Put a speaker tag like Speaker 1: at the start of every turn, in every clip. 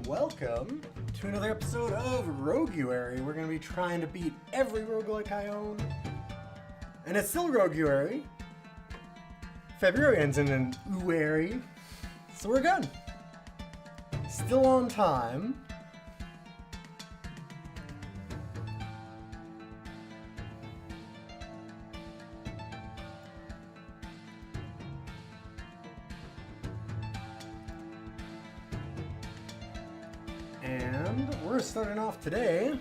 Speaker 1: welcome to another episode of Roguary. We're going to be trying to beat every roguelike I own. And it's still Roguary. February ends in an Uary. So we're good. Still on time. And we're starting off today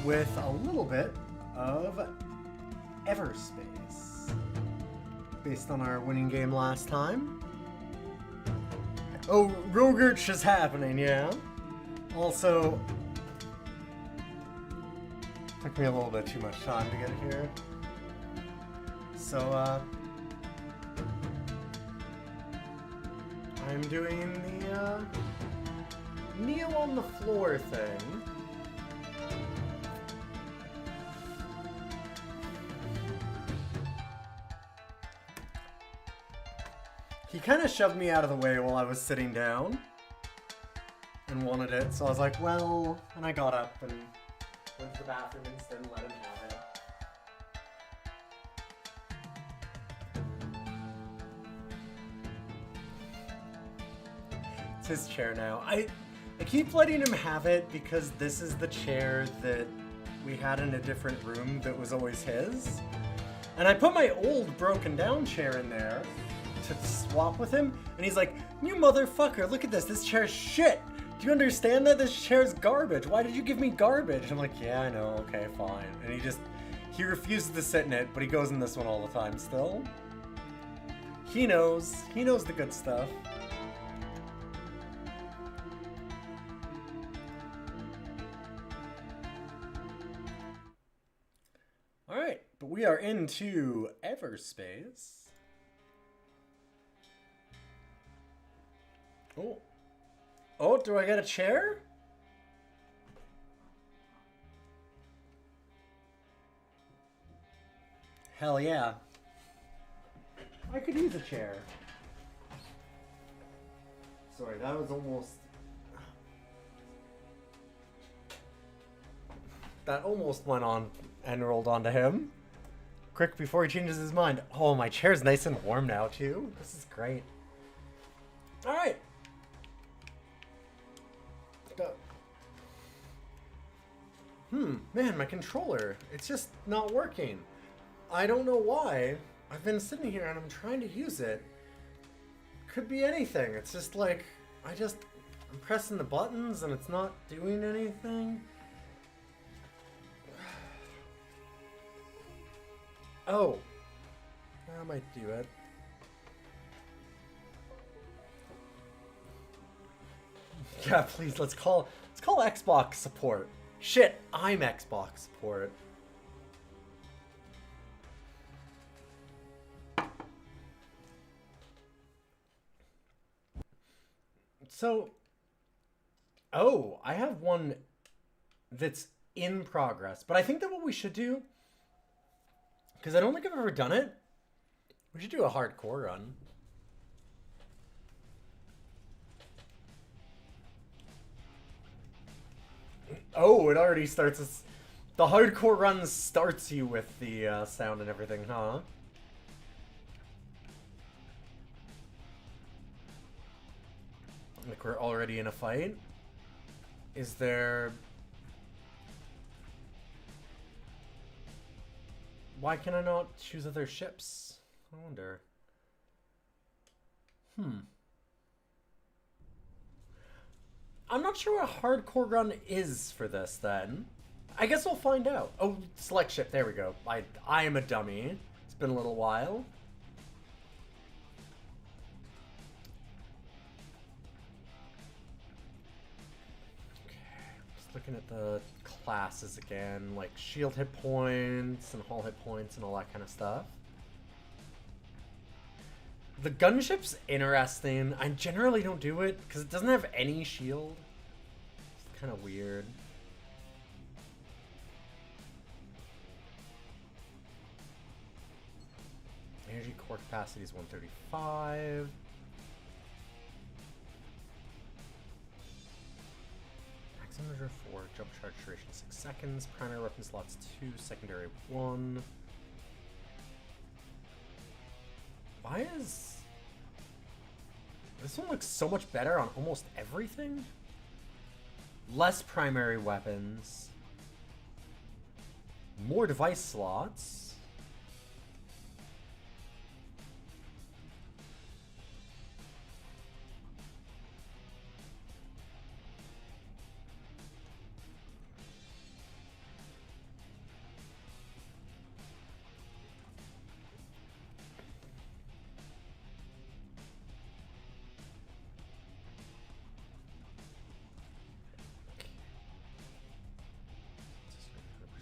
Speaker 1: with a little bit of Everspace, based on our winning game last time. Oh, Roguary is happening, yeah. Also, took me a little bit too much time to get here. So, I'm doing the, kneel on the floor thing. He kind of shoved me out of the way while I was sitting down and wanted it, so I was like, well, and I got up and went to the bathroom instead and let him have it. It's his chair now. I keep letting him have it because this is the chair that we had in a different room that was always his. And I put my old broken down chair in there to swap with him, and he's like, you motherfucker, look at this, this chair's shit. Do you understand that? This chair's garbage. Why did you give me garbage? I'm like, yeah, I know, okay, fine. And he refuses to sit in it, but he goes in this one all the time still. He knows the good stuff. Alright, but we are into Everspace. Oh, do I get a chair? Hell yeah. I could use a chair. Sorry, that was almost... That almost went on and rolled onto him. Quick, before he changes his mind. Oh, my chair's nice and warm now, too. This is great. Alright. Man, my controller, it's just not working. I don't know why. I've been sitting here and I'm trying to use it. Could be anything. It's just like, I'm pressing the buttons and it's not doing anything. Oh, that might do it. Yeah, please, let's call Xbox support. Shit, I'm Xbox support. So, oh, I have one that's in progress, but I think that what we should do, because I don't think I've ever done it, we should do a hardcore run. Oh, it already starts us. The hardcore run starts you with the sound and everything, huh? Like we're already in a fight? Is there... Why can I not choose other ships? I wonder. I'm not sure what hardcore run is for this, then. I guess we'll find out. Oh, select ship. There we go. I am a dummy. It's been a little while. Okay, just looking at the classes again, like shield hit points and hull hit points and all that kind of stuff. The gunship's interesting. I generally don't do it because it doesn't have any shield. It's kind of weird. Energy core capacity is 135. charger 4, jump charge duration 6 seconds, primary weapon slots 2, secondary 1. Why is... This one looks so much better on almost everything? Less primary weapons. More device slots.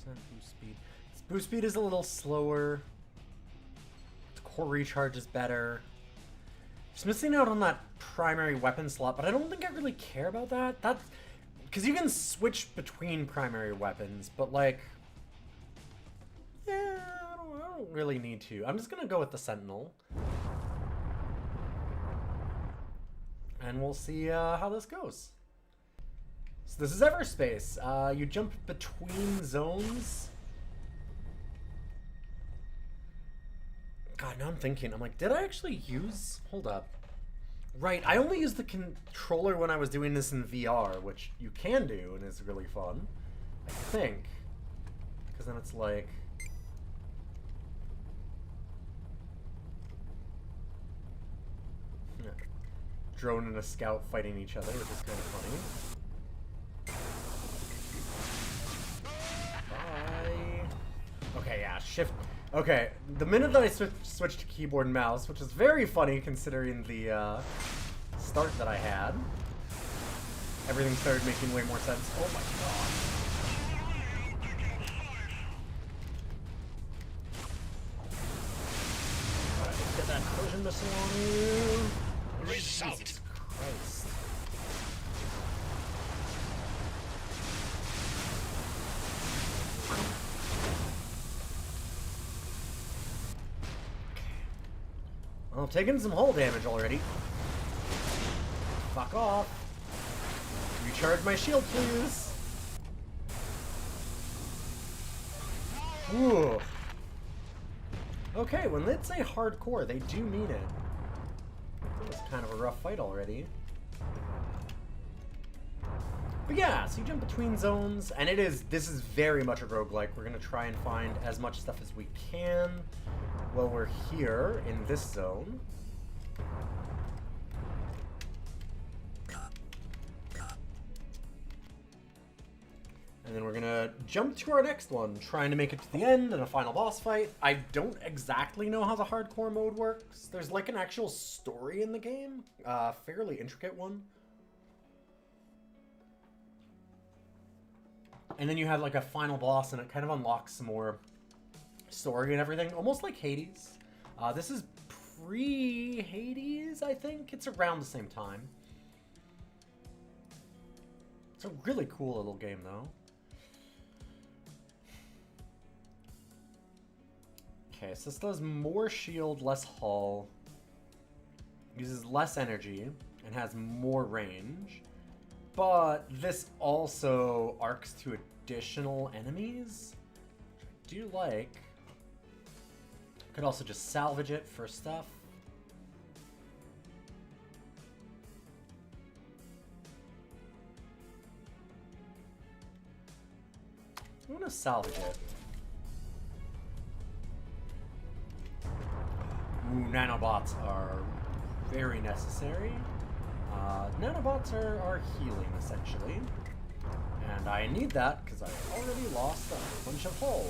Speaker 1: Boost speed. Boost speed is a little slower. The core recharge is better. Just missing out on that primary weapon slot, but I don't think I really care about that. That's because you can switch between primary weapons, but like, yeah, I don't really need to. I'm just gonna go with the Sentinel, and we'll see how this goes. So this is Everspace. You jump between zones. God, now I'm thinking. I'm like, did I actually use... Hold up. Right, I only used the controller when I was doing this in VR, which you can do and is really fun. I think. Because then it's like... drone and a scout fighting each other, which is kind of funny. Okay, yeah, shift. Okay, the minute that I switched to keyboard and mouse, which is very funny considering the start that I had, everything started making way more sense. Oh my god. Alright, let's get that collision missile on you.
Speaker 2: Result.
Speaker 1: Jesus Christ. Well, I've taken some hull damage already. Fuck off. Recharge my shield, please. Ooh. Okay, when they say hardcore, they do mean it. That was kind of a rough fight already. But yeah, so you jump between zones, and this is very much a roguelike. We're going to try and find as much stuff as we can while we're here in this zone. And then we're going to jump to our next one, trying to make it to the end and a final boss fight. I don't exactly know how the hardcore mode works. There's like an actual story in the game, fairly intricate one. And then you have like a final boss, and it kind of unlocks some more story and everything, almost like Hades. This is pre-Hades, I think. It's around the same time. It's a really cool little game, though. Okay, so this does more shield, less hull, uses less energy, and has more range. But this also arcs to additional enemies, which I do like. Could also just salvage it for stuff. I'm gonna salvage it. Ooh, nanobots are very necessary. Nanobots are healing, essentially. And I need that, because I already lost a bunch of hull.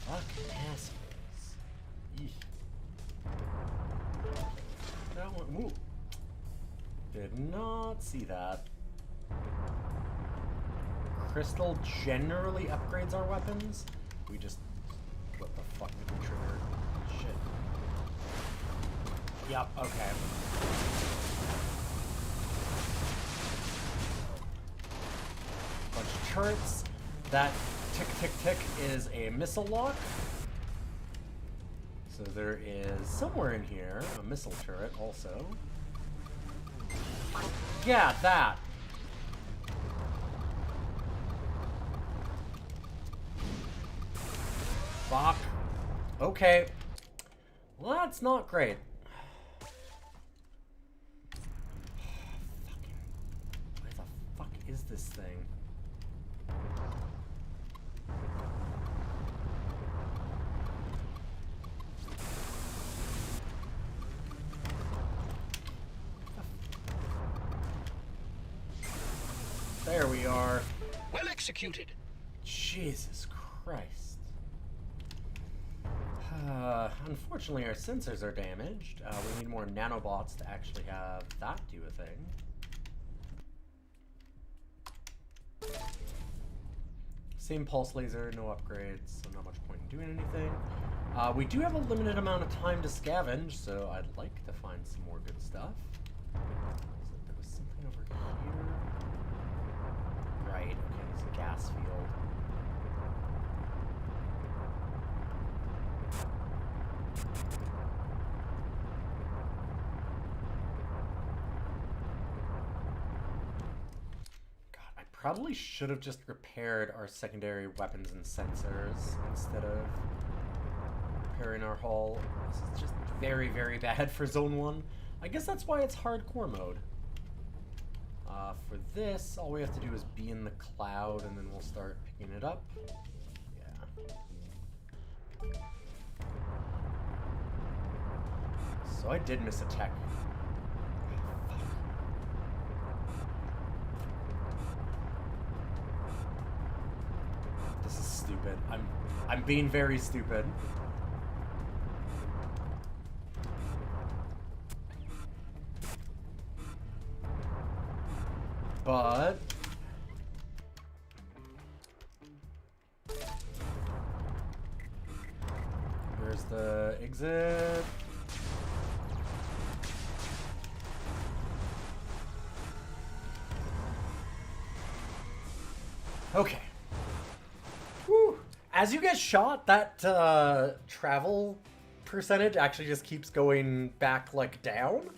Speaker 1: Fucking assholes. Eek. That one, ooh. Did not see that. Crystal generally upgrades our weapons. We just... What the fuck did we trigger? Shit. Yep, okay. Bunch of turrets. That tick tick tick is a missile lock. So there is somewhere in here a missile turret also. Yeah, that. Fuck. Okay. Well, that's not great. Fucking. Where the fuck is this thing? There we are.
Speaker 2: Well executed.
Speaker 1: Jesus Christ. Unfortunately, our sensors are damaged. We need more nanobots to actually have that do a thing. Same pulse laser, no upgrades, so not much point in doing anything. We do have a limited amount of time to scavenge, so I'd like to find some more good stuff. So there was something over here. Right, okay, there's a gas field. God, I probably should have just repaired our secondary weapons and sensors instead of repairing our hull. This is just very, very bad for Zone 1. I guess that's why it's hardcore mode. For this, all we have to do is be in the cloud and then we'll start picking it up. Yeah. So I did miss a tech. This is stupid. I'm being very stupid. But where's the exit? Okay. Whew. As you get shot, that travel percentage actually just keeps going back, like, down.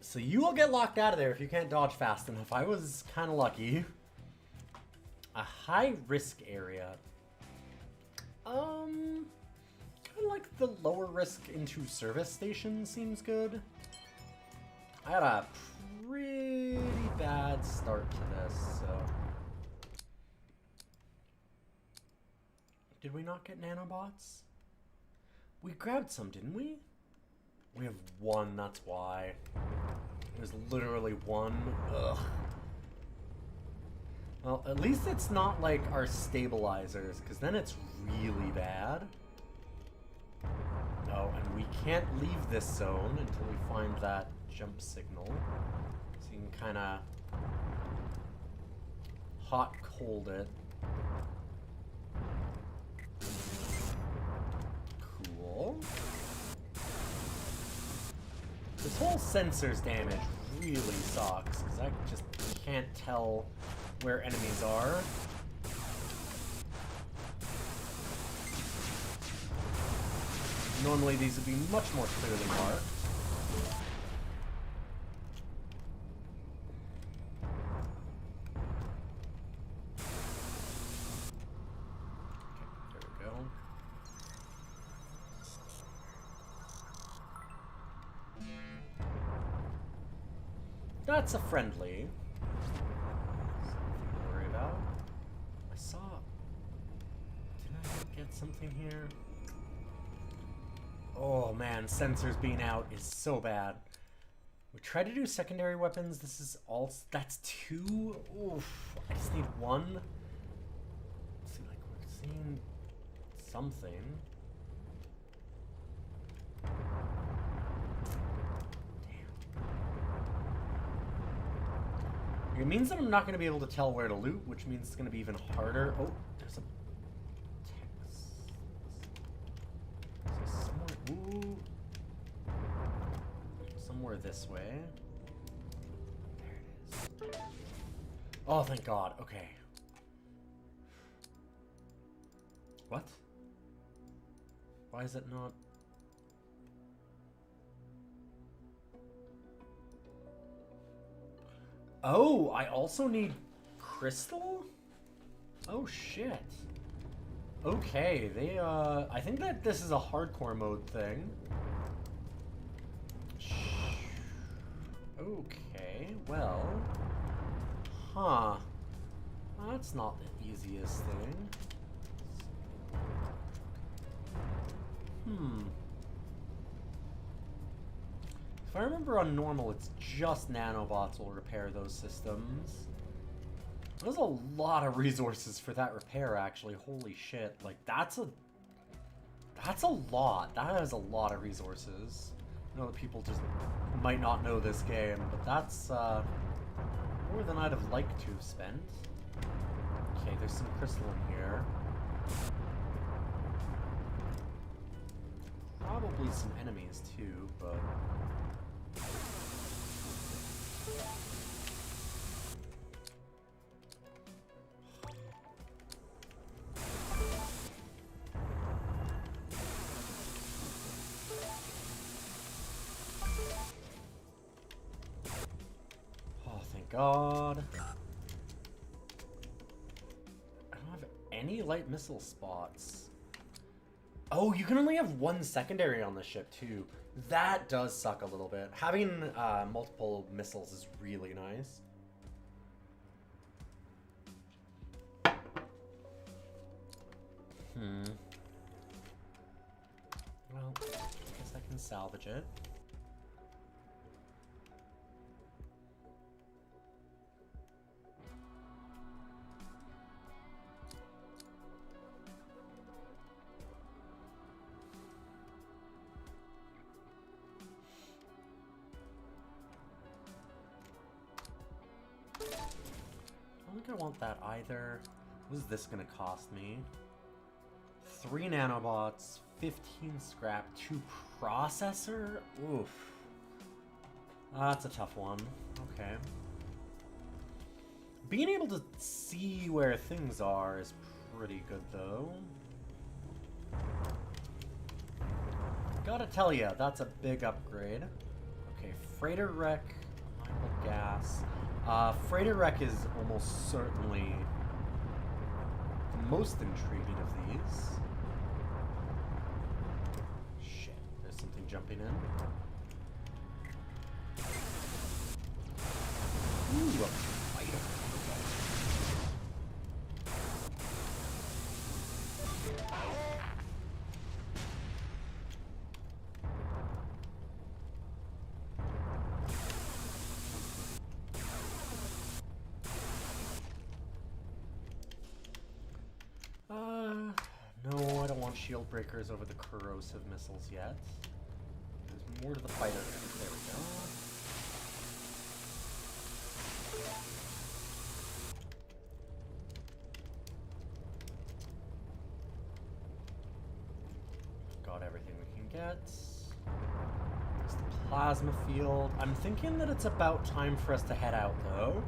Speaker 1: So you will get locked out of there if you can't dodge fast enough. I was kind of lucky. A high-risk area. Kind of like the lower risk into service station seems good. I had a pretty bad start to this, so... Did we not get nanobots? We grabbed some, didn't we? We have one, that's why. There's literally one. Ugh. Well, at least it's not like our stabilizers, because then it's really bad. Oh, and we can't leave this zone until we find that jump signal. So you can kind of hot-cold it. Cool. This whole sensors damage really sucks, because I just can't tell where enemies are. Normally these would be much more clearly marked. Okay, there we go. That's a friendly. Nothing to worry about. I saw... Did I get something here? Oh man, sensors being out is so bad. We tried to do secondary weapons. This is all... That's two? Oof. I just need one. Let's see, like, we're seeing something. It means that I'm not going to be able to tell where to loot, which means it's going to be even harder. Oh, there's a text. Is it somewhere? Ooh. Somewhere this way. There it is. Oh, thank God. Okay. What? Why is it not? Oh, I also need crystal? Oh shit. Okay, they I think that this is a hardcore mode thing. Okay, well. Huh. That's not the easiest thing. If I remember on normal, it's just nanobots will repair those systems. There's a lot of resources for that repair, actually. Holy shit. Like, that's a lot. That is a lot of resources. I know that people just might not know this game, but that's more than I'd have liked to have spent. Okay, there's some crystal in here. Probably some enemies too, but... Oh, thank God. I don't have any light missile spots. Oh, you can only have one secondary on the ship, too. That does suck a little bit. Having multiple missiles is really nice. Well, I guess I can salvage it. I don't think I want that either. What is this gonna cost me? 3 nanobots, 15 scrap, 2 processor? Oof. That's a tough one. Okay. Being able to see where things are is pretty good, though. Gotta tell ya, that's a big upgrade. Okay, freighter wreck, mineable gas. Freighter wreck is almost certainly the most intriguing of these. Shit, there's something jumping in. Ooh, a fighter. No, I don't want shield breakers over the corrosive missiles yet. There's more to the fighter. There we go. Got everything we can get. There's the plasma field. I'm thinking that it's about time for us to head out, though.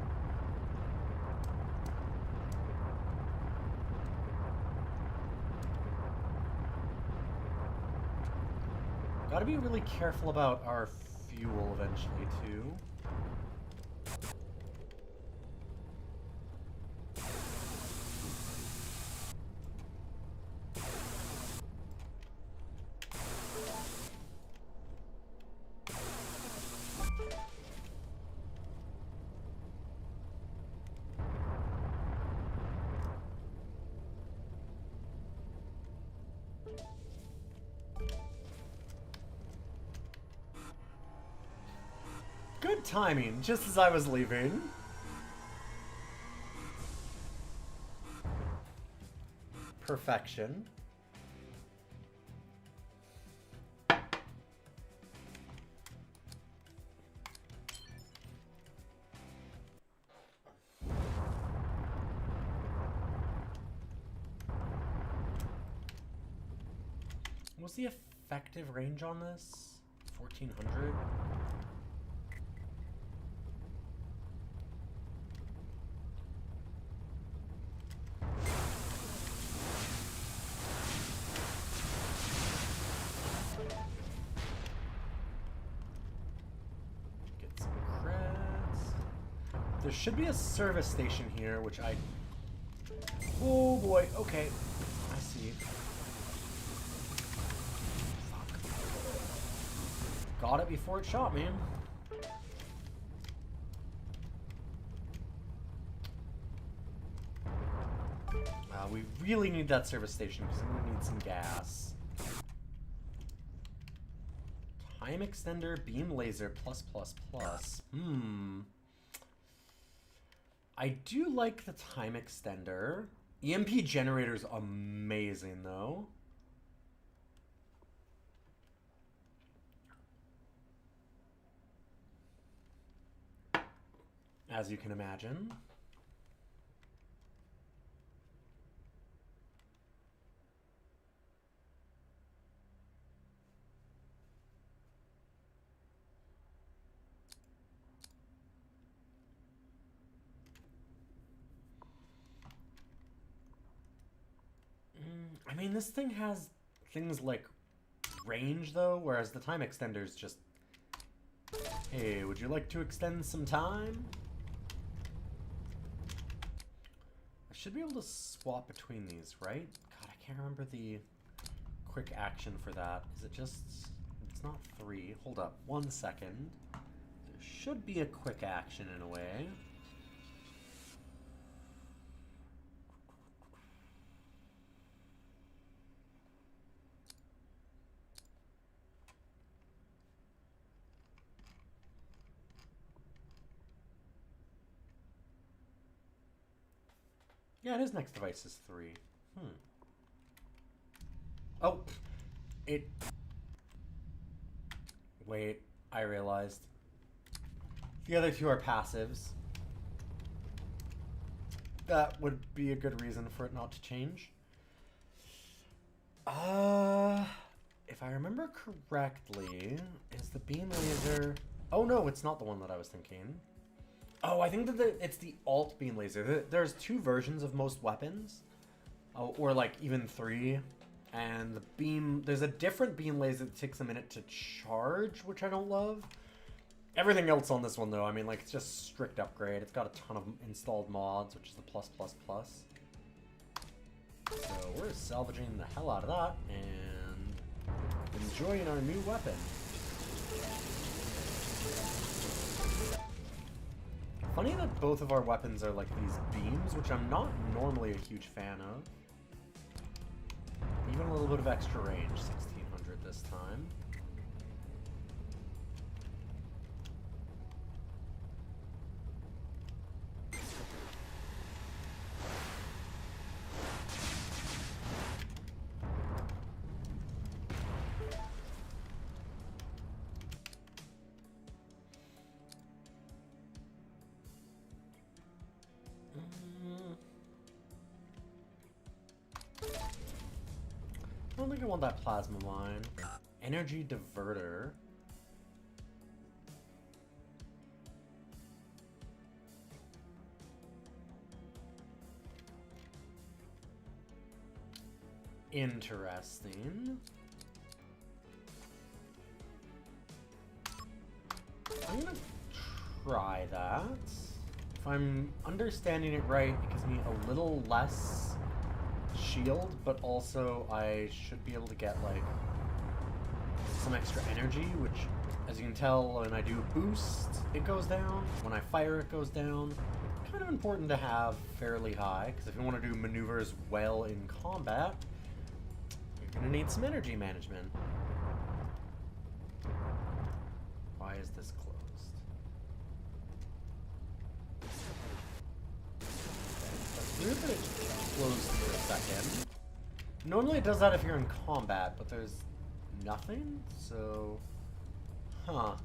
Speaker 1: Gotta be really careful about our fuel eventually, too. Good timing, just as I was leaving. Perfection. What's the effective range on this? 1400? There should be a service station here, which I... Oh boy, okay. I see. Fuck. Got it before it shot me. We really need that service station because I'm gonna need some gas. Time extender, beam laser, plus. I do like the time extender. EMP generator's amazing though. As you can imagine. I mean, this thing has things like range, though, whereas the time extender is just... Hey, would you like to extend some time? I should be able to swap between these, right? God, I can't remember the quick action for that. Is it just... It's not 3. Hold up. 1 second. There should be a quick action in a way. Yeah, his next device is 3. Oh, it... Wait, I realized. The other 2 are passives. That would be a good reason for it not to change. If I remember correctly, is the beam laser... Oh no, it's not the one that I was thinking. Oh, I think that it's the alt beam laser. There's 2 versions of most weapons. Oh, or like even 3. And the beam... There's a different beam laser that takes a minute to charge, which I don't love. Everything else on this one, though, I mean, like, it's just strict upgrade. It's got a ton of installed mods, which is the plus. So we're salvaging the hell out of that and enjoying our new weapon. Funny that both of our weapons are like these beams, which I'm not normally a huge fan of. Even a little bit of extra range, 1600 this time. I don't think I want that plasma mine. Energy diverter. Interesting. I'm gonna try that. If I'm understanding it right, it gives me a little less shield, but also I should be able to get like some extra energy, which, as you can tell, when I do boost, it goes down. When I fire, it goes down. Kind of important to have fairly high, because if you want to do maneuvers well in combat, you're gonna need some energy management. Why is this closed? That's weird that it closed for a second. Normally it does that if you're in combat, but there's nothing, so... Huh.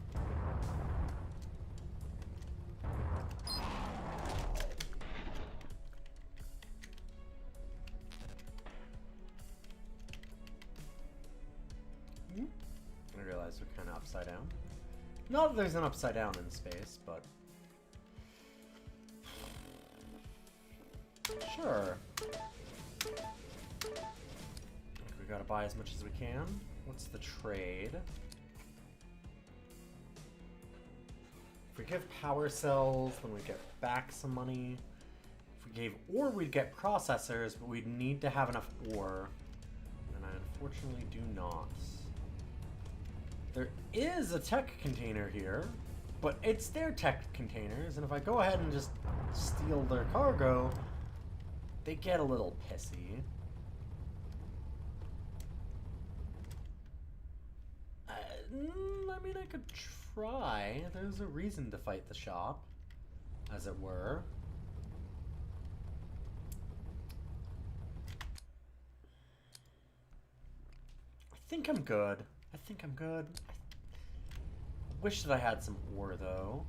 Speaker 1: I realize we're kind of upside down. Not that there's an upside down in space, but... Sure. We gotta buy as much as we can. What's the trade? If we give power cells, then we'd get back some money. If we gave ore, we'd get processors, but we'd need to have enough ore. And I unfortunately do not. There is a tech container here, but it's their tech containers, and if I go ahead and just steal their cargo, they get a little pissy. I mean, I could try. There's a reason to fight the shop, as it were. I think I'm good. I think I'm good. I wish that I had some ore, though.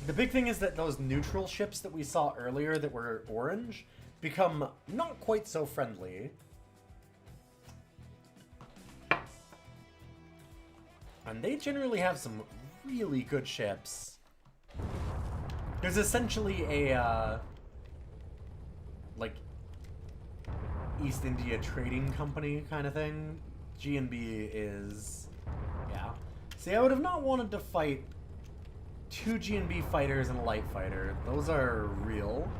Speaker 1: The big thing is that those neutral ships that we saw earlier that were orange become not quite so friendly. And they generally have some really good ships. There's essentially a, like, East India Trading Company kind of thing. G&B is, yeah. See, I would have not wanted to fight 2 G&B fighters and a light fighter. Those are real.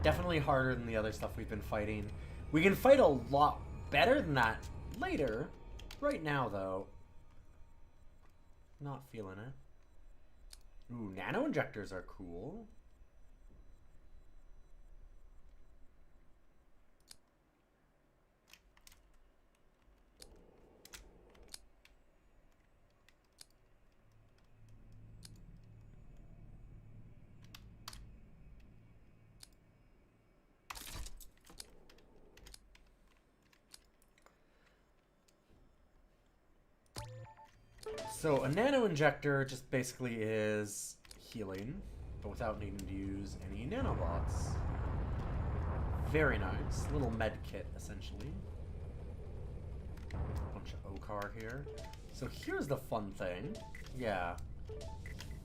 Speaker 1: Definitely harder than the other stuff we've been fighting. We can fight a lot better than that later. Right now, though, not feeling it. Ooh, nano injectors are cool. So a nano injector just basically is healing, but without needing to use any nanobots. Very nice. Little med kit, essentially. Bunch of Okar here. So here's the fun thing. Yeah.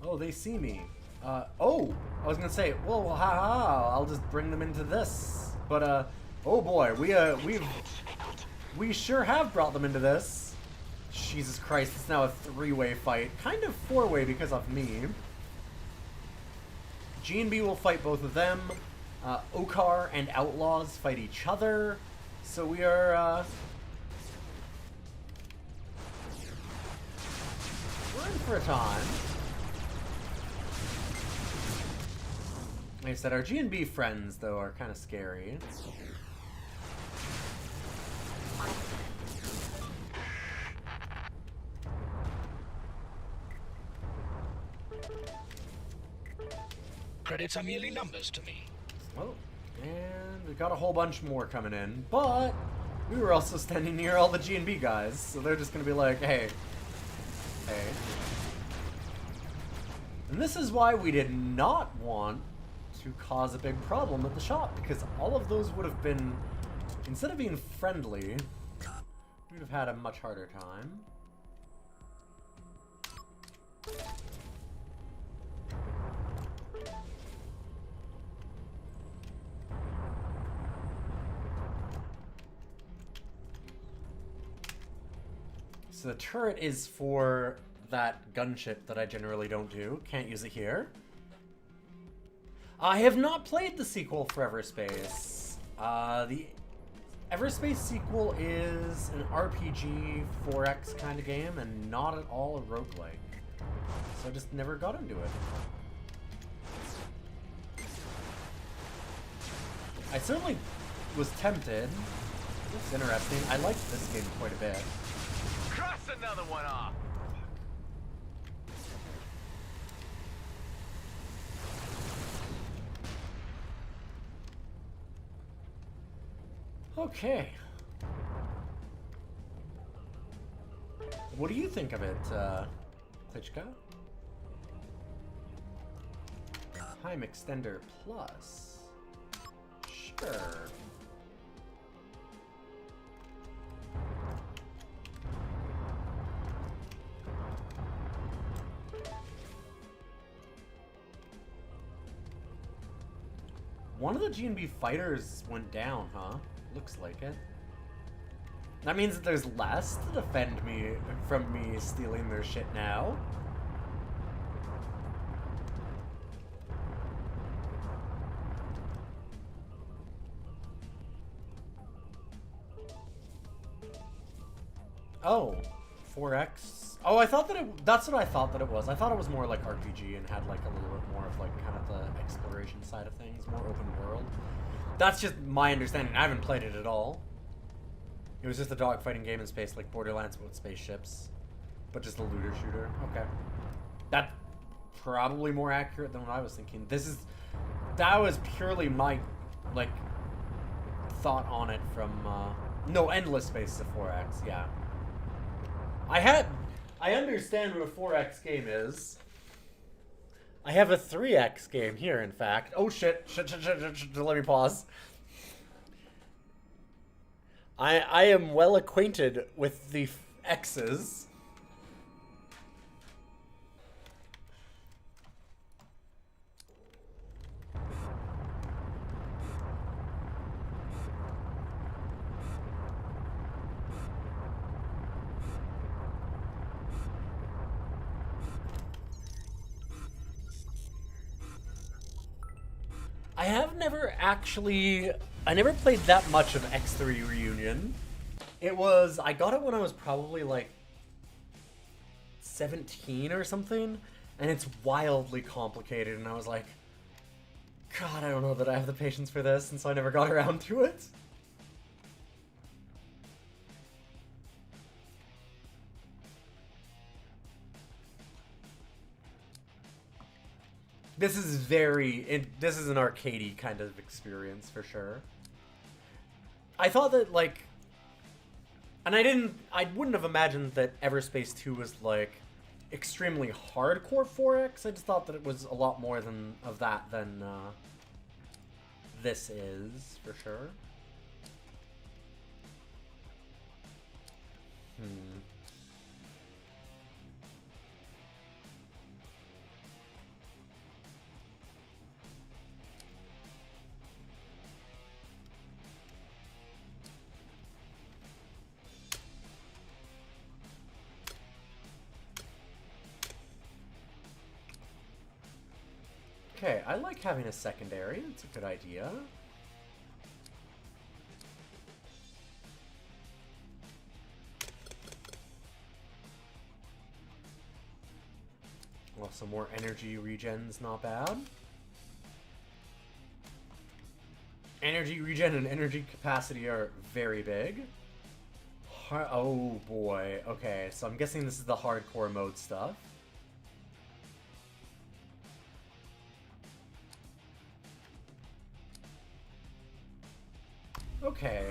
Speaker 1: Oh, they see me. Oh! I was gonna say, well, haha, I'll just bring them into this. But, oh boy, we sure have brought them into this. Jesus Christ, it's now a 3-way fight. Kind of 4-way because of me. G&B will fight both of them. Okar and Outlaws fight each other. So we are, we're in for a time. Like I said, our G&B friends, though, are kind of scary.
Speaker 2: Credits are merely numbers to me.
Speaker 1: Oh, and we got a whole bunch more coming in, but we were also standing near all the G&B guys, so they're just gonna be like, hey. And this is why we did not want to cause a big problem at the shop, because all of those would have been, instead of being friendly, we'd have had a much harder time. So the turret is for that gunship that I generally don't do. Can't use it here. I have not played the sequel for Everspace. The Everspace sequel is an RPG 4X kind of game and not at all a roguelike. So I just never got into it. I certainly was tempted. It's interesting. I liked this game quite a bit.
Speaker 3: Cross another one off.
Speaker 1: Okay. What do you think of it, Klitschko? Time Extender Plus. Sure. One of the G&B fighters went down, huh? Looks like it. That means that there's less to defend me from me stealing their shit now. Oh, 4X. Oh, I thought that that's what I thought that it was. I thought it was more like RPG and had like a little bit more of like kind of the exploration side of things, more open world. That's just my understanding. I haven't played it at all. It was just a dogfighting game in space, like Borderlands but with spaceships, but just a looter shooter. Okay, that's probably more accurate than what I was thinking. That was purely my like thought on it from no, Endless Space is a 4X. Yeah, I understand what a 4X game is. I have a 3X game here, in fact. Oh shit, let me pause. I am well acquainted with the X's. I never played that much of X3 Reunion. I got it when I was probably like 17 or something, and it's wildly complicated, and I was like, God, I don't know that I have the patience for this, and so I never got around to it. This is this is an arcadey kind of experience for sure. I thought that like, and I wouldn't have imagined that Everspace 2 was like extremely hardcore 4X. I just thought that it was a lot more of that than this is for sure. Okay, I like having a secondary. It's a good idea. Well, some more energy regen's not bad. Energy regen and energy capacity are very big. Oh boy. Okay, so I'm guessing this is the hardcore mode stuff. Okay,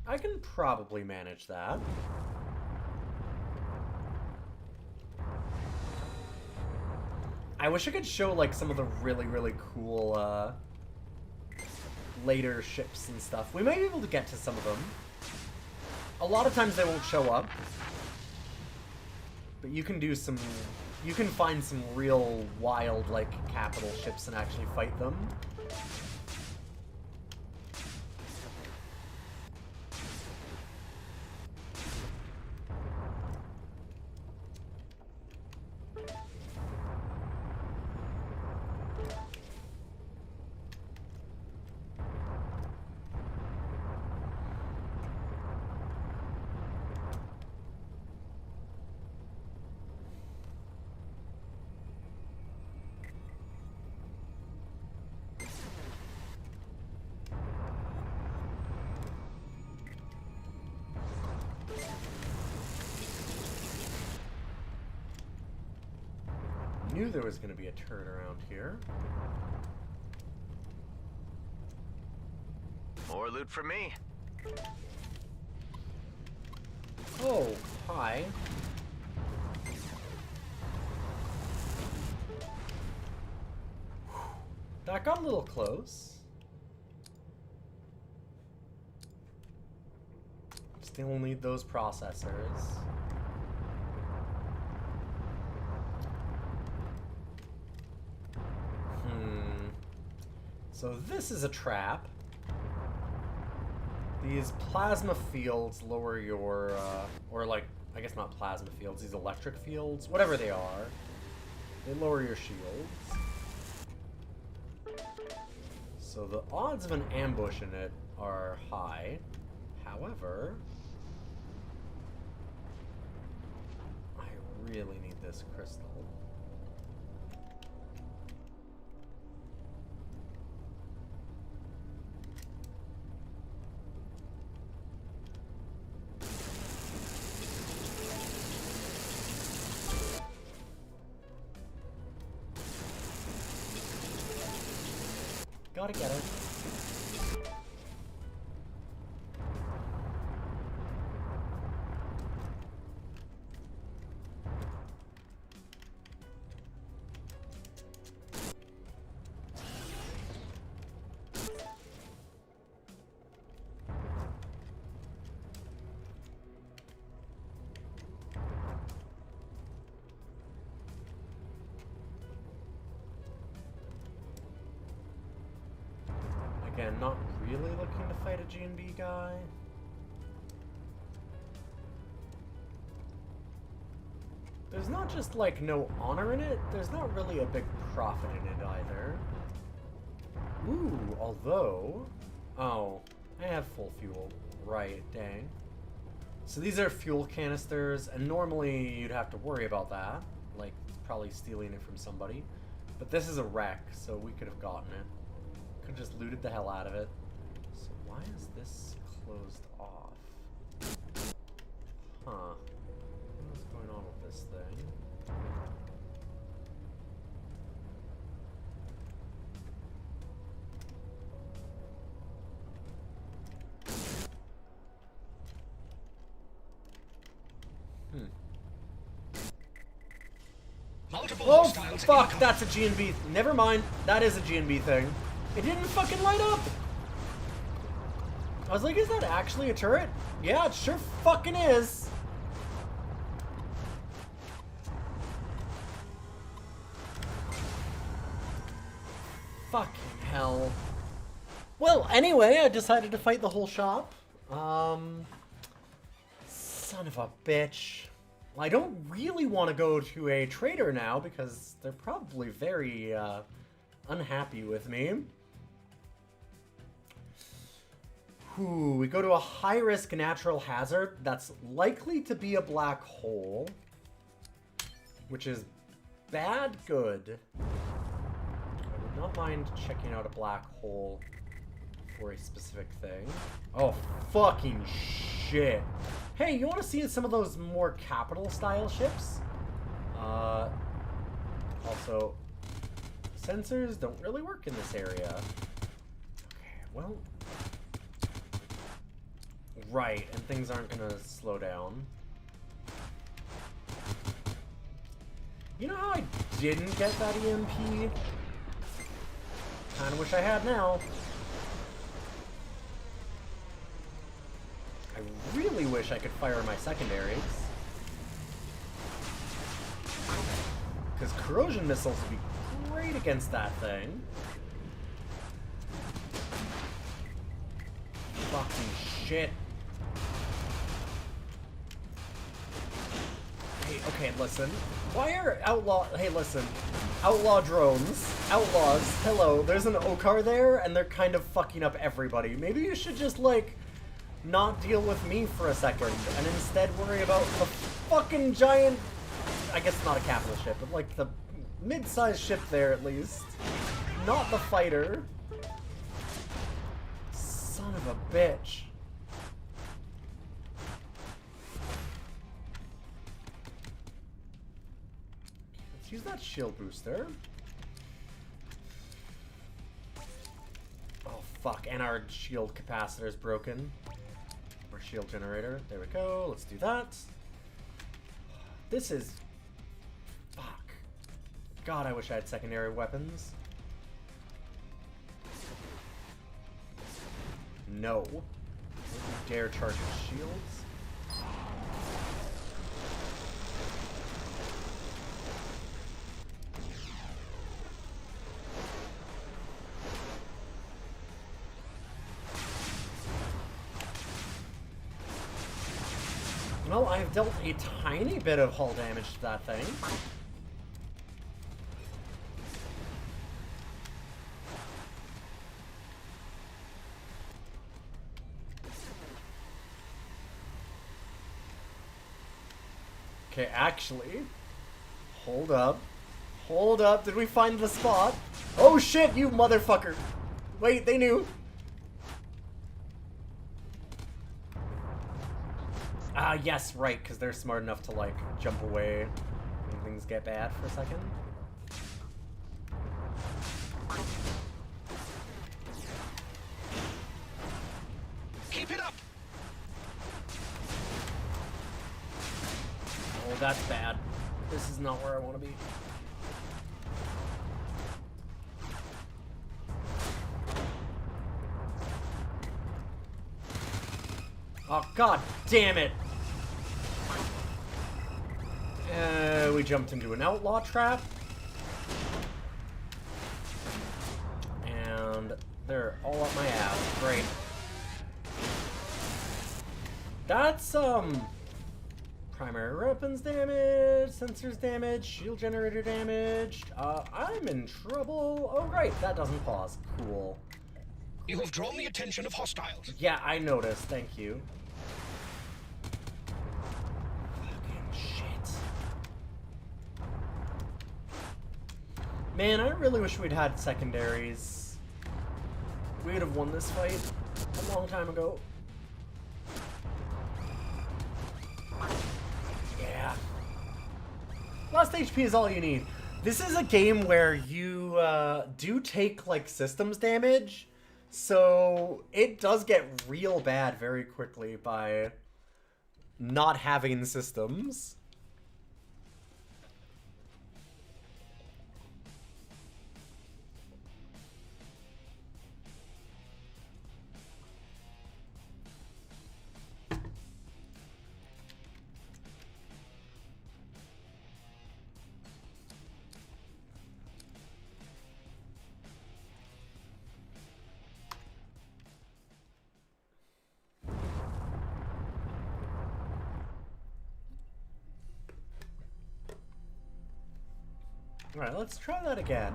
Speaker 1: I can probably manage that. I wish I could show like some of the really cool later ships and stuff. We might be able to get to some of them. A lot of times they won't show up, but you can find some real wild like capital ships and actually fight them. Knew there was going to be a turn around here.
Speaker 3: More loot for me.
Speaker 1: Oh, hi. That got a little close. Still need those processors. So this is a trap. These plasma fields lower your, or like, I guess not plasma fields, these electric fields, whatever they are, they lower your shields. So the odds of an ambush in it are high. However, I really need this crystal. Gotta get it. Again, not really looking to fight a G&B guy. There's not just, like, no honor in it, there's not really a big profit in it either. Ooh, although... Oh, I have full fuel. Right, dang. So these are fuel canisters, and normally you'd have to worry about that. Like, probably stealing it from somebody. But this is a wreck, so we could have gotten it. Could have just looted the hell out of it. So why is this closed off? Huh. What's going on with this thing?
Speaker 2: Multiple
Speaker 1: Oh,
Speaker 2: hostiles
Speaker 1: fuck!
Speaker 2: incoming.
Speaker 1: That's a G&B. Never mind. That is a G&B thing. It didn't fucking light up! I was like, is that actually a turret? Yeah, it sure fucking is! Fucking hell. Well, anyway, I decided to fight the whole shop. Son of a bitch. Well, I don't really want to go to a trader now because they're probably very, unhappy with me. Ooh, we go to a high-risk natural hazard that's likely to be a black hole, which is bad good. I would not mind checking out a black hole for a specific thing. Oh, fucking shit. Hey, you want to see some of those more capital-style ships? Also, sensors don't really work in this area. Okay, well... Right, and things aren't gonna slow down. You know how I didn't get that EMP? Kinda wish I had now. I really wish I could fire my secondaries. Because corrosion missiles would be great against that thing. Fucking shit. Hey, okay, listen. Why are outlaw... Hey, listen. Outlaw drones. Outlaws. Hello. There's an Okar there, and they're kind of fucking up everybody. Maybe you should just, like, not deal with me for a second, and instead worry about the fucking giant... I guess it's not a capital ship, but, like, the mid-sized ship there, at least. Not the fighter. Son of a bitch. Use that shield booster. Oh fuck, and our shield capacitor is broken. Our shield generator. There we go, let's do that. This is... Fuck. God, I wish I had secondary weapons. No. Don't you dare charge his shields. Well, I've dealt a tiny bit of hull damage to that thing. Okay, actually, hold up. Hold up, did we find the spot? Oh shit, you motherfucker! Wait, they knew! Ah, yes, right, because they're smart enough to, like, jump away when things get bad for a second.
Speaker 2: Keep it up!
Speaker 1: Oh, that's bad. This is not where I want to be. Oh, god damn it! We jumped into an outlaw trap. And they're all up my ass. Great. That's, primary weapons damage, sensors damage, shield generator damage. I'm in trouble. Oh, right, that doesn't pause. Cool.
Speaker 2: You have drawn the attention of hostiles.
Speaker 1: Yeah, I noticed. Thank you. Fucking shit. Man, I really wish we'd had secondaries. We would have won this fight a long time ago. Yeah. Lost HP is all you need. This is a game where you do take, like, systems damage, so it does get real bad very quickly by not having systems. Alright, let's try that again.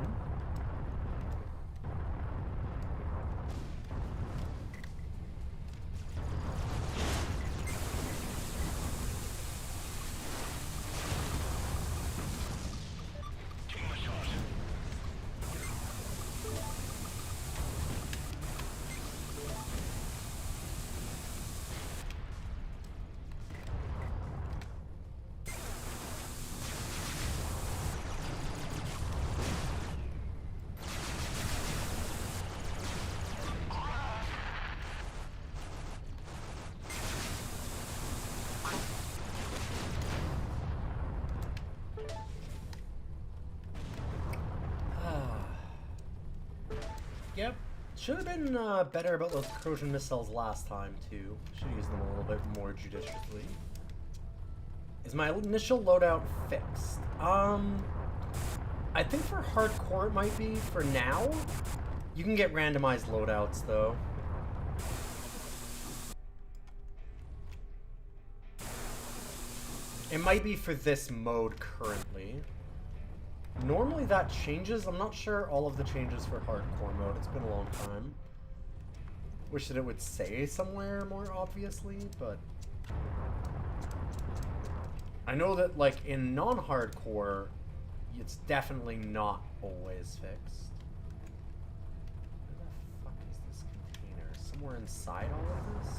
Speaker 1: Yep. Should have been better about those corrosion missiles last time, too. Should use them a little bit more judiciously. Is my initial loadout fixed? I think for hardcore it might be. For now, you can get randomized loadouts, though. It might be for this mode currently. Normally that changes. I'm not sure all of the changes for hardcore mode. It's been a long time. Wish that it would say somewhere more obviously, but I know that, like, in non-hardcore, it's definitely not always fixed. Where the fuck is this container? Somewhere inside all of this?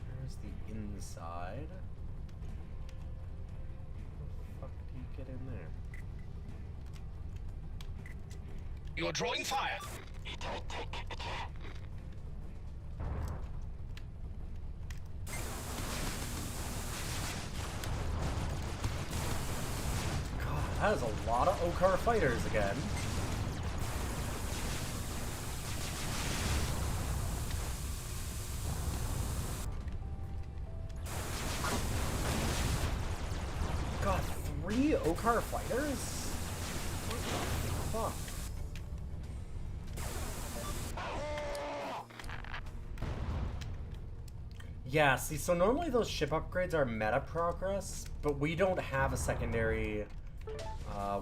Speaker 1: Where's the inside? Get in there.
Speaker 2: You're drawing fire.
Speaker 1: God, that is a lot of Okar fighters again. God, 3 Okar fighters? What the fuck? Yeah, see, so normally those ship upgrades are meta progress, but we don't have a secondary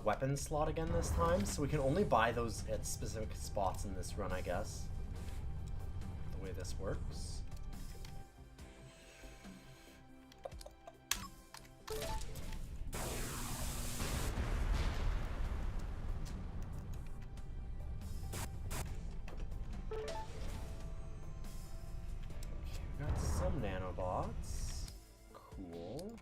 Speaker 1: weapon slot again this time, so we can only buy those at specific spots in this run, I guess. The way this works. Got some nanobots. Cool.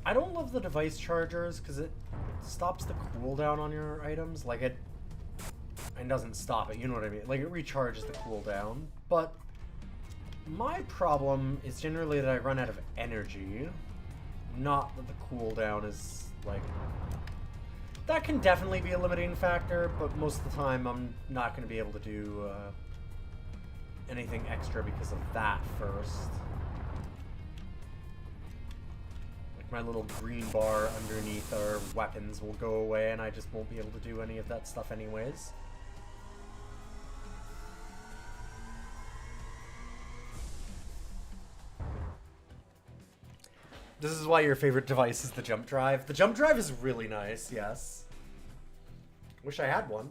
Speaker 1: I don't love the device chargers because it stops the cooldown on your items. Like it doesn't stop it, you know what I mean? Like it recharges the cooldown, but my problem is generally that I run out of energy, not that the cooldown is, like... That can definitely be a limiting factor, but most of the time I'm not going to be able to do anything extra because of that first. Like my little green bar underneath our weapons will go away and I just won't be able to do any of that stuff anyways. This is why your favorite device is the jump drive. The jump drive is really nice, yes. Wish I had one.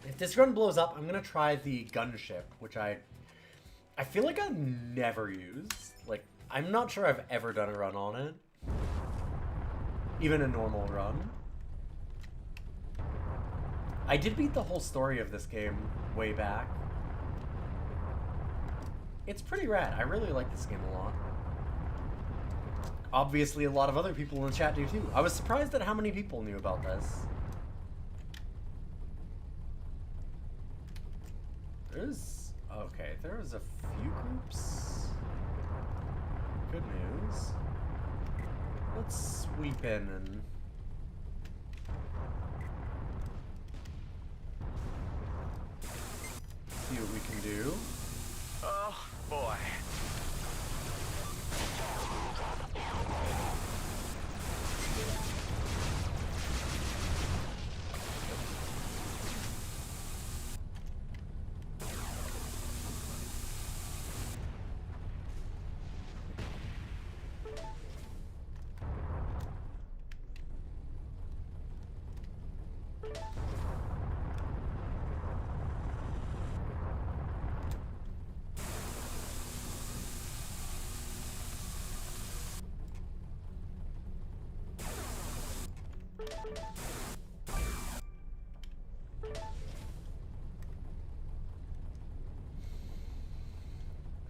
Speaker 1: If this run blows up, I'm gonna try the gunship, which I feel like I've never used. Like, I'm not sure I've ever done a run on it. Even a normal run. I did beat the whole story of this game way back. It's pretty rad. I really like this game a lot. Obviously, a lot of other people in the chat do too. I was surprised at how many people knew about this. There's a few groups. Good news. Let's sweep in and... see what we can do.
Speaker 3: Oh, boy.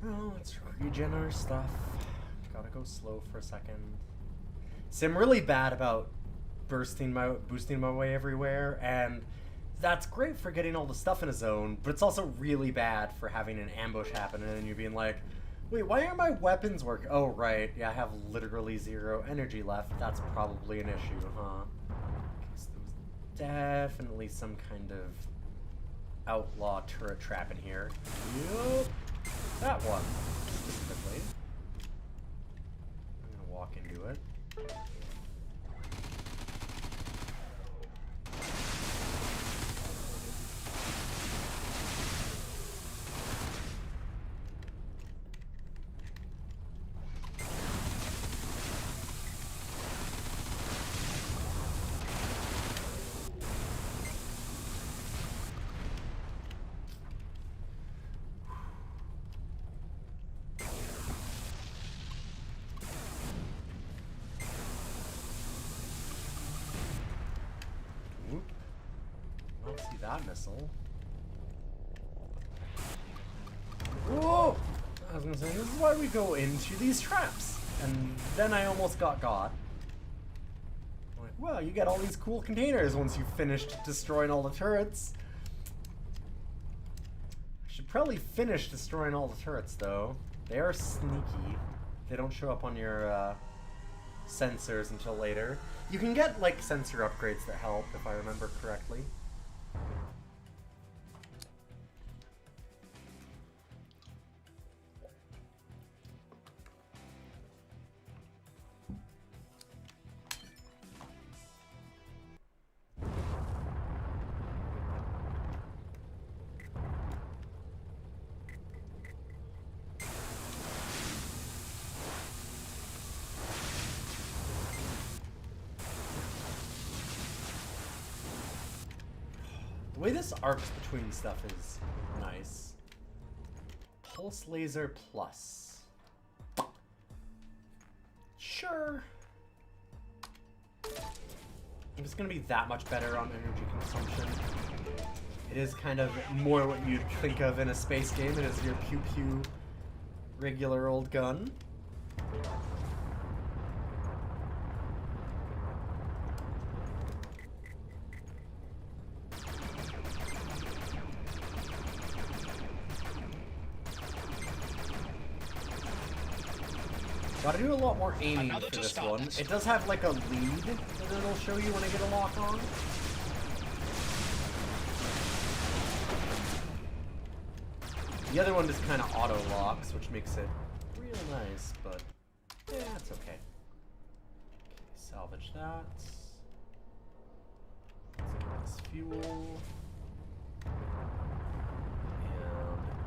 Speaker 1: Oh, let's regen our stuff. Gotta go slow for a second. See, I'm really bad about boosting my way everywhere, and that's great for getting all the stuff in a zone, but it's also really bad for having an ambush happen and then you being like, wait, why aren't my weapons working? Oh, right, yeah, I have literally 0 energy left. That's probably an issue, huh? So there was definitely some kind of outlaw turret trap in here. Yup. That one, specifically. I'm gonna walk into it. That missile. Whoa! I was gonna say, this is why we go into these traps. And then I almost got got. I'm like, well, you get all these cool containers once you've finished destroying all the turrets. I should probably finish destroying all the turrets, though. They are sneaky. They don't show up on your sensors until later. You can get, like, sensor upgrades that help, if I remember correctly. The way this arcs between stuff is nice. Pulse laser plus. Sure. If it's gonna be that much better on energy consumption, it is kind of more what you'd think of in a space game. It is your pew-pew regular old gun. Gotta do a lot more aiming for this one. It does have like a lead that it'll show you when I get a lock on. The other one just kind of auto locks, which makes it real nice, but yeah, it's okay. Okay, salvage that. Let's get this fuel.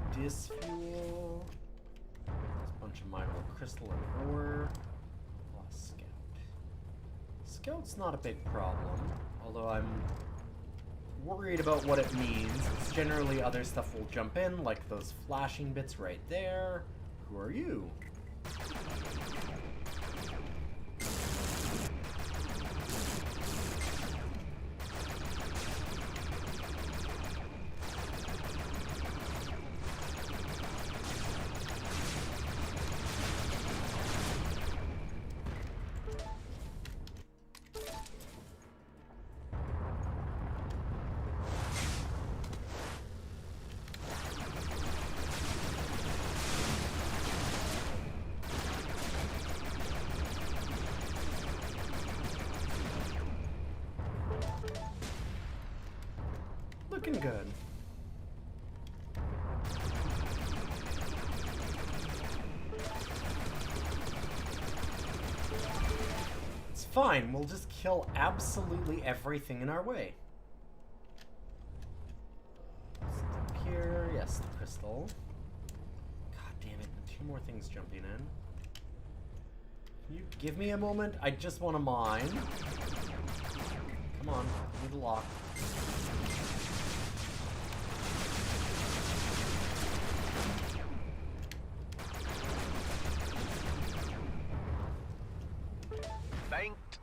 Speaker 1: And this fuel. Bunch of mineral crystal and ore. Lost scout. Scout's not a big problem, although I'm worried about what it means. It's generally other stuff will jump in, like those flashing bits right there. Who are you? Looking good. It's fine, we'll just kill absolutely everything in our way. Step here, yes, the crystal. God damn it, 2 more things jumping in. Can you give me a moment? I just want to mine. Come on, need a lock.
Speaker 3: Banked.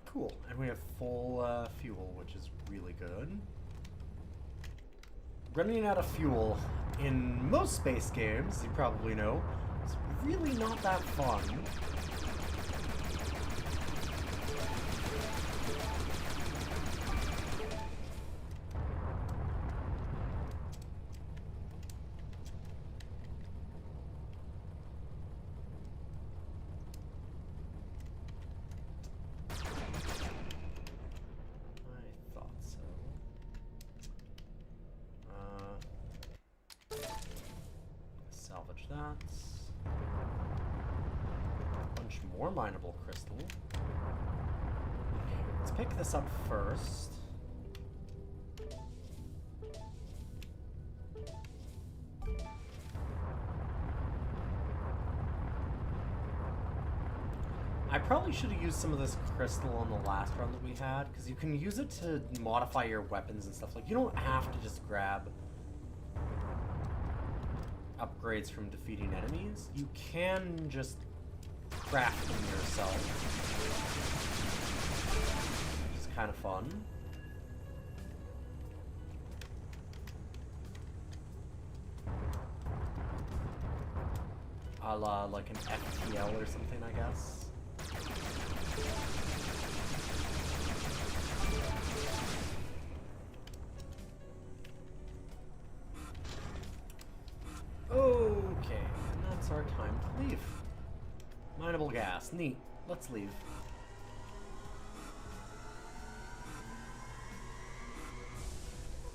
Speaker 1: Cool, and we have full fuel, which is really good. Running out of fuel in most space games, as you probably know, is really not that fun. Salvage that. A bunch more mineable crystal. Okay, let's pick this up first. I probably should have used some of this crystal on the last run that we had, because you can use it to modify your weapons and stuff. Like, you don't have to just grab upgrades from defeating enemies. You can just craft them yourself, which is kind of fun. A la like an FTL or something, I guess. Okay, and that's our time to leave. Mineable gas, neat. Let's leave.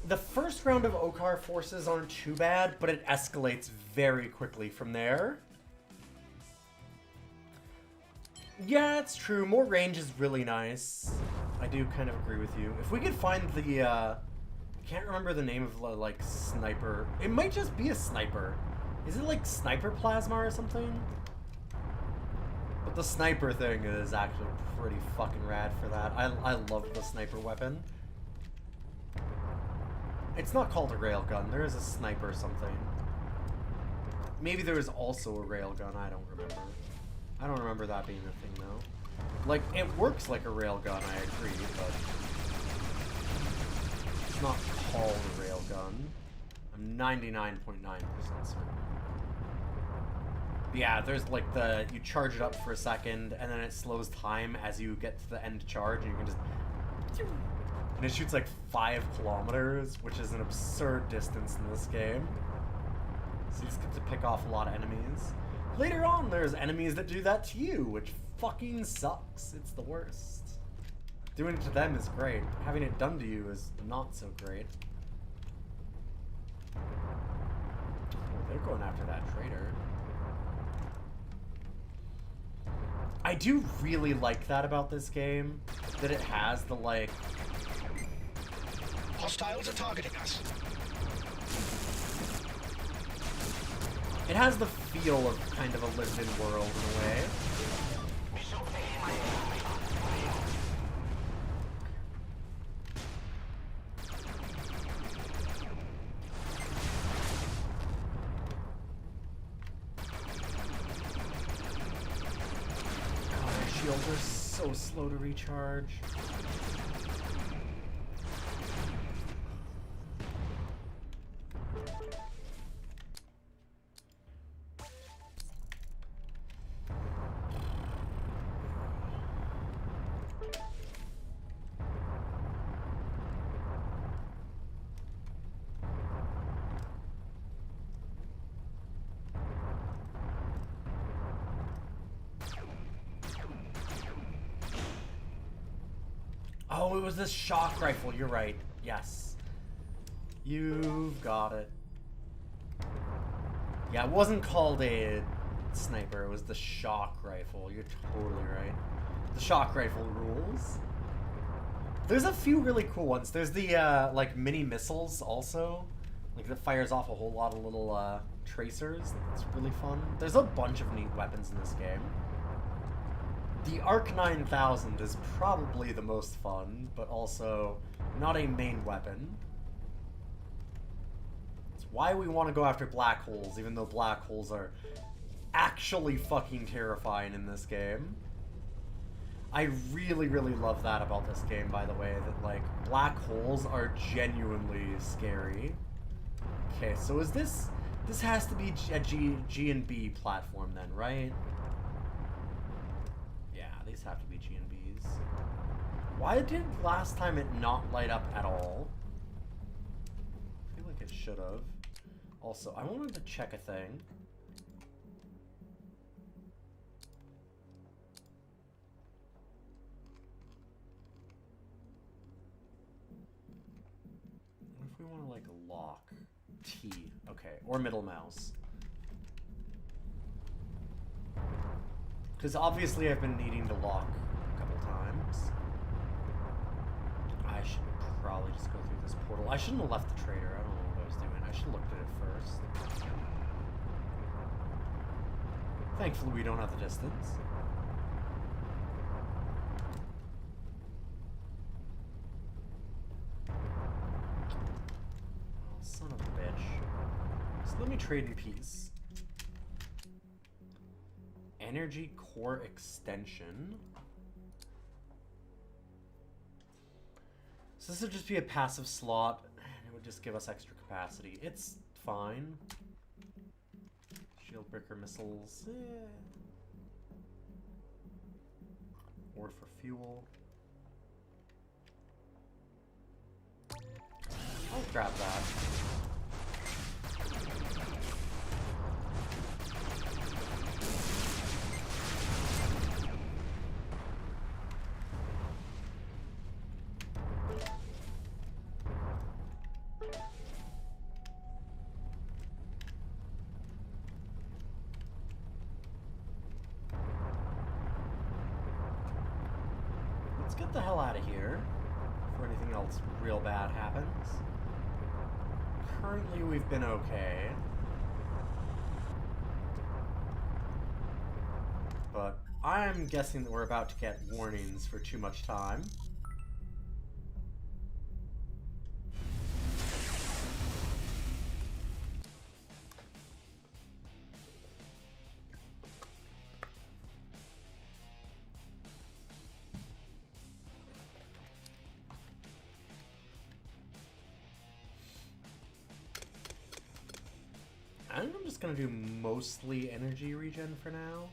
Speaker 1: The first round of Okar forces aren't too bad, but it escalates very quickly from there. Yeah, it's true. More range is really nice. I do kind of agree with you. If we could find the, I can't remember the name of the, like, sniper. It might just be a sniper Is it like sniper plasma or something? But the sniper thing is actually pretty fucking rad for that. I love the sniper weapon. It's not called a railgun. There is a sniper something. Maybe there is also a railgun. I don't remember. I don't remember that being a thing though. Like, it works like a railgun, I agree, but it's not called a railgun. I'm 99.9% certain. But yeah, there's like you charge it up for a second, and then it slows time as you get to the end charge, and you can just... And it shoots like 5 kilometers, which is an absurd distance in this game. So you just get to pick off a lot of enemies. Later on, there's enemies that do that to you, which fucking sucks. It's the worst. Doing it to them is great. Having it done to you is not so great. Oh, they're going after that traitor. I do really like that about this game, that it has the, like...
Speaker 2: Hostiles are targeting us.
Speaker 1: It has the feel of kind of a lived-in world in a way. God, our shields are so slow to recharge. Oh, it was this shock rifle. You're right. Yes. You've got it. Yeah, it wasn't called a sniper. It was the shock rifle. You're totally right. The shock rifle rules. There's a few really cool ones. There's the, like, mini missiles also. Like, that fires off a whole lot of little, tracers. It's really fun. There's a bunch of neat weapons in this game. The Arc 9000 is probably the most fun, but also not a main weapon. It's why we want to go after black holes, even though black holes are actually fucking terrifying in this game. I really, really love that about this game, by the way, that, like, black holes are genuinely scary. Okay, so is this... This has to be a G and B platform then, right? These have to be G and Bs. Why did last time it not light up at all? I feel like it should have. Also, I wanted to check a thing. What if we want to, like, lock T? Okay, or middle mouse. Because obviously I've been needing to lock a couple times. I should probably just go through this portal. I shouldn't have left the trader. I don't know what I was doing. I should have looked at it first. Thankfully we don't have the distance. Oh, son of a bitch. So let me trade in peace. Energy core extension. So this would just be a passive slot, and it would just give us extra capacity. It's fine. Shield breaker missiles. Ore for fuel. I'll grab that. Get the hell out of here before anything else real bad happens. Currently we've been okay. but I'm guessing that we're about to get warnings for too much time. I think I'm just gonna do mostly energy regen for now.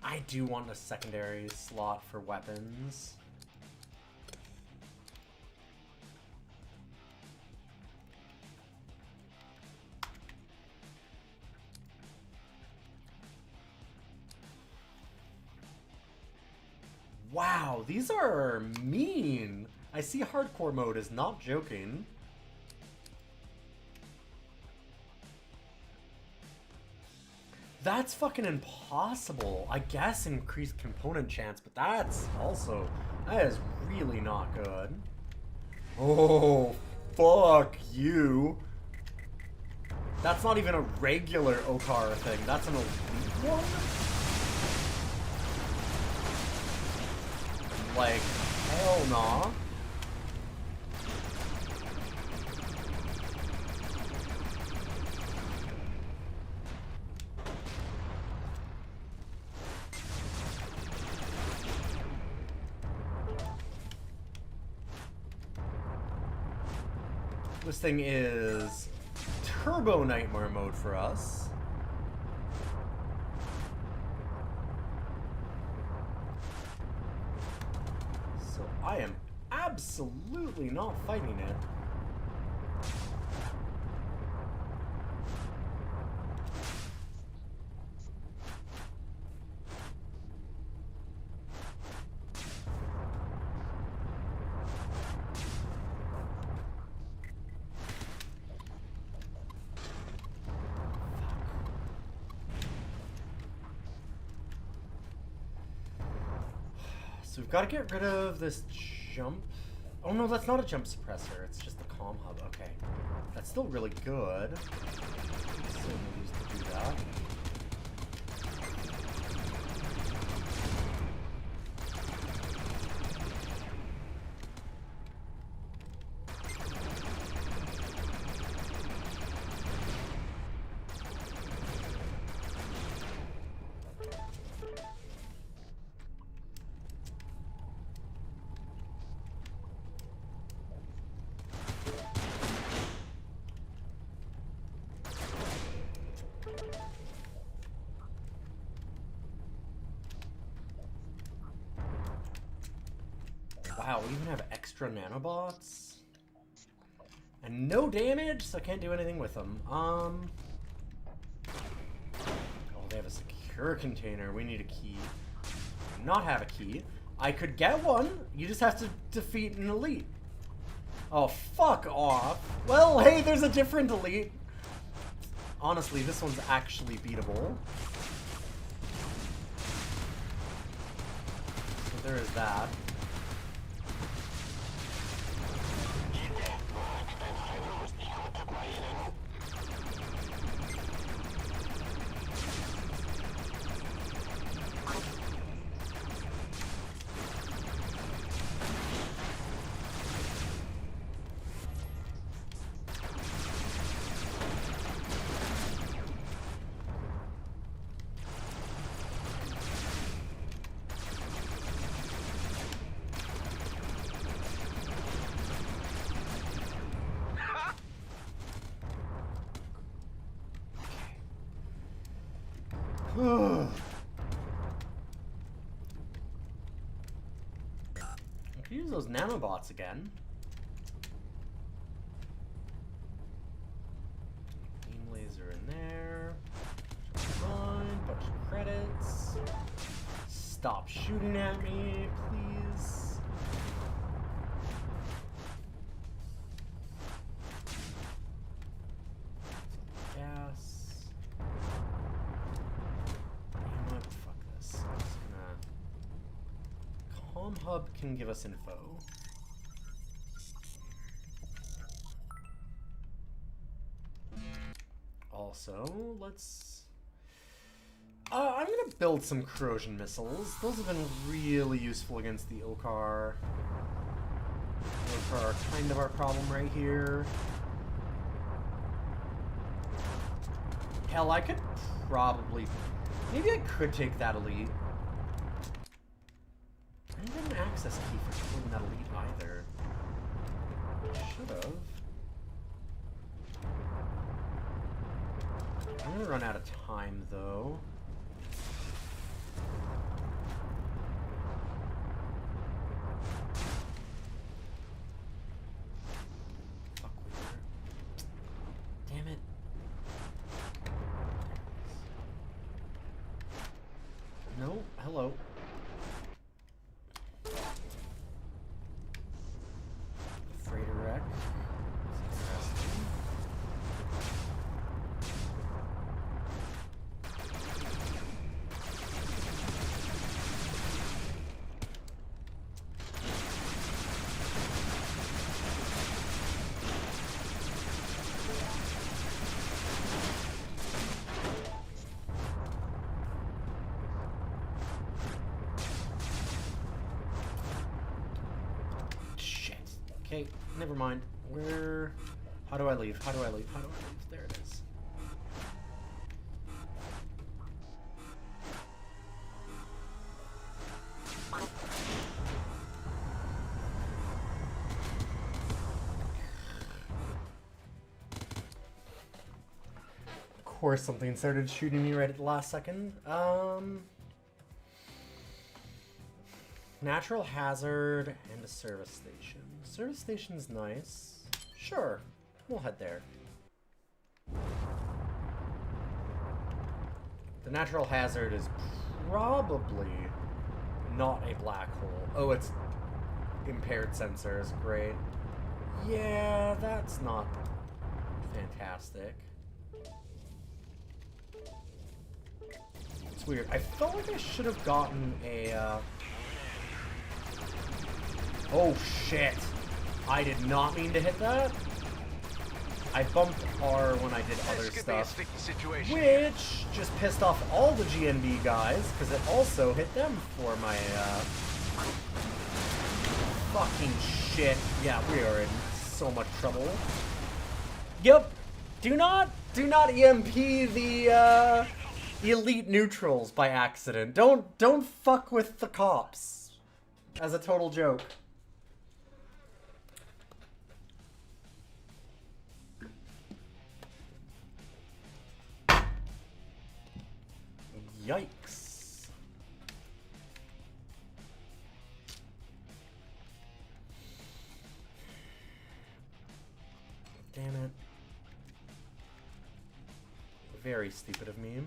Speaker 1: I do want a secondary slot for weapons. Wow, these are mean. I see hardcore mode is not joking. That's fucking impossible. I guess increased component chance, but that is really not good. Oh, fuck you. That's not even a regular Okara thing. That's an elite one? Like, hell nah. This thing is Turbo Nightmare mode for us. So I am absolutely not fighting it. So we've got to get rid of this jump. Oh no, that's not a jump suppressor. It's just the comm hub. Okay. That's still really good. Still used to do that. Wow, we even have extra nanobots? And no damage, so I can't do anything with them. Oh, they have a secure container. We need a key. Not have a key. I could get one. You just have to defeat an elite. Oh, fuck off. Well, hey, there's a different elite. Honestly, this one's actually beatable. So there is that. I could use those nanobots again. Beam laser in there. Fine, bunch of credits. Stop shooting at me, please. Gas. Comm hub can give us info. Also, let's I'm gonna build some corrosion missiles. Those have been really useful against the Okar. Okar are kind of our problem right here. Hell, I could probably... Maybe I could take that elite. I didn't get an access key for killing that elite either. Should've. I'm gonna run out of time, though. Fuck with her. Damn it. No, hello. Freighter wreck. That's interesting. Shit. Okay, never mind. Where... How do I leave? How do I leave? How do I leave? There it is. Of course something started shooting me right at the last second. Natural hazard and a service station. Service station's nice. Sure, we'll head there. The natural hazard is probably not a black hole. Oh, it's impaired sensors. Great. Yeah, that's not fantastic. It's weird. I felt like I should have gotten a... Oh, shit. I did not mean to hit that. I bumped R when I did other stuff, which just pissed off all the GNB guys, because it also hit them for my, fucking shit. Yeah, we are in so much trouble. Yep. Do not EMP the elite neutrals by accident. Don't fuck with the cops. As a total joke. Yikes. Damn it. Very stupid of me.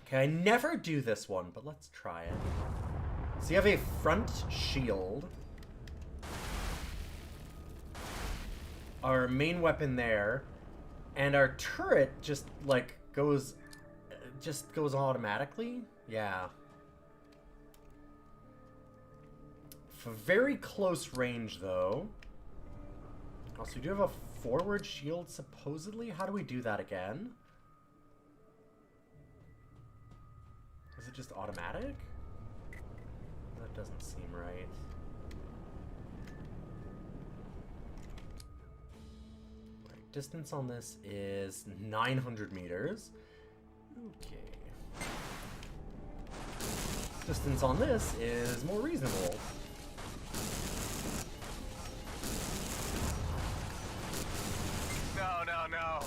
Speaker 1: Okay, I never do this one, but let's try it. So you have a front shield. Our main weapon there. And our turret just, like, goes automatically? Yeah. For very close range, though. Also, we do have a forward shield, supposedly. How do we do that again? Is it just automatic? That doesn't seem right. Right, distance on this is 900 meters. Okay. Distance on this is more reasonable.
Speaker 3: No.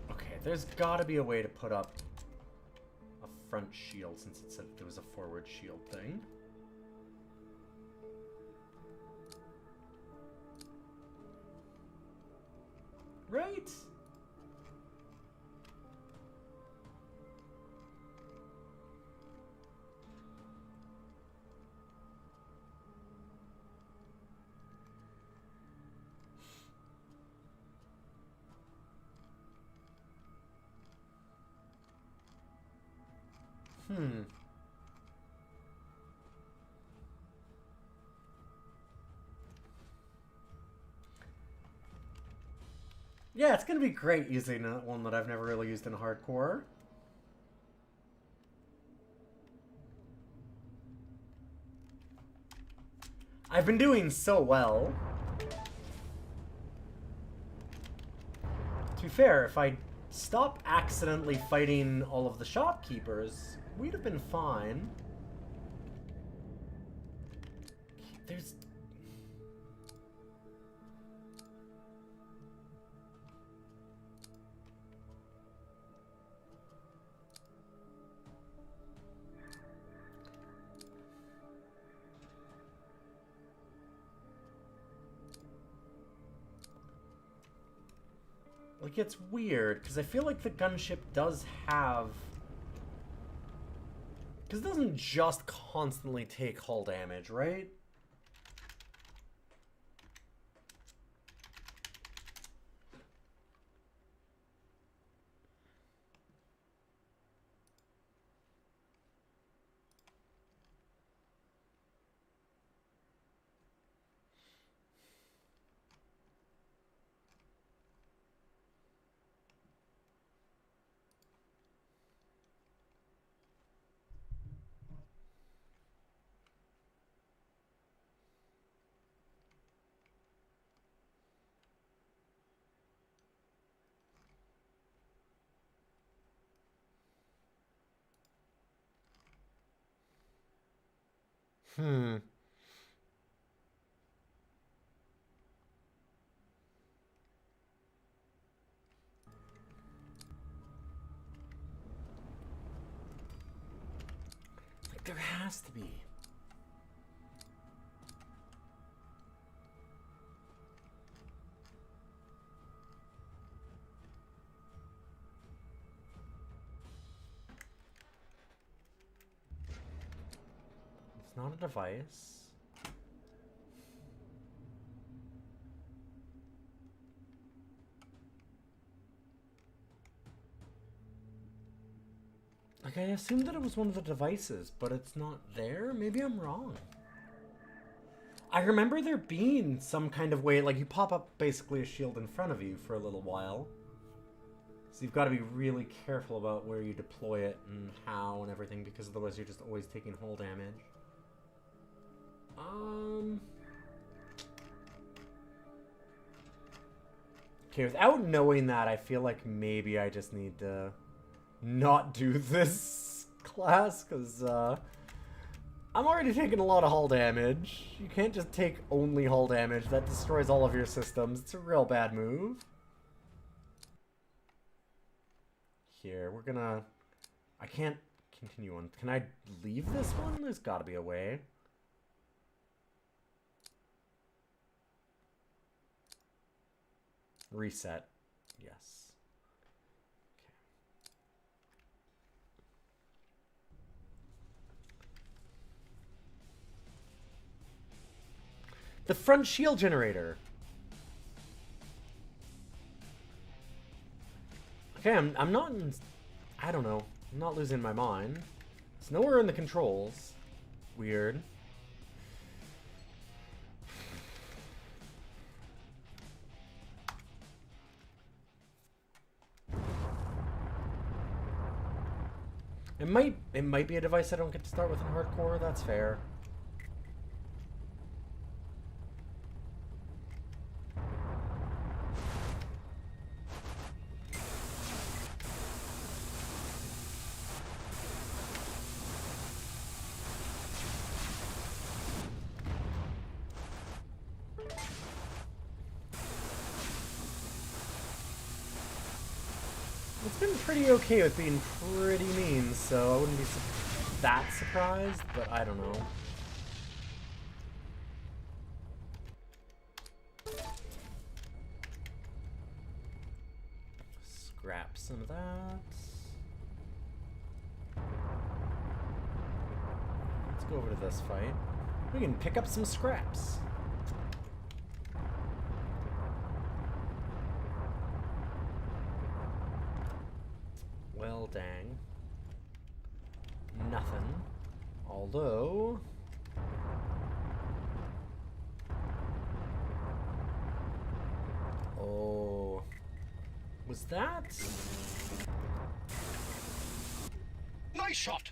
Speaker 1: Okay, there's gotta be a way to put up a front shield since it said there was a forward shield thing. Right? Hmm. Yeah, it's gonna be great using one that I've never really used in hardcore. I've been doing so well. To be fair, if I stopped accidentally fighting all of the shopkeepers, we'd have been fine. There's... Like, it's weird, because I feel like the gunship does have... Because it doesn't just constantly take hull damage, right? Hmm. Like, there has to be. It's not a device. Like, I assumed that it was one of the devices, but it's not there? Maybe I'm wrong. I remember there being some kind of way, like, you pop up basically a shield in front of you for a little while. So you've got to be really careful about where you deploy it and how and everything, because otherwise you're just always taking hull damage. Okay, without knowing that, I feel like maybe I just need to not do this class, because I'm already taking a lot of hull damage. You can't just take only hull damage. That destroys all of your systems. It's a real bad move. Here, we're gonna... I can't continue on. Can I leave this one? There's gotta be a way. Reset. Yes. Okay. The front shield generator. Okay, I'm not in... I don't know. I'm not losing my mind. It's nowhere in the controls. Weird. It might be a device I don't get to start with in hardcore. That's fair. It's been pretty okay with being pretty mean, so I wouldn't be that surprised, but I don't know. Scrap some of that. Let's go over to this fight. We can pick up some scraps. Well, dang. nothing. Although... Oh... Was that?
Speaker 2: Nice shot.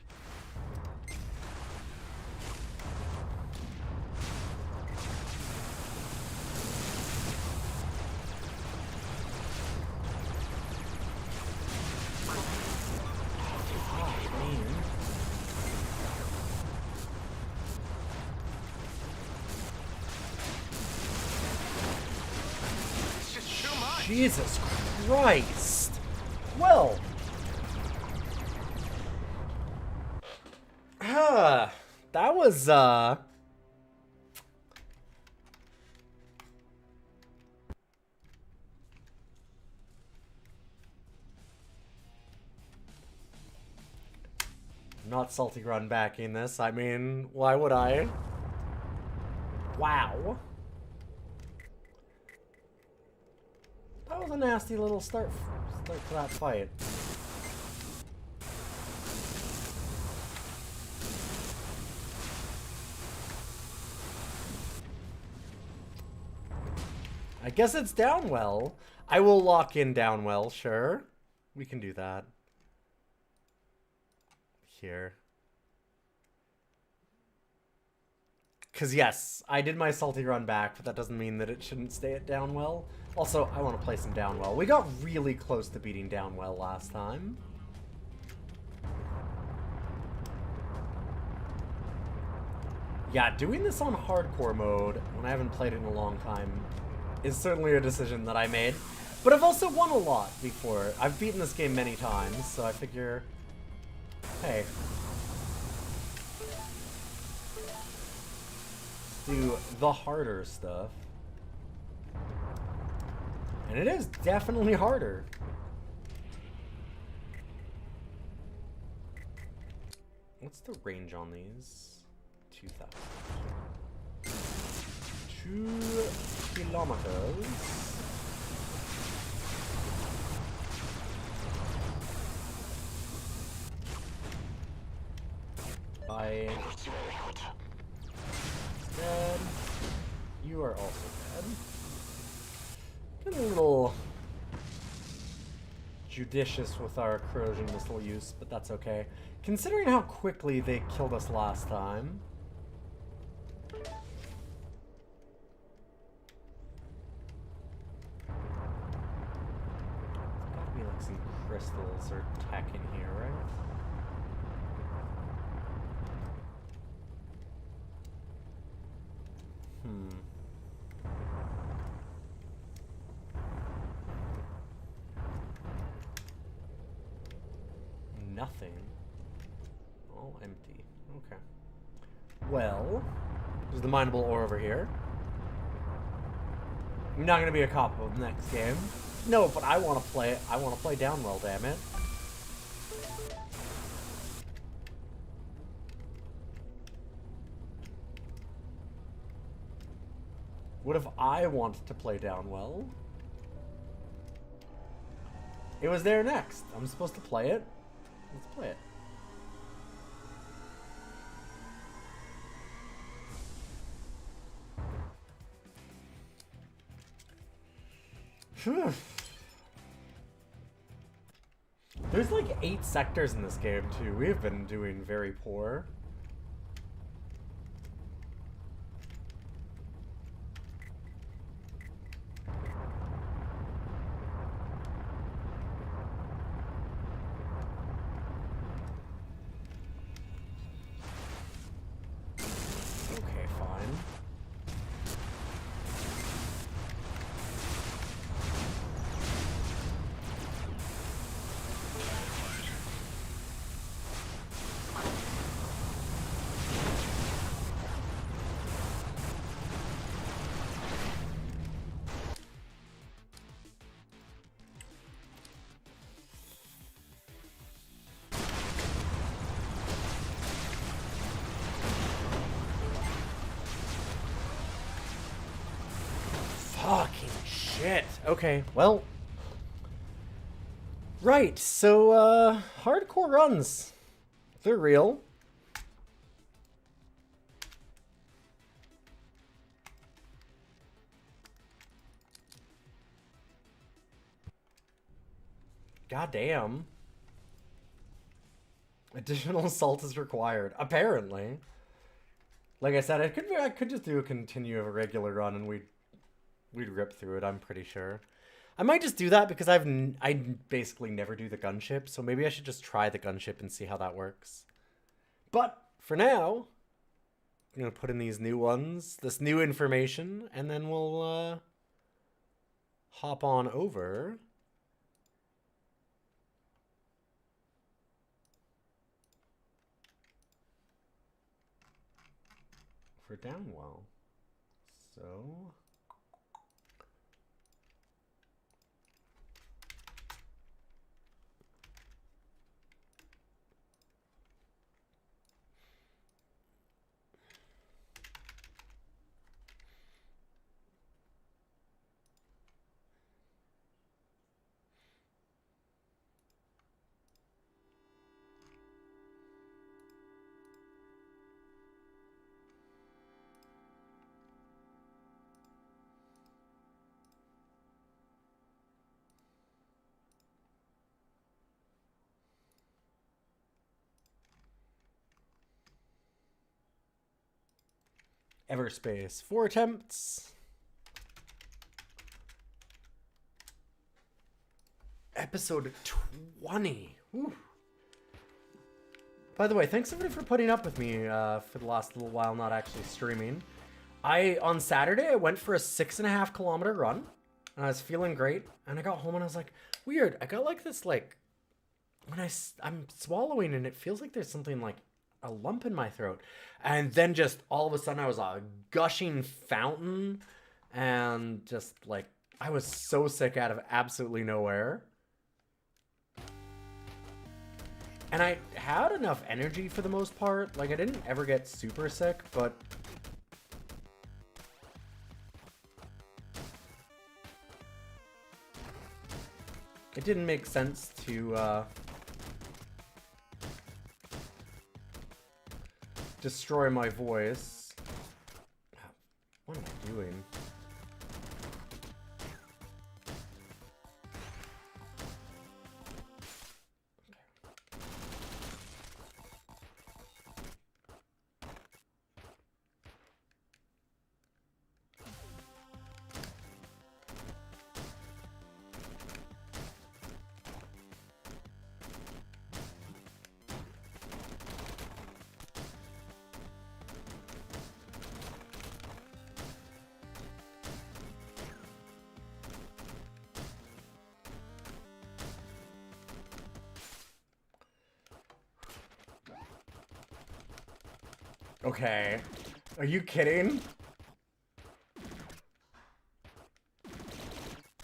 Speaker 3: It's just too much.
Speaker 1: Jesus Christ! Well... that was, not salty run backing this. I mean, why would I? Wow. That was a nasty little start to that fight. I guess it's Downwell. I will lock in Downwell, sure. We can do that. Here. Because yes, I did my salty run back, but that doesn't mean that it shouldn't stay at Downwell. Also, I want to play some Downwell. We got really close to beating Downwell last time. Yeah, doing this on hardcore mode, when I haven't played it in a long time, is certainly a decision that I made. But I've also won a lot before. I've beaten this game many times, so I figure, hey, let's do the harder stuff. And it is definitely harder. What's the range on these? 2,000. 2 kilometers. Bye. Dead. You are also dead. Getting a little judicious with our corrosion missile use, but that's okay. Considering how quickly they killed us last time. Some crystals or tech in here, right? Nothing. All empty. Okay. Well, there's the mineable ore over here. I'm not gonna be a cop of the next game. No, but I want to play. I want to play Downwell. Damn it! What if I wanted to play Downwell? It was there next. I'm supposed to play it. Let's play it. There's like 8 sectors in this game too. We have been doing very poor. Okay, fine. Fucking shit. Okay, well. Right, so, hardcore runs. They're real. Goddamn. Additional salt is required, apparently. Like I said, I could just do a continue of a regular run and we'd rip through it, I'm pretty sure. I might just do that because I basically never do the gunship, so maybe I should just try the gunship and see how that works. But for now, I'm gonna put in these new ones, this new information, and then we'll hop on over. For Downwell. So Everspace, 4 attempts. Episode 20. Whew. By the way, thanks everybody for putting up with me for the last little while not actually streaming. On Saturday, I went for a 6.5 kilometer run. And I was feeling great. And I got home and I was like, weird. I got like this, like, when I'm swallowing and it feels like there's something like a lump in my throat. And then just all of a sudden I was a gushing fountain. And just like, I was so sick out of absolutely nowhere. And I had enough energy for the most part. Like, I didn't ever get super sick, but it didn't make sense to destroy my voice. What am I doing? Okay. Are you kidding?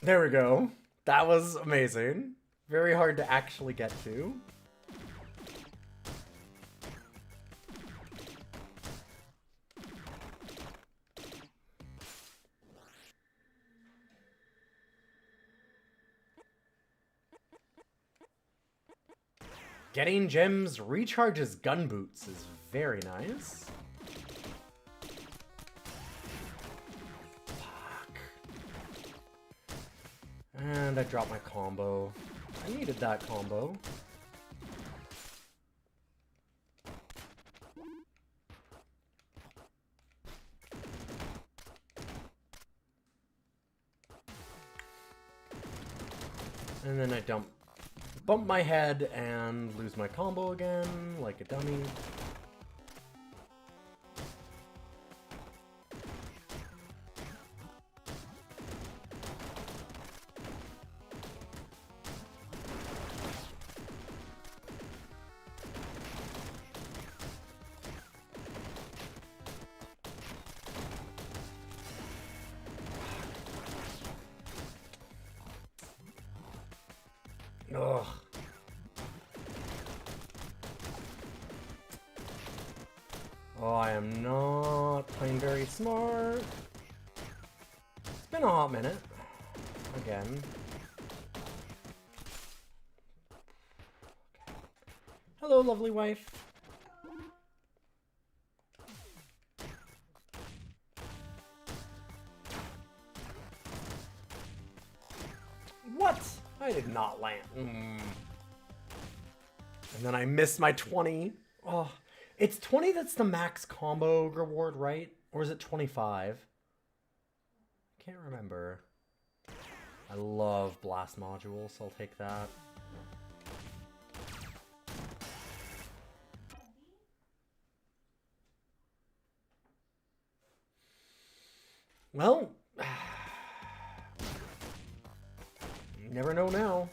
Speaker 1: There we go. That was amazing. Very hard to actually get to. Getting gems recharges gun boots is very nice. Fuck. And I dropped my combo. I needed that combo. And then I bump my head and lose my combo again, like a dummy. Ugh. Oh, I am not playing very smart. It's been a hot minute. Again. Okay. Hello, lovely wife. What? I did not land. And then I missed my 20. Oh, it's 20 that's the max combo reward, right? Or is it 25? I can't remember. I love blast modules, so I'll take that. Well, you never know now.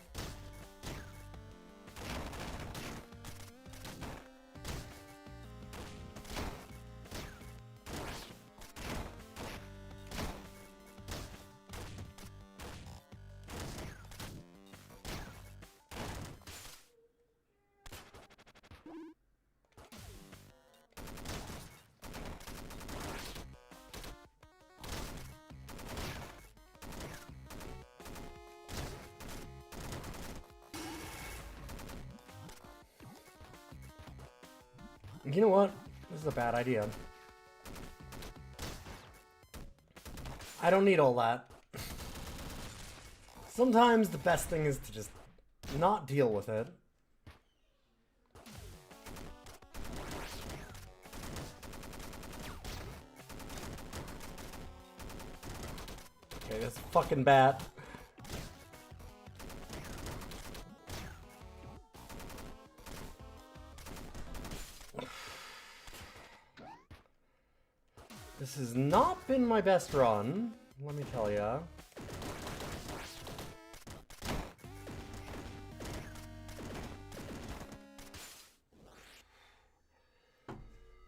Speaker 1: You know what? This is a bad idea. I don't need all that. Sometimes the best thing is to just not deal with it. Okay, this fucking bat. This has not been my best run, let me tell ya.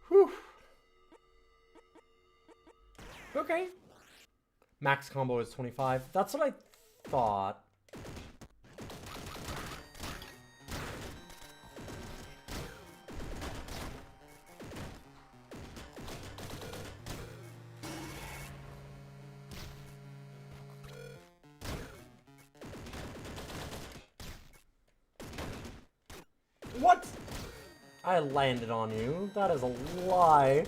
Speaker 1: Whew. Okay. Max combo is 25. That's what I thought. What? I landed on you. That is a lie.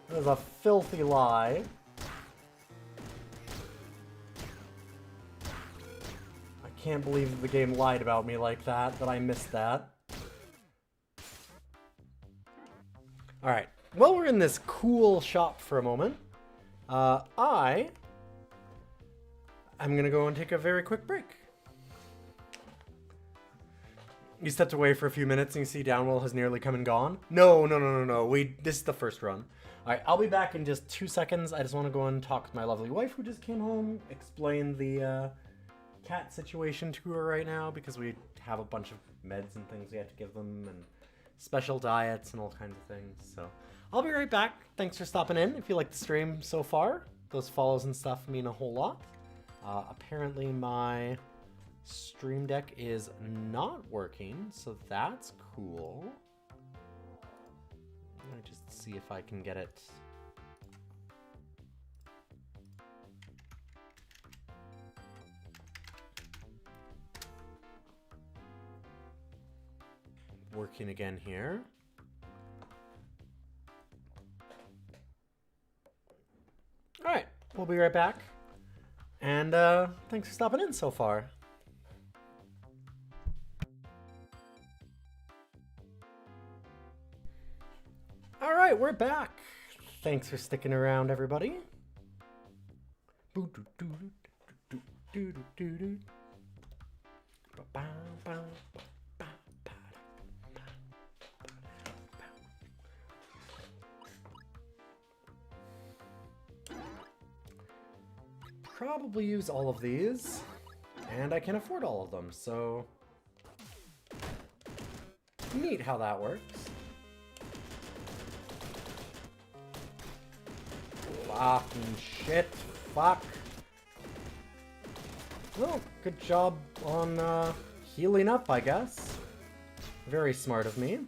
Speaker 1: That is a filthy lie. I can't believe the game lied about me like that, that I missed that. Alright, well, we're in this cool shop for a moment. I'm gonna go and take a very quick break. You stepped away for a few minutes and you see Downwell has nearly come and gone. No. This is the first run. Alright, I'll be back in just 2 seconds. I just want to go and talk with my lovely wife who just came home, explain the cat situation to her right now, because we have a bunch of meds and things we have to give them, and special diets and all kinds of things. So I'll be right back. Thanks for stopping in. If you like the stream so far, those follows and stuff mean a whole lot. Apparently my Stream Deck is not working, so that's cool. Let me just see if I can get it. Working again here. All right, we'll be right back. And thanks for stopping in so far. All right, we're back. Thanks for sticking around, everybody. Probably use all of these, and I can afford all of them, so neat how that works. Fucking shit. Fuck. Well, good job on healing up, I guess. Very smart of me.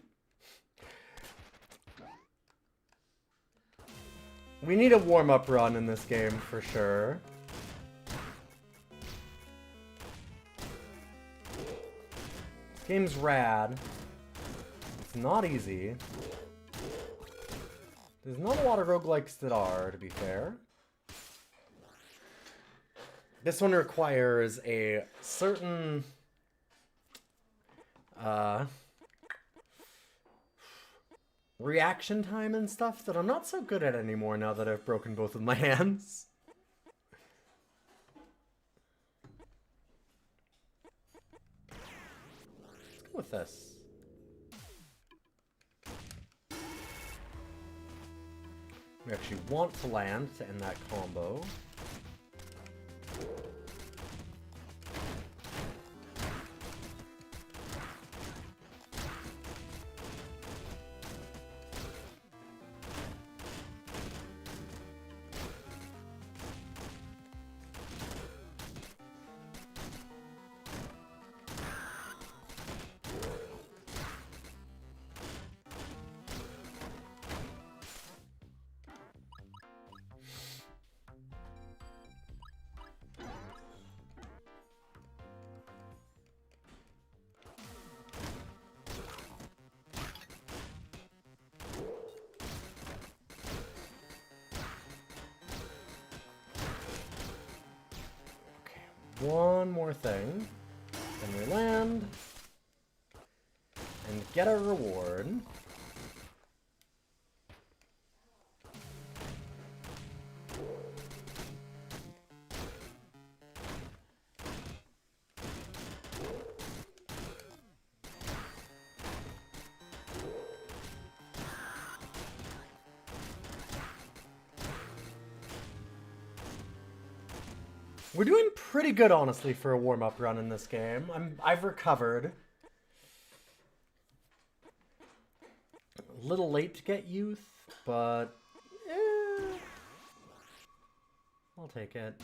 Speaker 1: We need a warm-up run in this game for sure. This game's rad. It's not easy. There's not a lot of roguelikes that are, to be fair. This one requires a certain reaction time and stuff that I'm not so good at anymore now that I've broken both of my hands. Let's go with this. We actually want to land to end that combo. One more thing, then we land and get our reward. We're doing pretty good, honestly, for a warm-up run in this game. I've recovered. A little late to get youth, but I'll take it.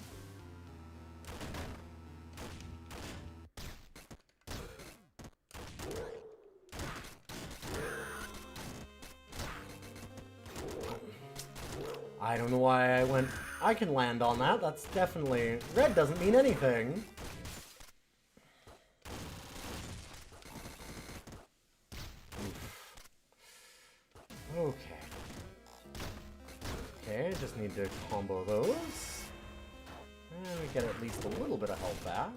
Speaker 1: I don't know why I went... I can land on that. That's definitely... Red doesn't mean anything. Okay. Okay, just need to combo those. And we get at least a little bit of health back.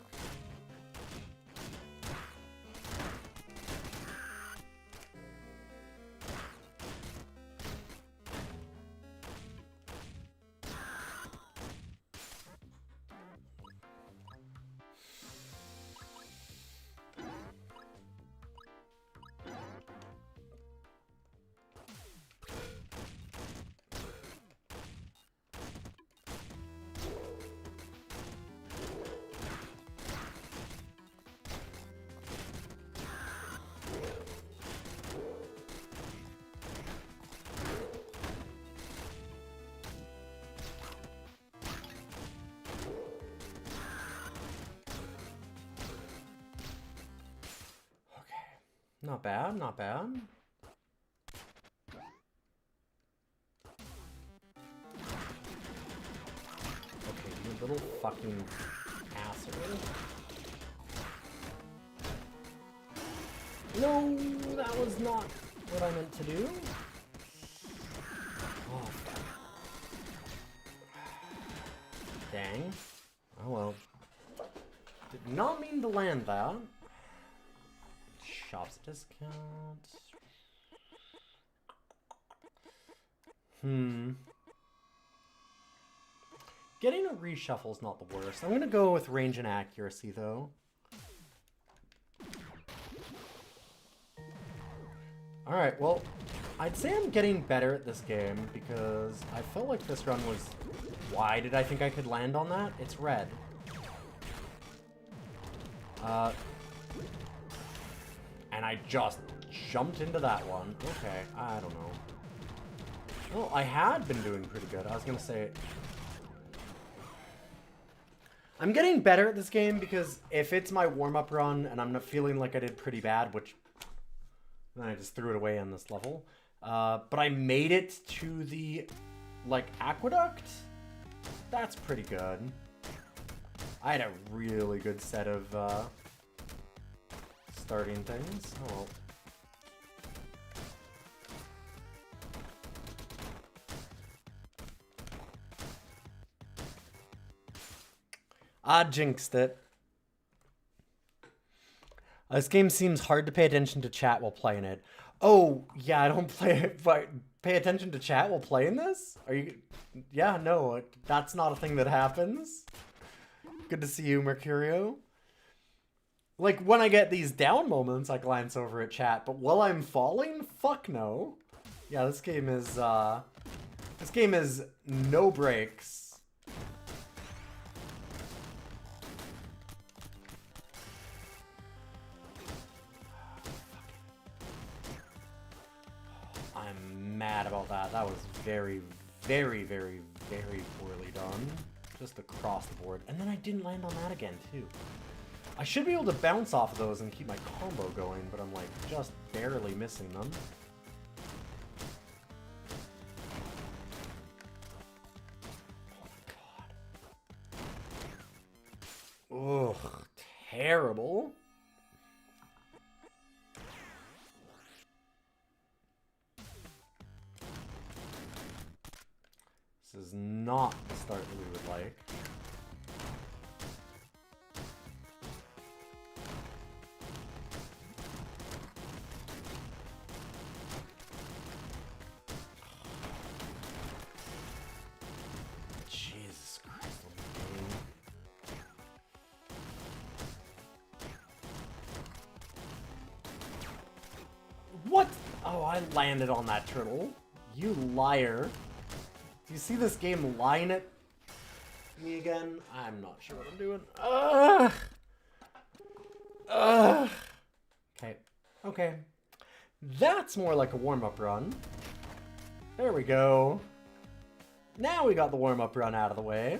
Speaker 1: Not bad, not bad. Okay, you little fucking asshole. No, that was not what I meant to do. Oh, fuck. Dang. Oh well. Did not mean to land that. Shops discount. Getting a reshuffle is not the worst. I'm going to go with range and accuracy, though. Alright, well, I'd say I'm getting better at this game because I felt like this run was... Why did I think I could land on that? It's red. And I just jumped into that one. Okay, I don't know. Well, I had been doing pretty good. I was going to say... I'm getting better at this game because if it's my warm-up run and I'm not feeling like I did pretty bad, which... Then I just threw it away on this level. But I made it to the, like, aqueduct? That's pretty good. I had a really good set of... starting things. Oh well. I jinxed it. This game seems hard to pay attention to chat while playing it. Oh, yeah, I don't pay attention to chat while playing this? Are you... Yeah, no, that's not a thing that happens. Good to see you, Mercurio. Like, when I get these down moments, I glance over at chat, but while I'm falling? Fuck no. Yeah, this game is no breaks. I'm mad about that. That was very, very, very, very poorly done. Just across the board. And then I didn't land on that again, too. I should be able to bounce off of those and keep my combo going, but I'm, like, just barely missing them. Oh, my God. Ugh, terrible. This is not the start that we would like. Jesus Christ. What? Oh, I landed on that turtle. You liar. Do you see this game lying at me again? I'm not sure what I'm doing. Ugh. Ugh. Okay. Okay. That's more like a warm-up run. There we go. Now we got the warm-up run out of the way.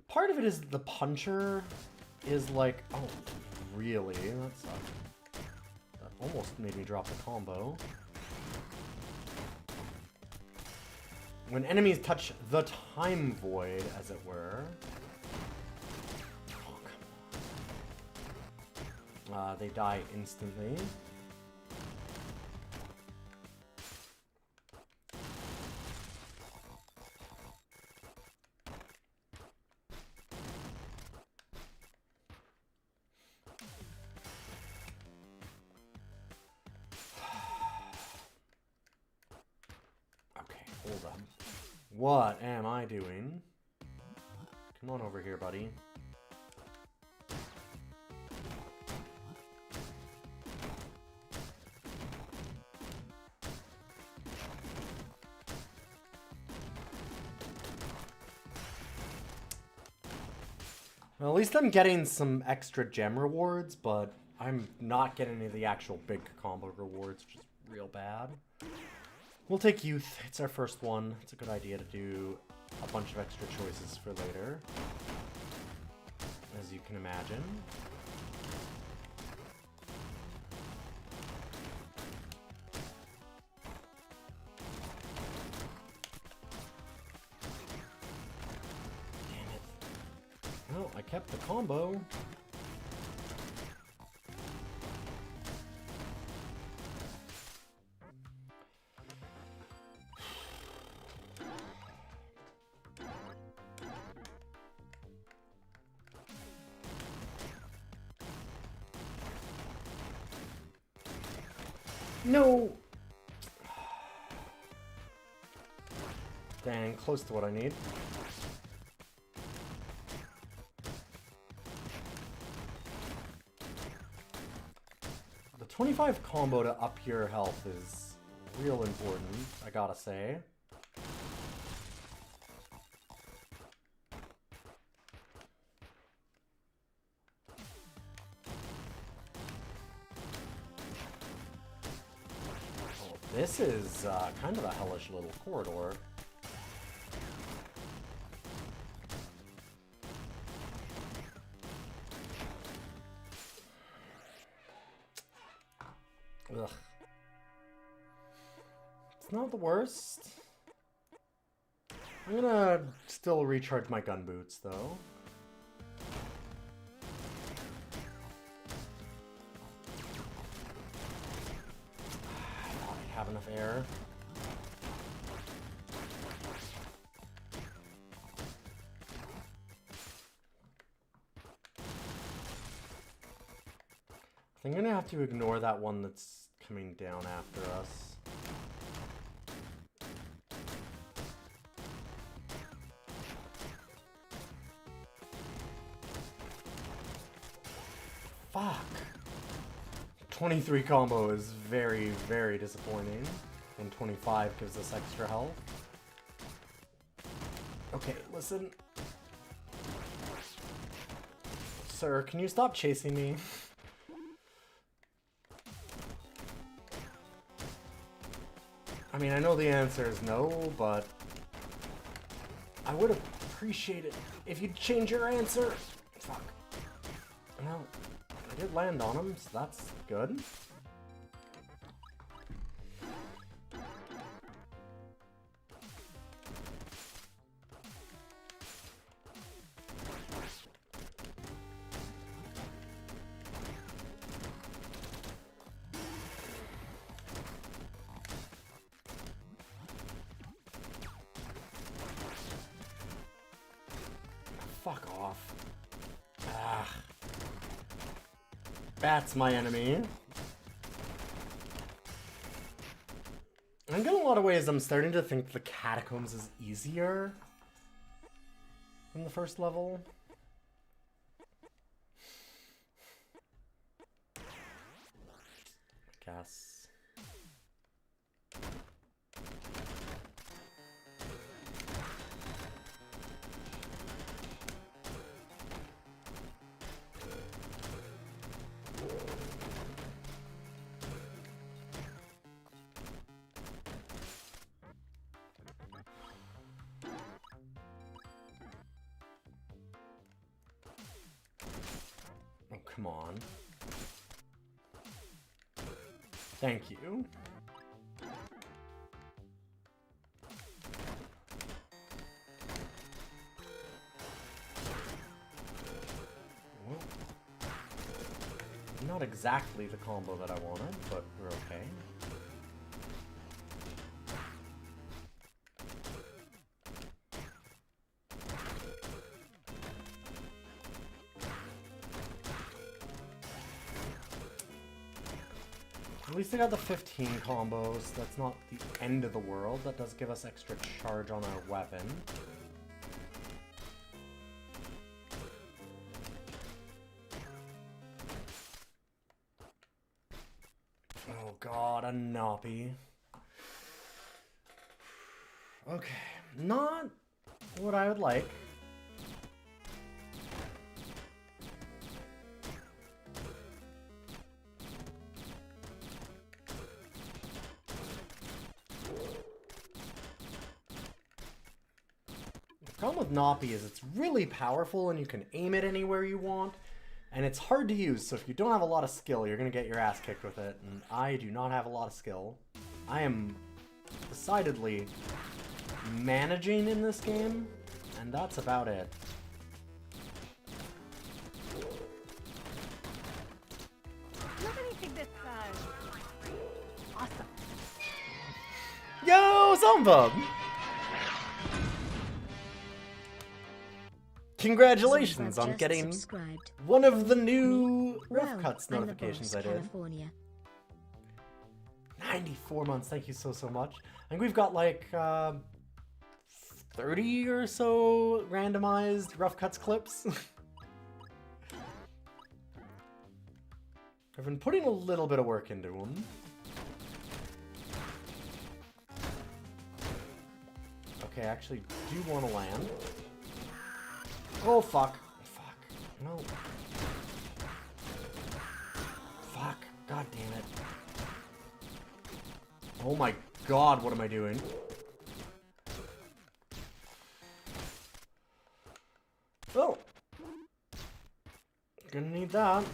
Speaker 1: Part of it is the puncher is like, oh, really? That sucks. That almost made me drop the combo. When enemies touch the time void, as it were. Oh, come on. They die instantly. What am I doing? Come on over here, buddy. Well, at least I'm getting some extra gem rewards, but I'm not getting any of the actual big combo rewards, which is real bad. We'll take youth. It's our first one. It's a good idea to do a bunch of extra choices for later, as you can imagine. Damn it. Well, I kept the combo. No! Dang, close to what I need. The 25 combo to up your health is real important, I gotta say. This is kind of a hellish little corridor. Ugh. It's not the worst. I'm gonna still recharge my gun boots, though. I thought I'd have enough air. I'm gonna have to ignore that one that's coming down after us. Fuck. 23 combo is very, very disappointing. And 25 gives us extra health. Okay, listen. Sir, can you stop chasing me? I mean, I know the answer is no, but I would appreciate it if you'd change your answer. Fuck. Well, I did land on him, so that's good. Fuck off. Ah. That's my enemy. I think in a lot of ways I'm starting to think the catacombs is easier than the first level. I guess. Oh, come on. Thank you. Well, not exactly the combo that I wanted, but we're okay. At least I got the 15 combos. That's not the end of the world. That does give us extra charge on our weapon. Oh god, a Noppy. Okay, not what I would like. The problem with Noppy is it's really powerful and you can aim it anywhere you want, and it's hard to use, so if you don't have a lot of skill, you're going to get your ass kicked with it, and I do not have a lot of skill. I am decidedly managing in this game, and that's about it.
Speaker 4: Look at anything this awesome.
Speaker 1: Yo, Zomba! Congratulations on getting one of the new Rough Cuts notifications I did.
Speaker 4: California.
Speaker 1: 94 months, thank you so much. I think we've got like 30 or so randomized Rough Cuts clips. I've been putting a little bit of work into them. Okay, I actually do want to land. Oh, fuck. Fuck. No. Fuck. God damn it. Oh my god, what am I doing? Oh. Gonna need that.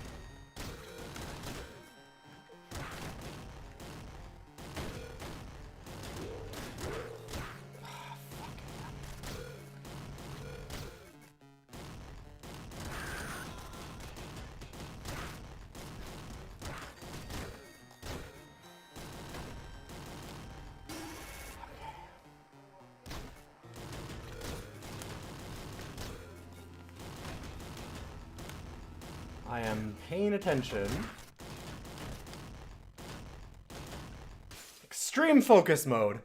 Speaker 1: I am paying attention. Extreme focus mode.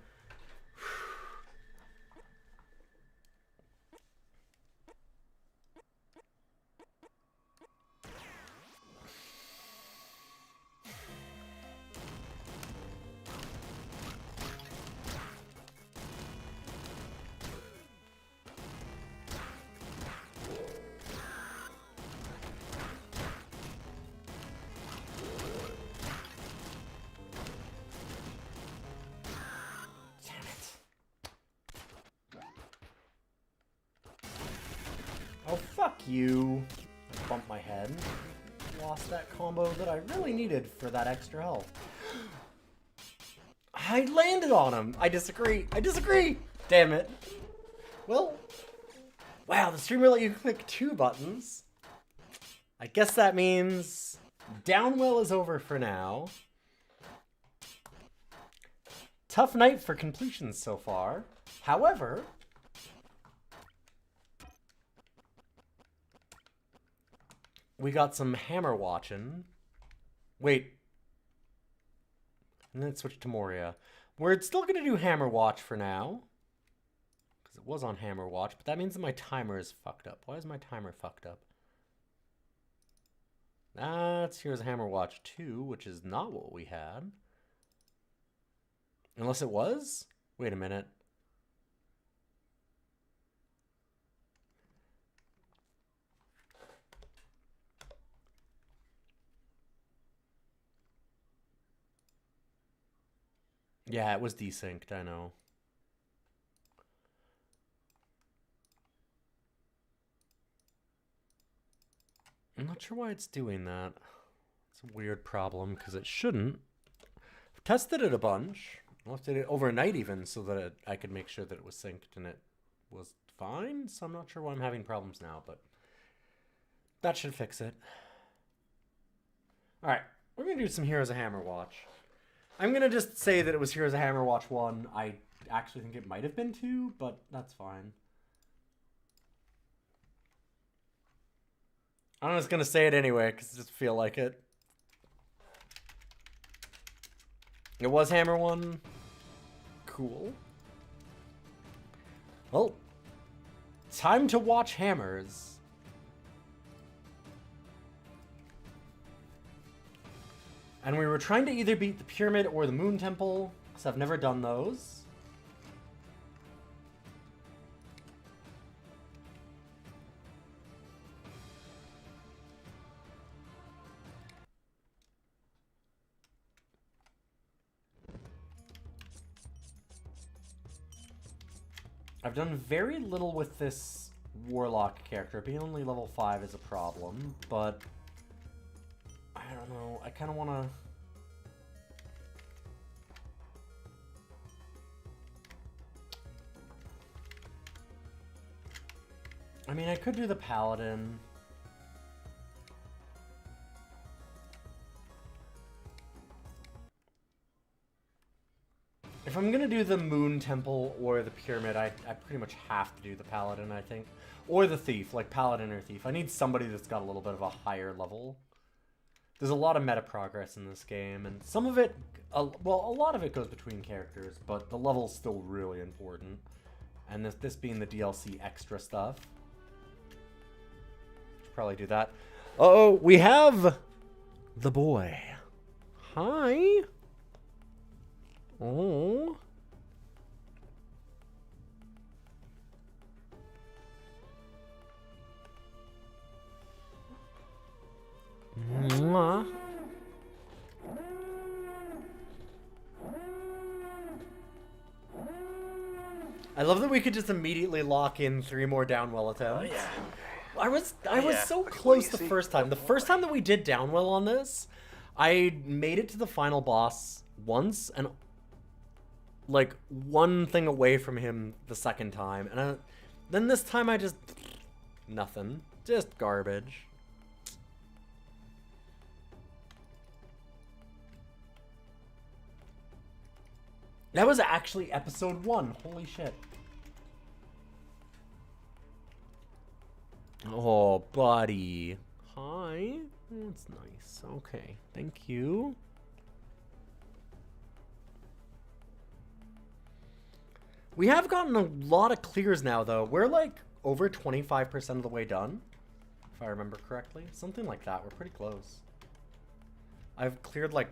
Speaker 1: Oh, fuck you. I bumped my head. Lost that combo that I really needed for that extra health. I landed on him. I disagree. I disagree. Damn it. Well, wow, the streamer let you click 2 buttons. I guess that means Downwell is over for now. Tough night for completions so far. However, we got some hammer watching. Wait. And then switch to Moria. We're still going to do hammer watch for now. Because it was on hammer watch. But that means that my timer is fucked up. Why is my timer fucked up? That's here's hammer watch 2, which is not what we had. Unless it was? Wait a minute. Yeah, it was desynced, I know. I'm not sure why it's doing that. It's a weird problem, because it shouldn't. I've tested it a bunch. I left it overnight even, so that I could make sure that it was synced, and it was fine. So I'm not sure why I'm having problems now, but that should fix it. Alright, we're going to do some Heroes of Hammer Watch. I'm going to just say that it was Heroes of Hammer Watch 1. I actually think it might have been 2, but that's fine. I'm just going to say it anyway, because I just feel like it. It was Hammer 1. Cool. Well, time to watch hammers. And we were trying to either beat the Pyramid or the Moon Temple, because I've never done those. I've done very little with this Warlock character. Being only level 5 is a problem, but I don't know. I kind of want to... I mean, I could do the Paladin. If I'm going to do the Moon Temple or the Pyramid, I pretty much have to do the Paladin, I think. Or the Thief, like Paladin or Thief. I need somebody that's got a little bit of a higher level. There's a lot of meta progress in this game, and some of it, well, a lot of it goes between characters, but the level's still really important. And this being the DLC extra stuff. Should probably do that. Uh-oh, we have the boy. Hi. Oh. Mwah. I love that we could just immediately lock in 3 more Downwell attempts. Oh, yeah. I was so close the first time. The first time that we did Downwell on this, I made it to the final boss once, and like one thing away from him the second time, and then this time I just nothing, just garbage. That was actually episode 1. Holy shit. Oh, buddy. Hi. That's nice. Okay, thank you. We have gotten a lot of clears now, though. We're like over 25% of the way done, if I remember correctly. Something like that. We're pretty close. I've cleared like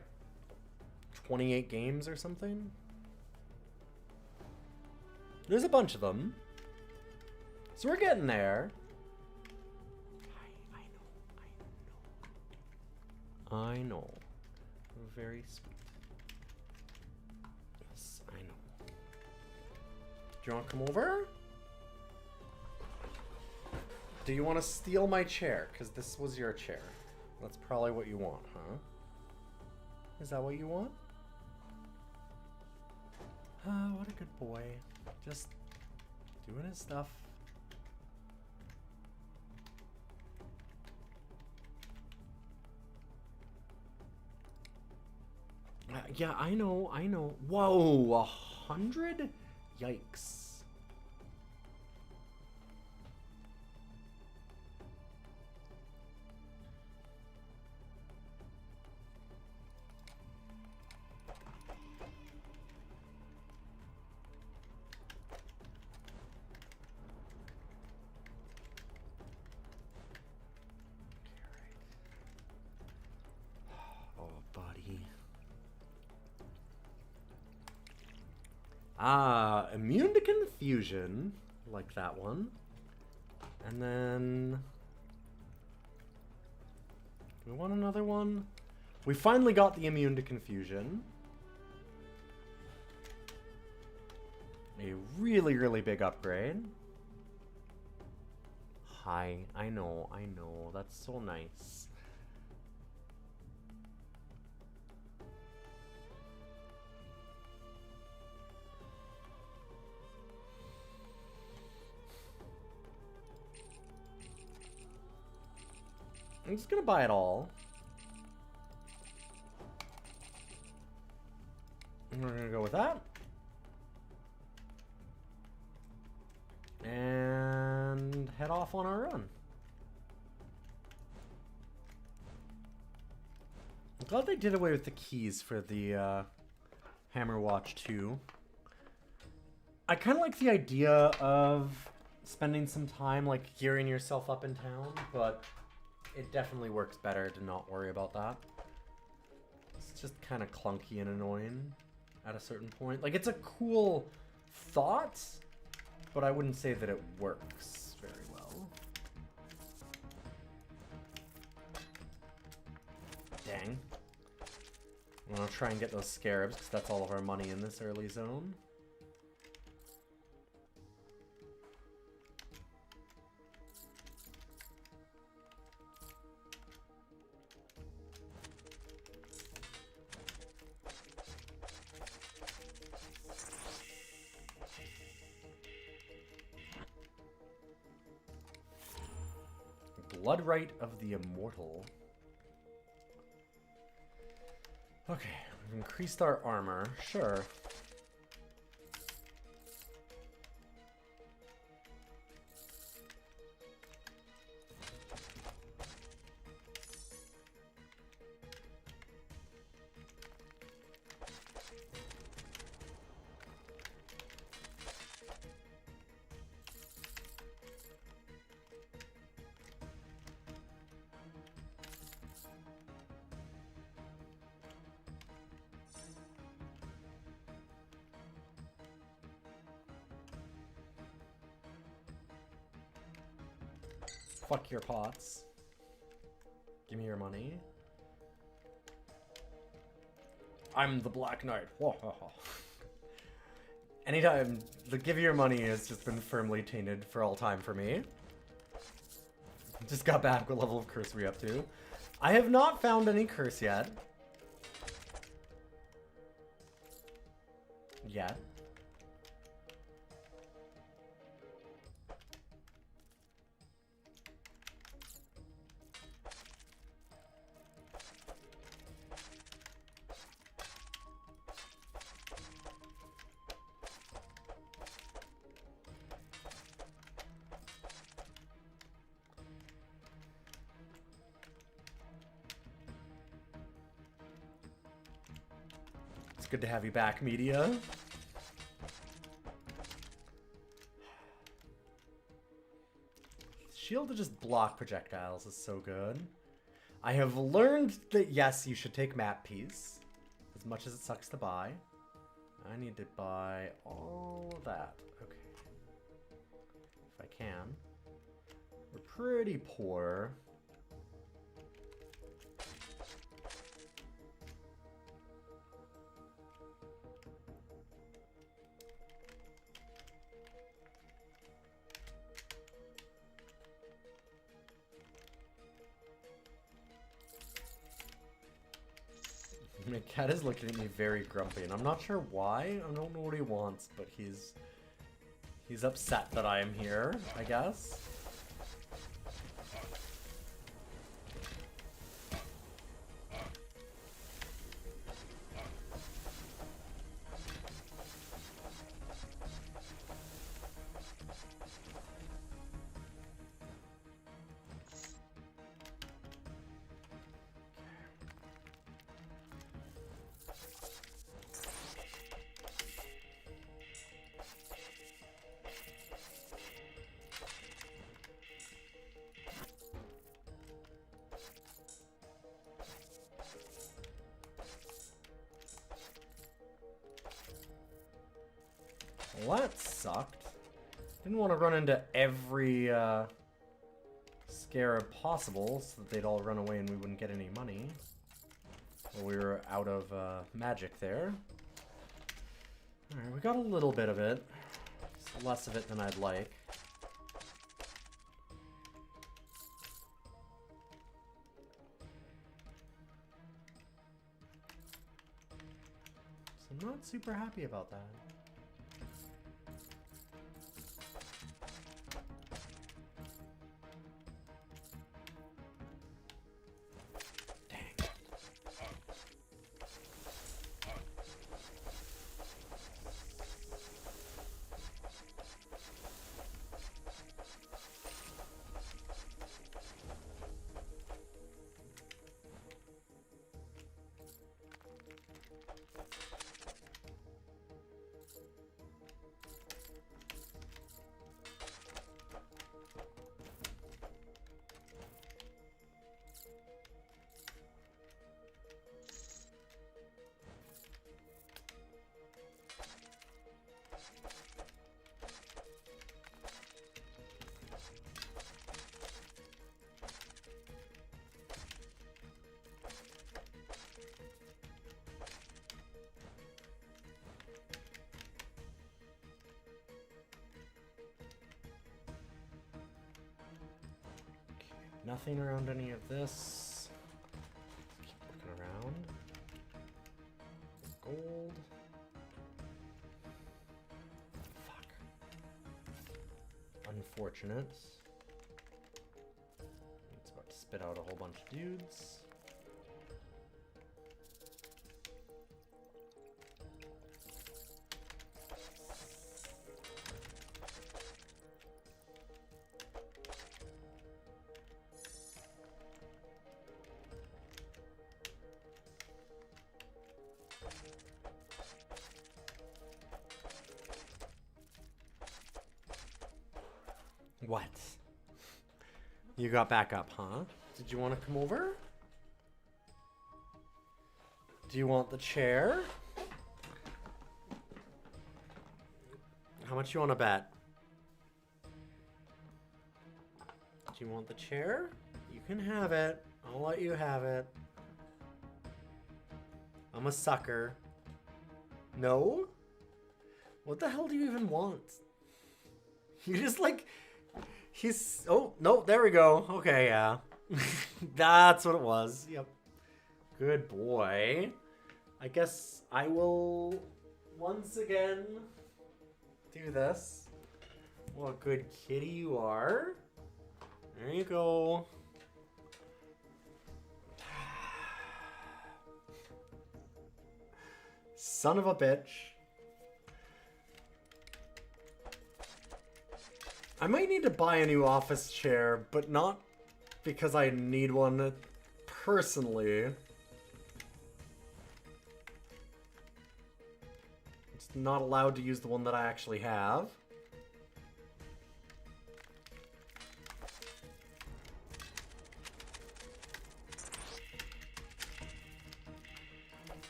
Speaker 1: 28 games or something. There's a bunch of them. So we're getting there. I know. Very sweet. Yes, I know. Do you want to come over? Do you want to steal my chair? Because this was your chair. That's probably what you want, huh? Is that what you want? What a good boy. Just doing his stuff. Yeah, I know, I know. Whoa, 100? Yikes. Immune to confusion, like that one. And then... do we want another one? We finally got the immune to confusion. A really, really big upgrade. Hi, I know, that's so nice. I'm just gonna buy it all. And we're gonna go with that. And head off on our run. I'm glad they did away with the keys for the Hammer Watch 2. I kind of like the idea of spending some time like gearing yourself up in town, but it definitely works better to not worry about that. It's just kind of clunky and annoying at a certain point. Like, it's a cool thought, but I wouldn't say that it works very well. Dang. I'm gonna try and get those scarabs, because that's all of our money in this early zone. Blood Rite of the Immortal. Okay, we've increased our armor. Sure. Fuck your pots. Give me your money. I'm the Black Knight. Anytime, the give your money has just been firmly tainted for all time for me. Just got back. What level of curse are we up to? I have not found any curse yet. Yet. good to have you back, media. Shield to just block projectiles is so good. I have learned that yes, you should take map piece, as much as it sucks to buy. I need to buy all of that. Okay. If I can. We're pretty poor. My cat is looking at me very grumpy, and I'm not sure why. I don't know what he wants, but he's upset that I am here, I guess. Well, that sucked. Didn't want to run into every scarab possible so that they'd all run away and we wouldn't get any money. Well, we were out of magic there. Alright, we got a little bit of it. Just less of it than I'd like. So I'm not super happy about that. Nothing around any of this. Keep looking around. Gold. Fuck. Unfortunate. It's about to spit out a whole bunch of dudes. What? You got back up, huh? Did you want to come over? Do you want the chair? How much you want to bet? Do you want the chair? You can have it. I'll let you have it. I'm a sucker. No? What the hell do you even want? You just like... He's... Oh, no, there we go. Okay, yeah. That's what it was. Yep. Good boy. I guess I will once again do this. What a good kitty you are. There you go. Son of a bitch. I might need to buy a new office chair, but not because I need one personally. not allowed to use the one that I actually have.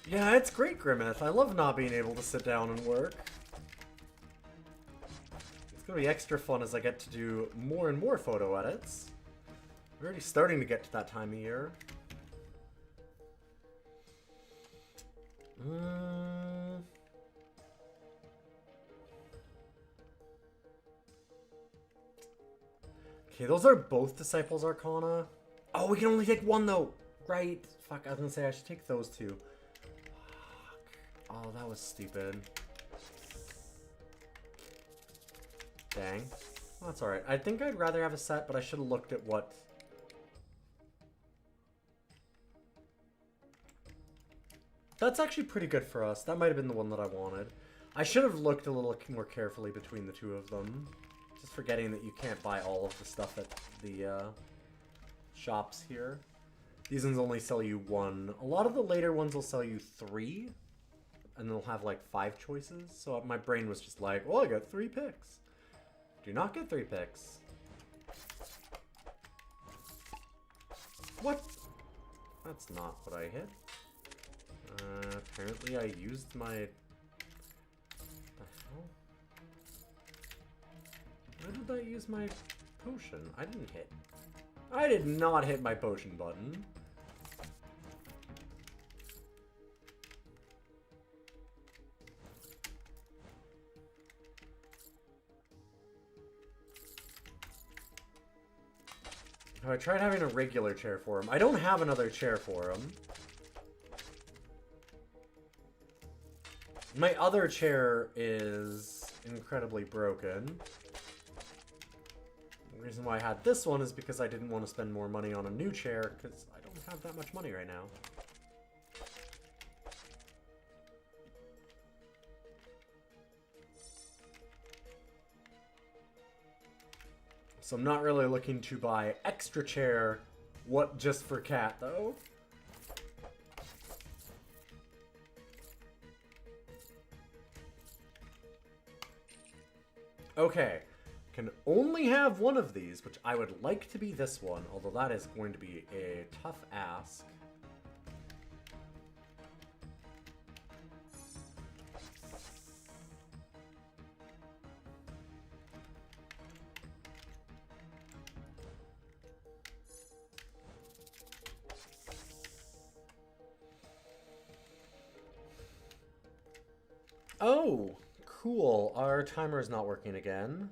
Speaker 1: Yeah, it's great, Grimmeth. I love not being able to sit down and work. It's gonna be extra fun as I get to do more and more photo edits. We're already starting to get to that time of year. Okay, those are both Disciples Arcana. Oh, we can only take one though. Right. Fuck, I was gonna say I should take those two. Fuck. Oh, that was stupid. Dang. Well, that's alright. I think I'd rather have a set, but I should have looked at what... That's actually pretty good for us. That might have been the one that I wanted. I should have looked a little more carefully between the two of them. Just forgetting that you can't buy all of the stuff at the shops here. These ones only sell you one. A lot of the later ones will sell you 3. And they'll have like 5 choices. So my brain was just like, well, I got 3 picks. Do not get 3 picks. What? That's not what I hit. Apparently I used my... What the hell? Where did I use my potion? I didn't hit. I did not hit my potion button. Oh, I tried having a regular chair for him. I don't have another chair for him. My other chair is incredibly broken. The reason why I had this one is because I didn't want to spend more money on a new chair, because I don't have that much money right now. So I'm not really looking to buy extra chair, just for Cat, though. Okay, can only have one of these, which I would like to be this one, although that is going to be a tough ask. Oh! Cool, our timer is not working again.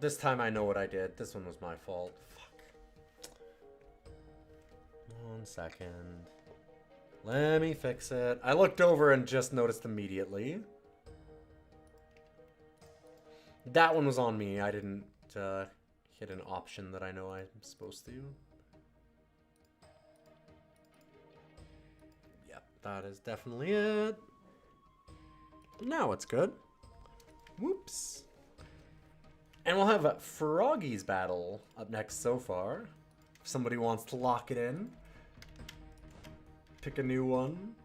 Speaker 1: This time I know what I did. This one was my fault. Fuck. 1 second. Let me fix it. I looked over and just noticed immediately. That one was on me. I didn't hit an option that I know I'm supposed to. Yep, that is definitely it. Now it's good. Whoops. And we'll have a Froggy's battle up next so far. If somebody wants to lock it in. Pick a new one.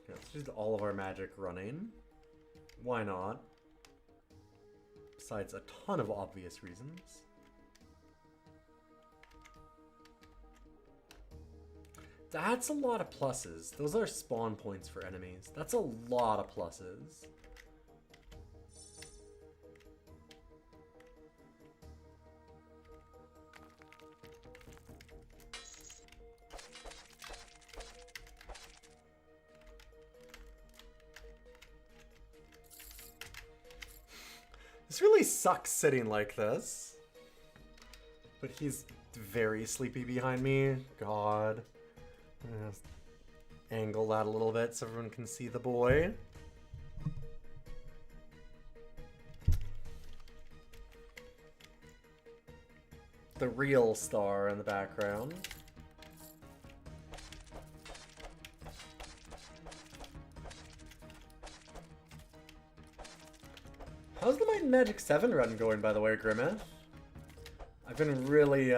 Speaker 1: Let's just all of our magic running. Why not? Besides a ton of obvious reasons. That's a lot of pluses. Those are spawn points for enemies. That's a lot of pluses. This really sucks sitting like this. But he's very sleepy behind me. God. I'm gonna angle that a little bit so everyone can see the boy. The real star in the background. How's the Might and Magic 7 run going, by the way, Grimmeth? I've been really,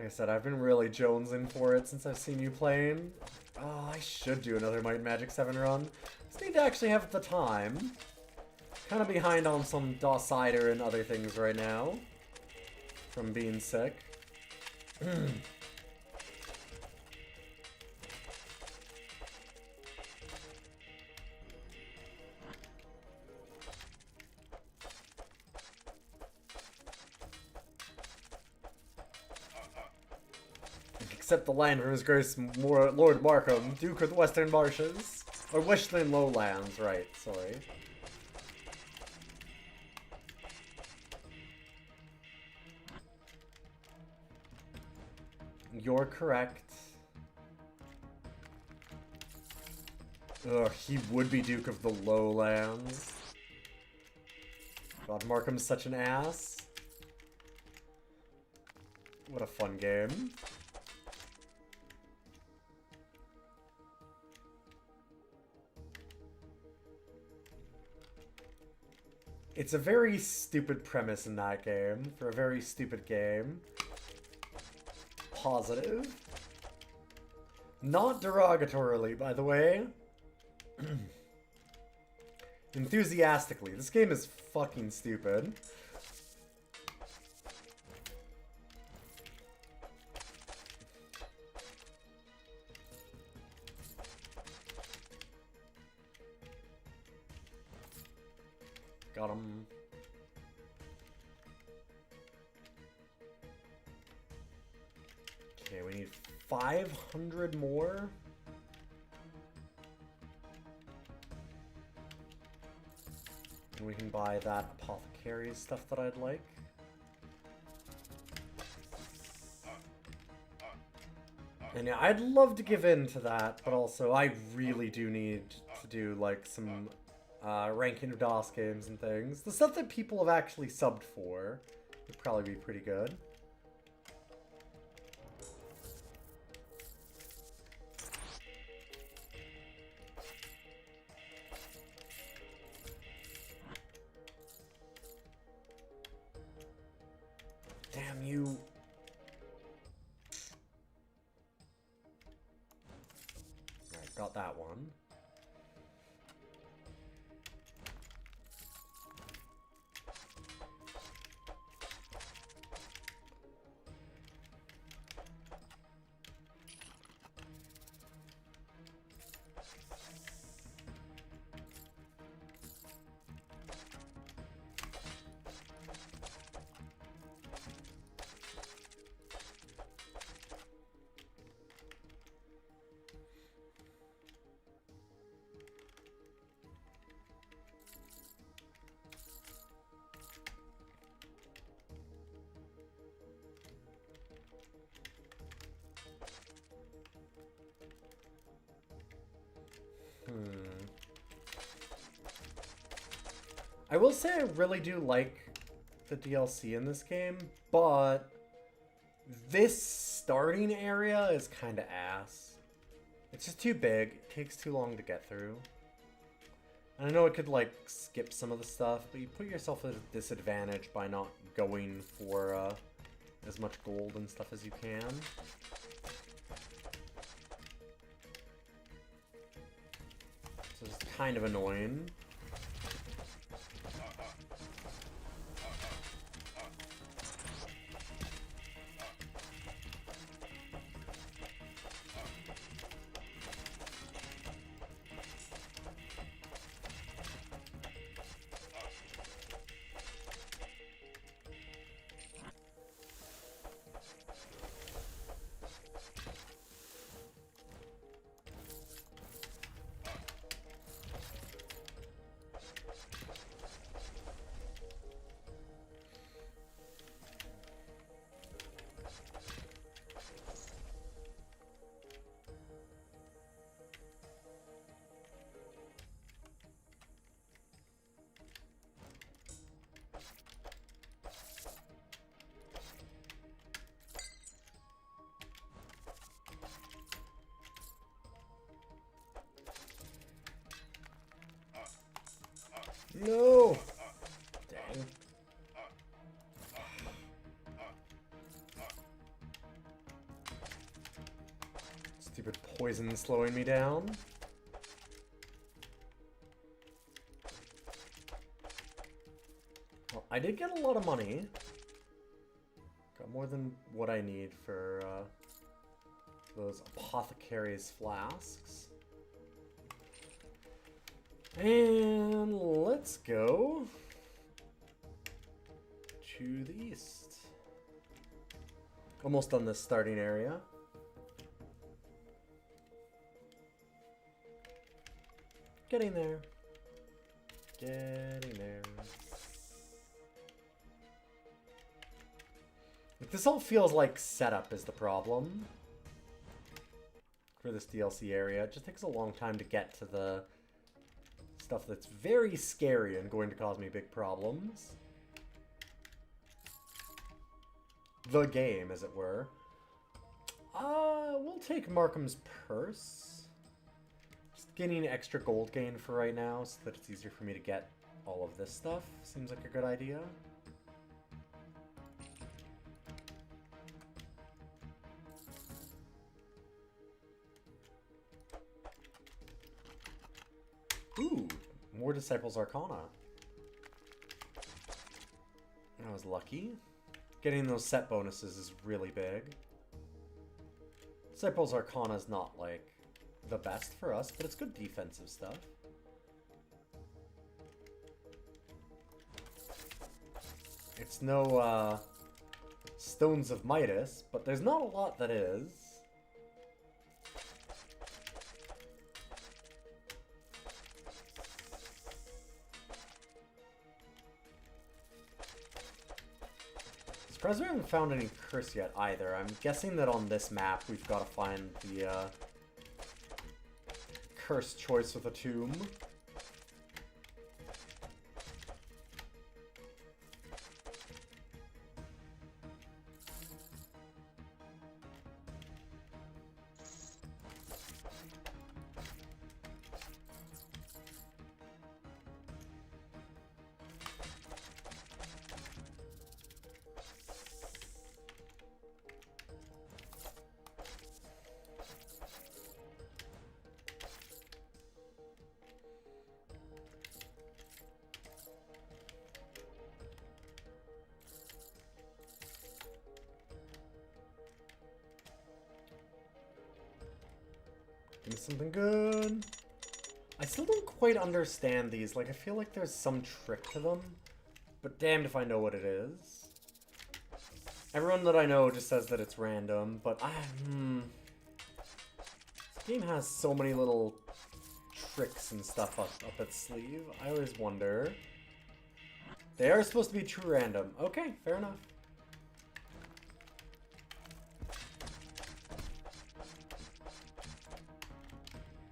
Speaker 1: I said, I've been really jonesing for it since I've seen you playing. Oh, I should do another Might and Magic 7 run. Just need to actually have the time. Kind of behind on some DOS Cider and other things right now. From being sick. Accept the land from His Grace Lord Markham, Duke of the Western Marshes. Or Western Lowlands, right, sorry. You're correct. Ugh, he would be Duke of the Lowlands. God, Markham's such an ass. What a fun game. It's a very stupid premise in that game, for a very stupid game. Positive. Not derogatorily, by the way. Enthusiastically. This game is fucking stupid. Got him. Okay, we need 500 more. And we can buy that apothecary stuff that I'd like. And yeah, I'd love to give in to that, but also I really do need to do like some ranking of DOS games and things. The stuff that people have actually subbed for would probably be pretty good. Damn you. Alright, got that one. I will say I really do like the DLC in this game, but this starting area is kind of ass. It's just too big. It takes too long to get through. And I know it could, like, skip some of the stuff, but you put yourself at a disadvantage by not going for as much gold and stuff as you can. So it's kind of annoying. No! Dang. Stupid poison slowing me down. Well, I did get a lot of money. Got more than what I need for those apothecary's flasks. And let's go to the east. Almost done this starting area. Getting there. Getting there. Like, this all feels like setup is the problem for this DLC area. It just takes a long time to get to the stuff that's very scary and going to cause me big problems. The game, as it were. We'll take Markham's Purse. Just getting extra gold gain for right now so that it's easier for me to get all of this stuff. Seems like a good idea. Ooh, more Disciples Arcana. I was lucky. Getting those set bonuses is really big. Disciples Arcana is not, like, the best for us, but it's good defensive stuff. It's no, Stones of Midas, but there's not a lot that is. Surprised we haven't found any curse yet either. I'm guessing that on this map we've got to find the curse choice with a tomb. Give me something good. I still don't quite understand these. Like, I feel like there's some trick to them, but damned if I know what it is. Everyone that I know just says that it's random, but this game has so many little tricks and stuff up its sleeve. I always wonder. They are supposed to be true random. Okay, fair enough.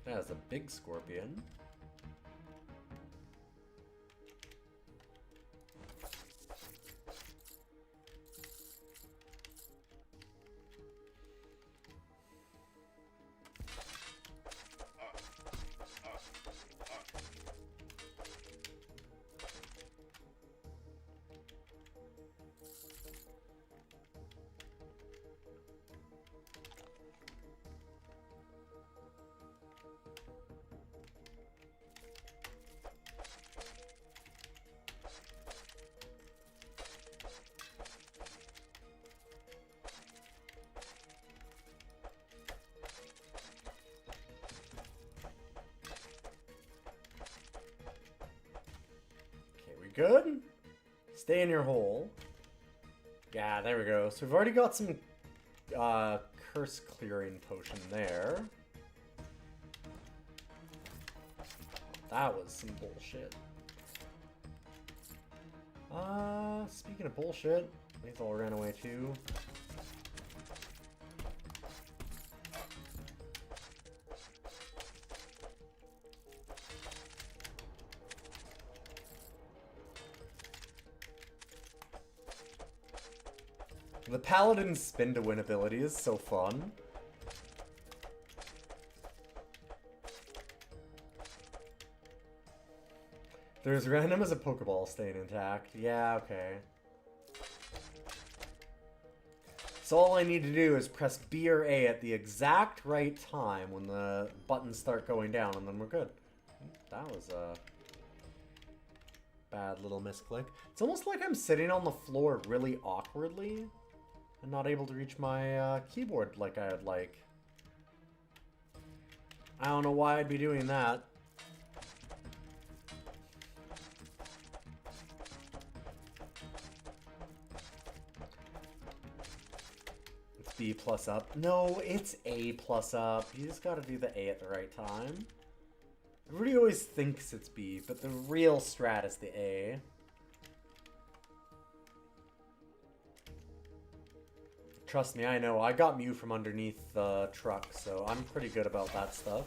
Speaker 1: That's a big scorpion. Good? Stay in your hole. Yeah, there we go. So we've already got some curse clearing potion there. That was some bullshit. Speaking of bullshit, Lethal ran away too. The Paladin's spin to win ability is so fun. There's random as a Pokeball staying intact. Yeah, okay. So all I need to do is press B or A at the exact right time when the buttons start going down, and then we're good. That was a bad little misclick. It's almost like I'm sitting on the floor really awkwardly and not able to reach my keyboard like I'd like. I don't know why I'd be doing that. It's B plus up. No, it's A plus up. You just gotta do the A at the right time. Everybody always thinks it's B, but the real strat is the A. Trust me, I know. I got Mew from underneath the truck, so I'm pretty good about that stuff.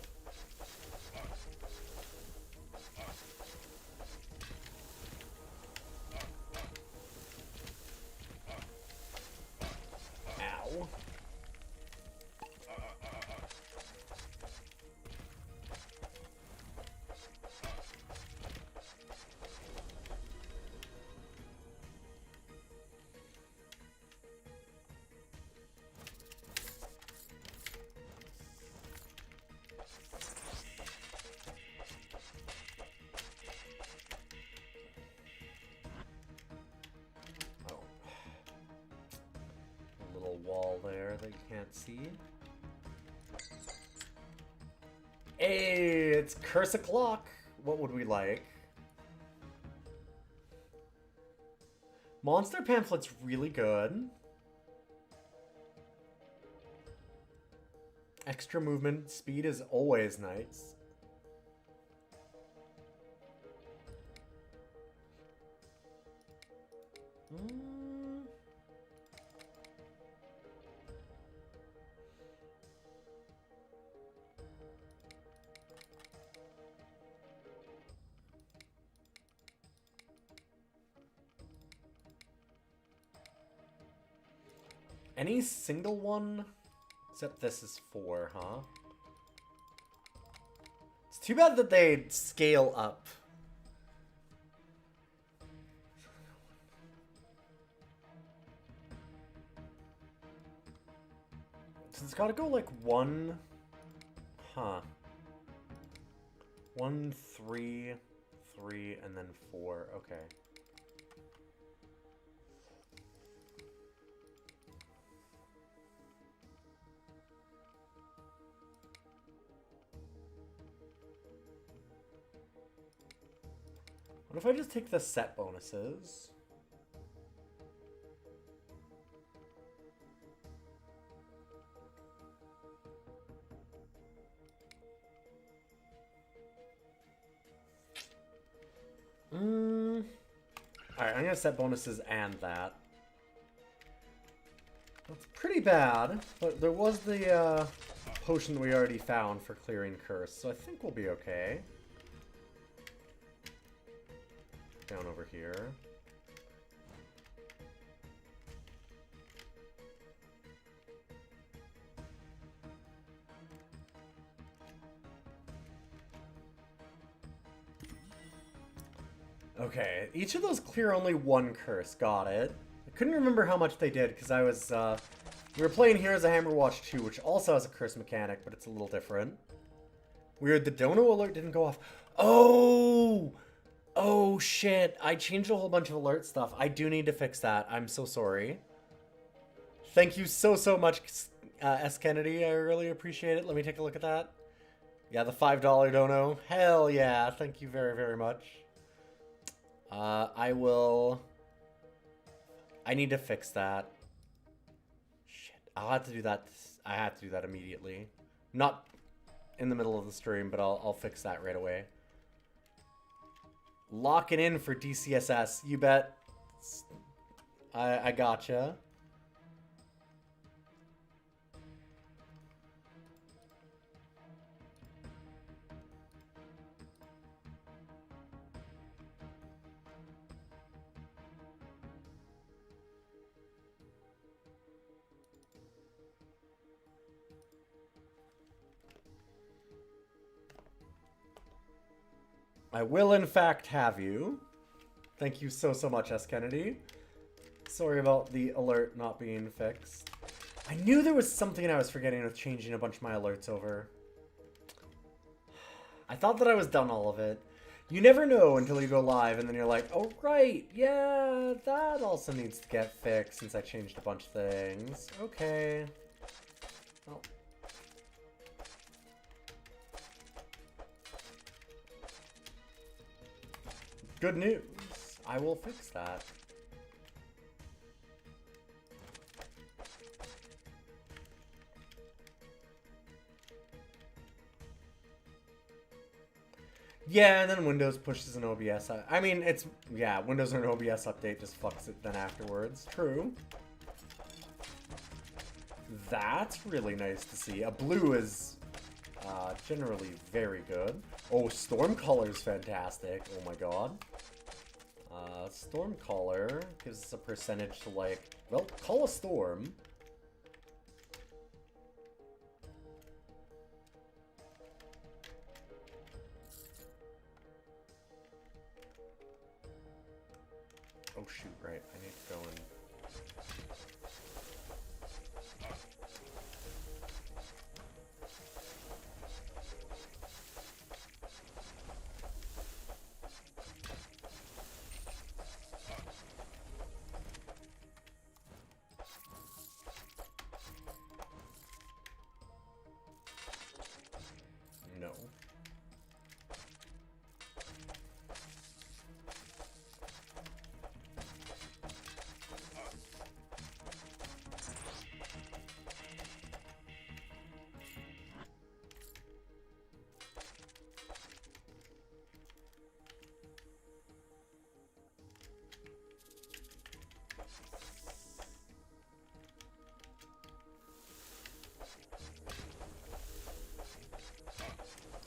Speaker 1: Ow. Wall there that you can't see. Hey, it's Curse O'Clock. What would we like? Monster Pamphlet's really good. Extra movement speed is always nice. Any single one? Except this is 4, huh? It's too bad that they scale up. So it's gotta go like 1... Huh. 1, 3, 3, and then 4. Okay. What if I just take the set bonuses? Alright, I'm gonna set bonuses and that. That's pretty bad, but there was the potion we already found for clearing curse, so I think we'll be okay. Down over here. Okay, each of those clear only 1 curse. Got it. I couldn't remember how much they did because I was, we were playing here as a Hammer Watch 2, which also has a curse mechanic, but it's a little different. Weird, the dono alert didn't go off. Oh! Oh shit, I changed a whole bunch of alert stuff. I do need to fix that. I'm so sorry. Thank you so much, S. Kennedy. I really appreciate it. Let me take a look at that. Yeah, the $5 dono. Hell yeah. Thank you very much. I need to fix that. Shit. I'll have to do that. I have to do that immediately. Not in the middle of the stream, but I'll fix that right away. Lock it in for DCSS. You bet. I gotcha. I will, in fact, have you. Thank you so much, S. Kennedy. Sorry about the alert not being fixed. I knew there was something I was forgetting with changing a bunch of my alerts over. I thought that I was done all of it. You never know until you go live and then you're like, oh right, yeah, that also needs to get fixed since I changed a bunch of things. Okay. Well. Good news. I will fix that. Yeah, and then Windows pushes an OBS. I mean, it's, yeah, Windows or an OBS update just fucks it then afterwards. True. That's really nice to see. A blue is generally very good. Oh, Stormcaller's fantastic. Oh my god. Stormcaller gives us a percentage to, like, well, call a storm. Oh shoot, right, I need to go and... No.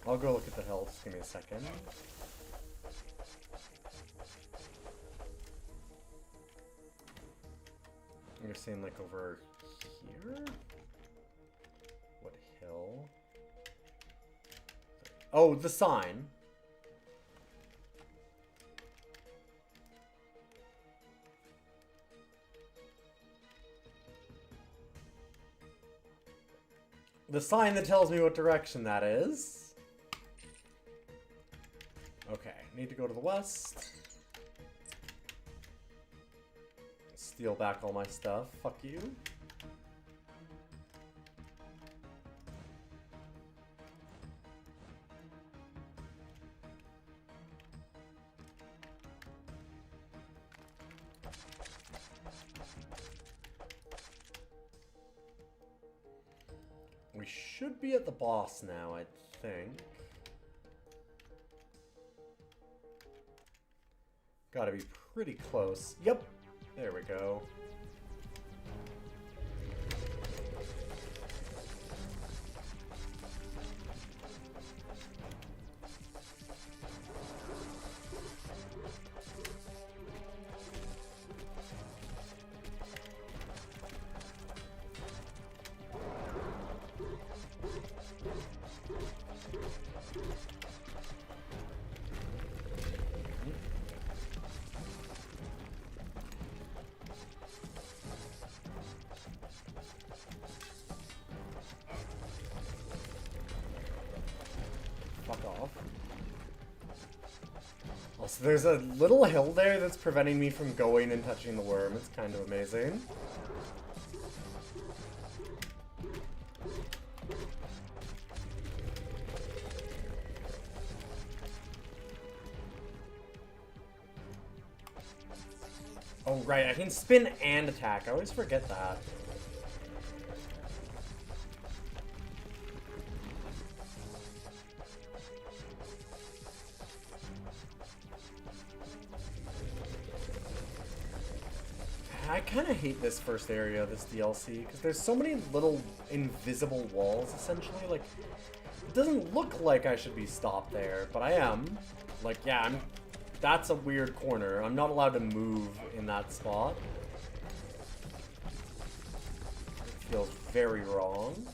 Speaker 1: I'll go look at the health. Give me a second. You're saying like over here? What hill? Oh, the sign. The sign that tells me what direction that is. Okay, need to go to the west. Steal back all my stuff. Fuck you. We should be at the boss now, I think. Gotta be pretty close. Yep. There we go. Fuck off. Also, there's a little hill there that's preventing me from going and touching the worm. It's kind of amazing. Oh, right, I can spin and attack. I always forget that. I kind of hate this first area of this DLC, because there's so many little invisible walls, essentially. Like, it doesn't look like I should be stopped there, but I am. Like, yeah, that's a weird corner. I'm not allowed to move in that spot. It feels very wrong.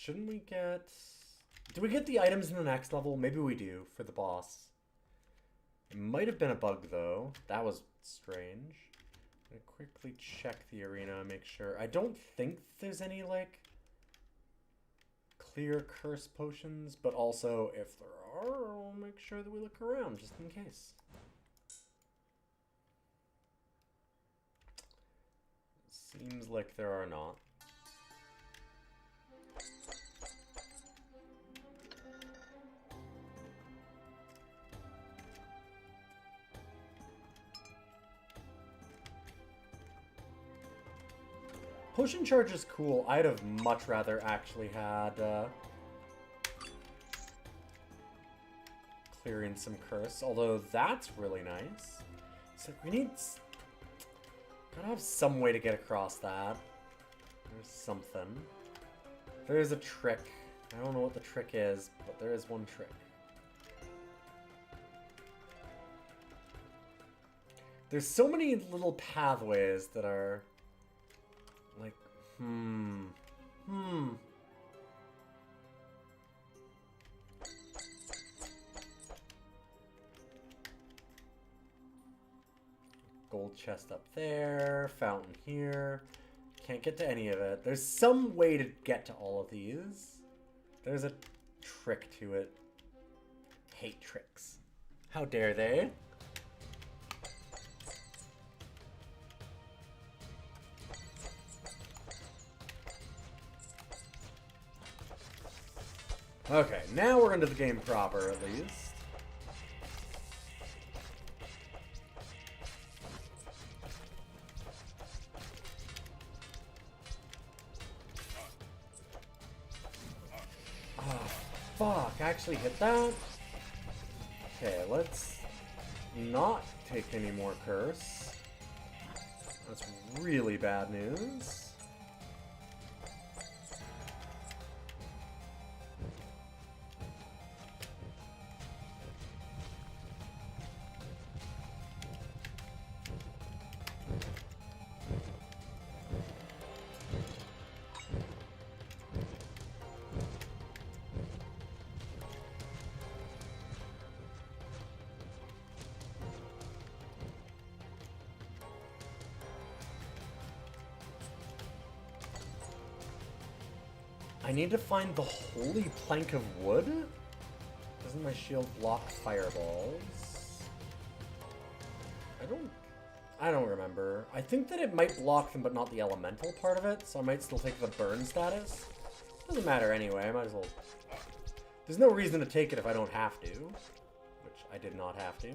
Speaker 1: shouldn't we get... Do we get the items in the next level? Maybe we do, for the boss. It might have been a bug, though. That was strange. I'm gonna quickly check the arena and make sure. I don't think there's any, like, clear curse potions, but also, if there are, I'll make sure that we look around, just in case. Seems like there are not. Potion charge is cool. I'd have much rather actually had clearing some curse, although that's really nice. So we need... Gotta have some way to get across that. There's something. There is a trick. I don't know what the trick is, but there is one trick. There's so many little pathways that are... Like, Gold chest up there, fountain here. Can't get to any of it. There's some way to get to all of these. There's a trick to it. Hate tricks. How dare they? Okay, now we're into the game proper, at least. Oh, fuck, I actually hit that? Okay, let's not take any more curse. That's really bad news. I need to find the holy plank of wood? Doesn't my shield block fireballs? I don't remember. I think that it might block them, but not the elemental part of it, so I might still take the burn status. Doesn't matter anyway, I might as well... There's no reason to take it if I don't have to. Which I did not have to.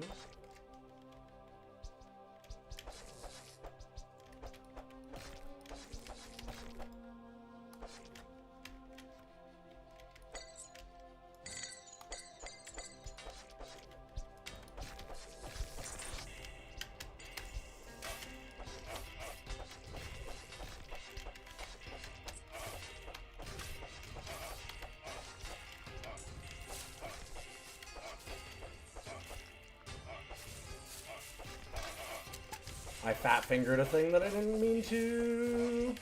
Speaker 1: I fat-fingered a thing that I didn't mean to.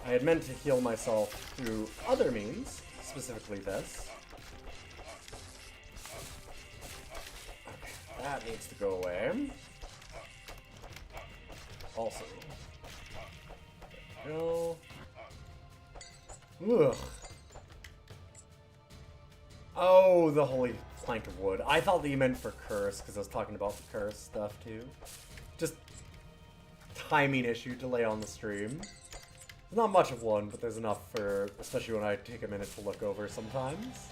Speaker 1: I had meant to heal myself through other means, specifically this. Okay, that needs to go away. Also. No. Ugh. Oh, the holy plank of wood. I thought that you meant for curse, because I was talking about the curse stuff, too. Just... timing issue delay on the stream. There's not much of one, but there's enough for, especially when I take a minute to look over sometimes.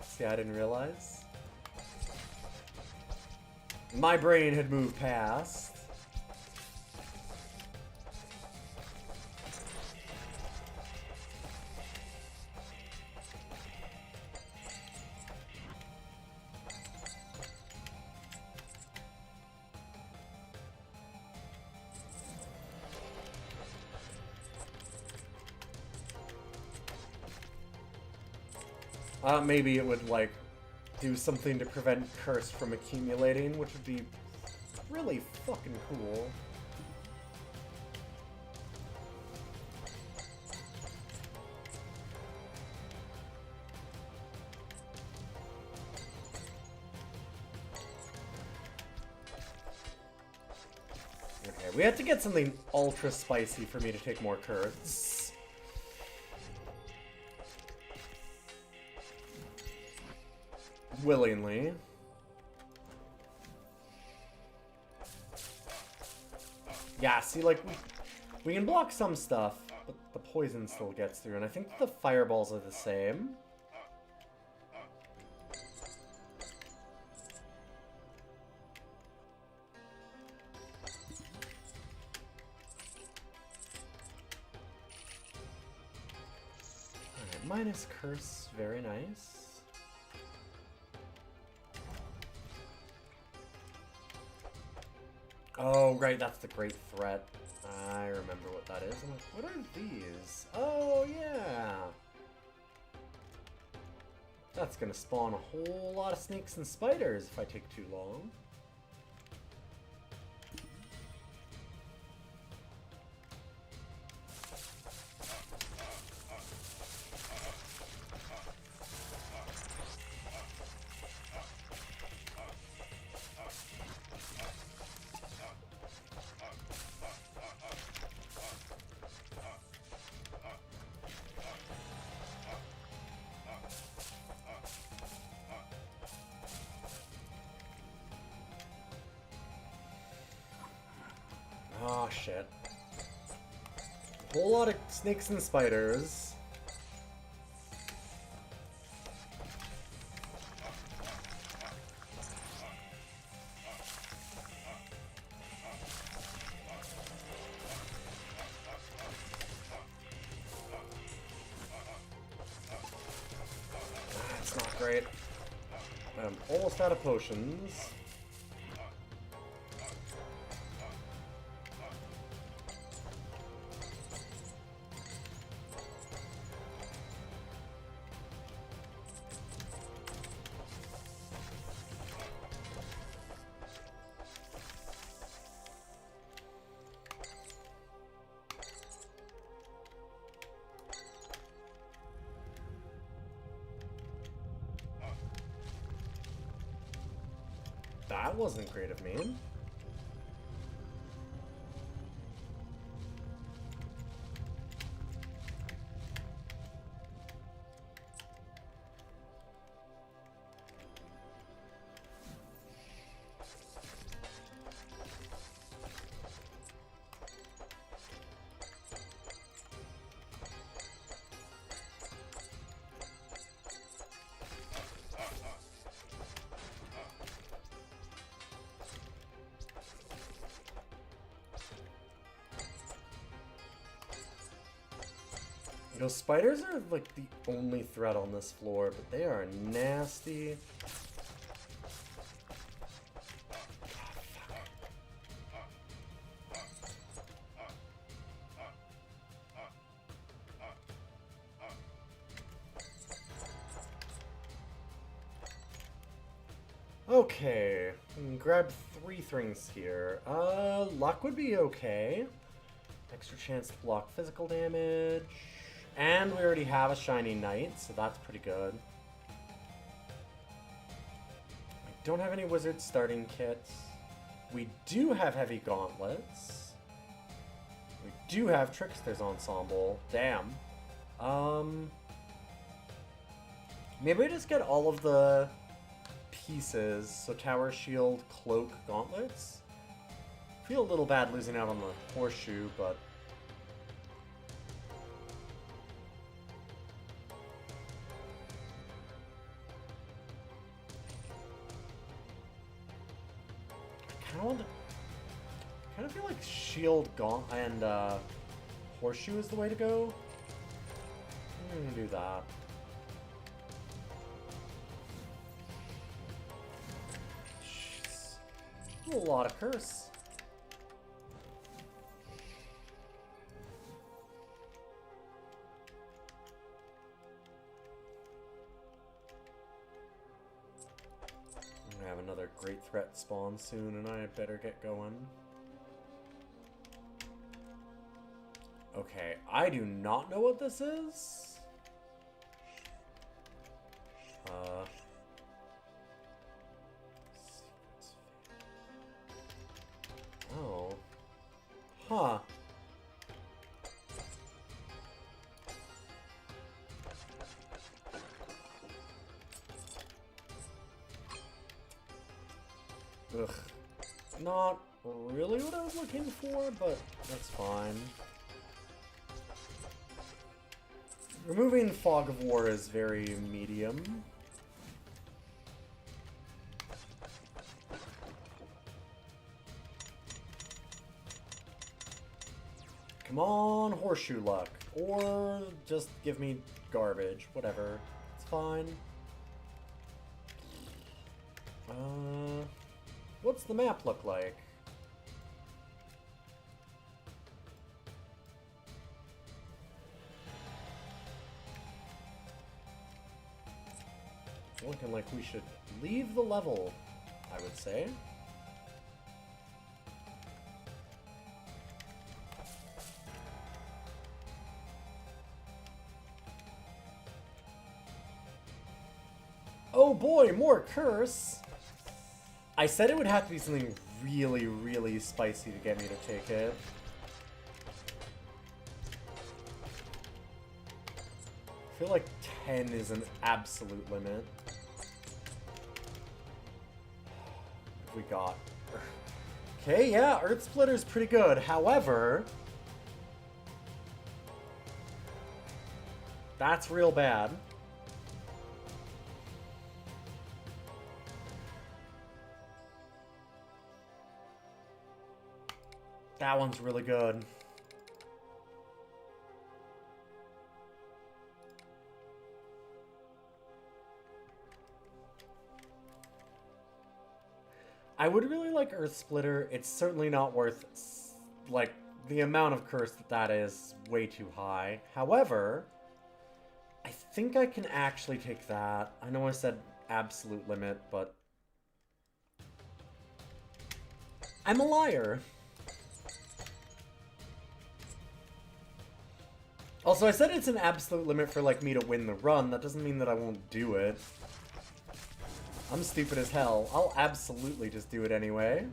Speaker 1: See, I didn't realize. My brain had moved past. Maybe it would, like, do something to prevent curse from accumulating, which would be really fucking cool. we have to get something ultra spicy for me to take more curds. Willingly. Yeah, see, like, we can block some stuff, but the poison still gets through, and I think the fireballs are the same. Alright, minus curse, very nice. Oh, right, that's the great threat. I remember what that is. I'm like, what are these? Oh, yeah. That's gonna spawn a whole lot of snakes and spiders if I take too long. Oh, shit. A whole lot of snakes and spiders. That's not great. I'm almost out of potions. That wasn't great of me. Those spiders are like the only threat on this floor, but they are nasty. Okay, grab 3 things here. Luck would be okay. Extra chance to block physical damage. And we already have a shiny knight, so that's pretty good. We don't have any wizard starting kits. We do have heavy gauntlets. We do have trickster's ensemble. Damn. Maybe we just get all of the pieces. So tower, shield, cloak, gauntlets. Feel a little bad losing out on the horseshoe, but I kind of feel like shield, gauntlet, and horseshoe is the way to go. I'm gonna do that. Jeez. A lot of curse. Have another great threat spawn soon, and I better get going. Okay, I do not know what this is. Oh. Huh. Ugh. Not really what I was looking for, but that's fine. Removing Fog of War is very medium. Come on, horseshoe luck. Or just give me garbage. Whatever. It's fine. What's the map look like? It's looking like we should leave the level, I would say. Oh boy, more curse! I said it would have to be something really, really spicy to get me to take it. I feel like 10 is an absolute limit. What we got? Okay, yeah, Earth Splitter's pretty good. However, that's real bad. That one's really good. I would really like Earth Splitter. It's certainly not worth, like, the amount of curse that is way too high. However, I think I can actually take that. I know I said absolute limit, but I'm a liar. Also, I said it's an absolute limit for, like, me to win the run. That doesn't mean that I won't do it. I'm stupid as hell. I'll absolutely just do it anyway.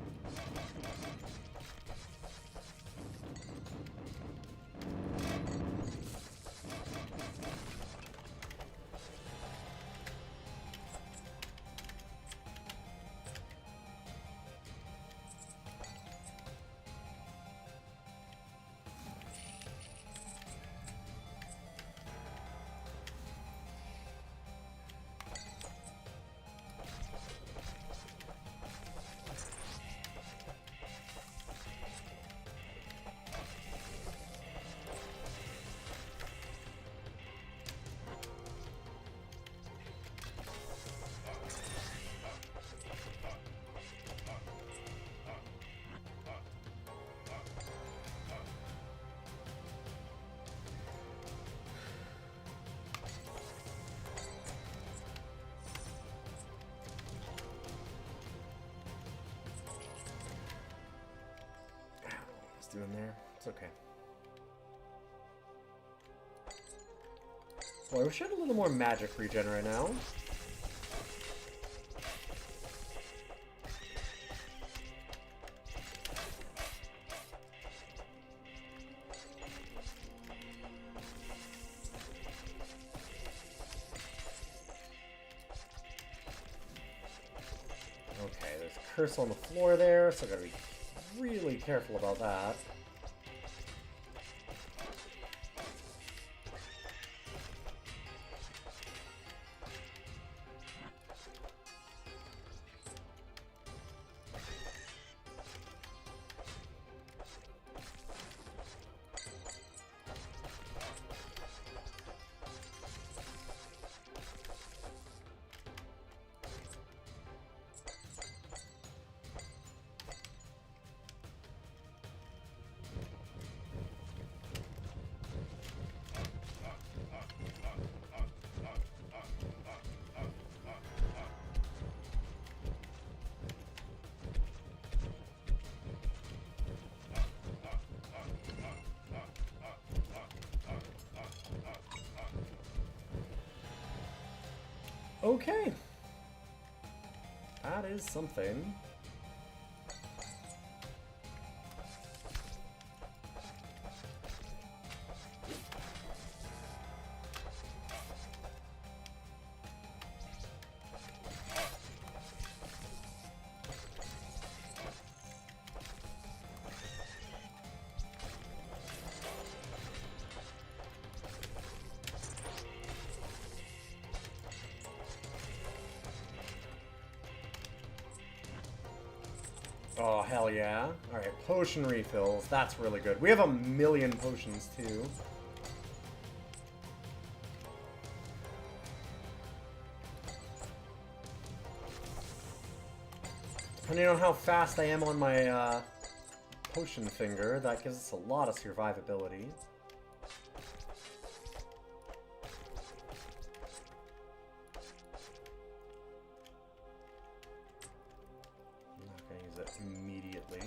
Speaker 1: Doing there. It's okay. Well, I wish I had a little more magic regen right now. Okay, there's a curse on the floor there, so I gotta be really careful about that. Okay. That is something. Oh, hell yeah. Alright, potion refills. That's really good. We have 1,000,000 potions, too. Depending on how fast I am on my potion finger, that gives us a lot of survivability. I'm not going to use it immediately.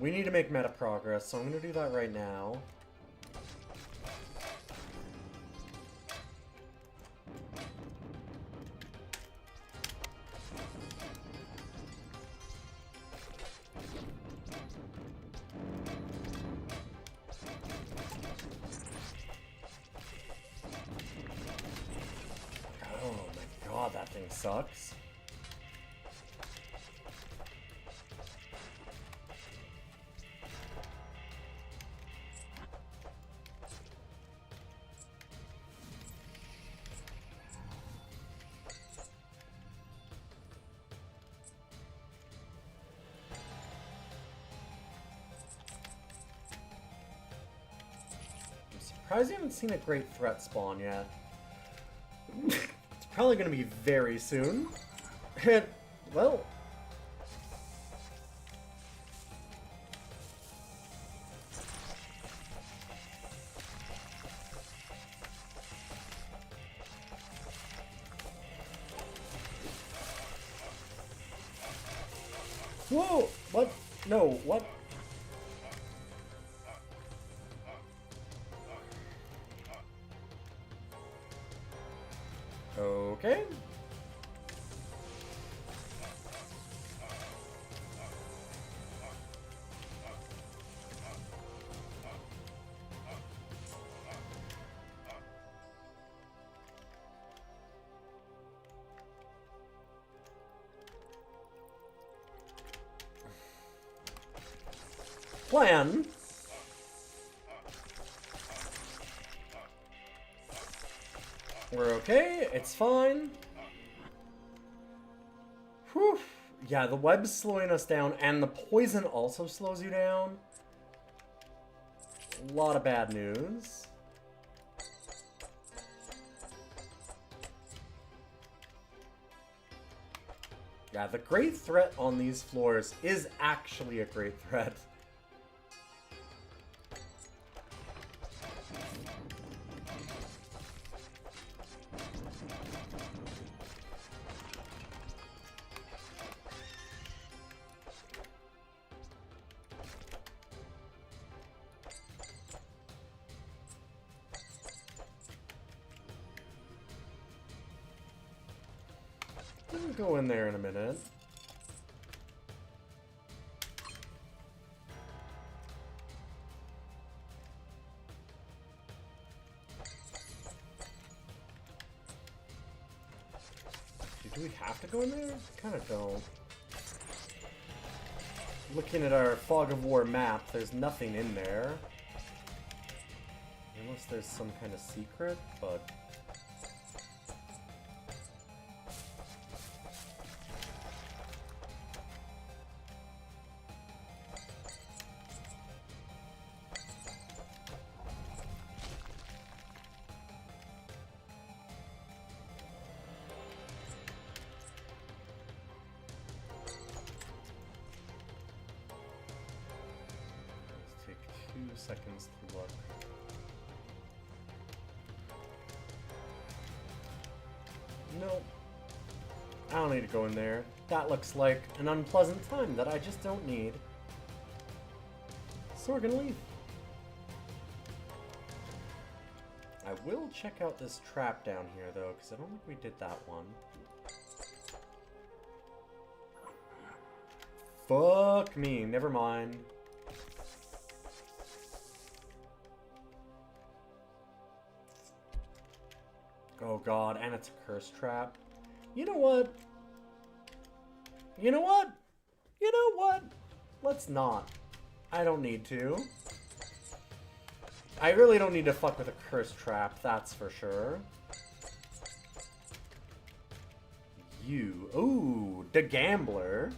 Speaker 1: We need to make meta progress, so I'm going to do that right now. Oh my god, that thing sucks. Surprised you haven't seen a great threat spawn yet. It's probably going to be very soon. Well... Whoa! What? No, what? Okay. Plan. We're okay, it's fine. Whew. Yeah, the web's slowing us down, and the poison also slows you down. A lot of bad news. Yeah, the great threat on these floors is actually a great threat. We'll go in there in a minute. Do we have to go in there? Kind of don't. Looking at our Fog of War map, there's nothing in there. Unless there's some kind of secret, but... seconds to look. Nope. I don't need to go in there. That looks like an unpleasant time that I just don't need. So we're gonna leave. I will check out this trap down here though, because I don't think we did that one. Fuck me, never mind. Oh god, and it's a curse trap. You know what? You know what? You know what? Let's not. I don't need to. I really don't need to fuck with a curse trap, that's for sure. You. Ooh, the gambler.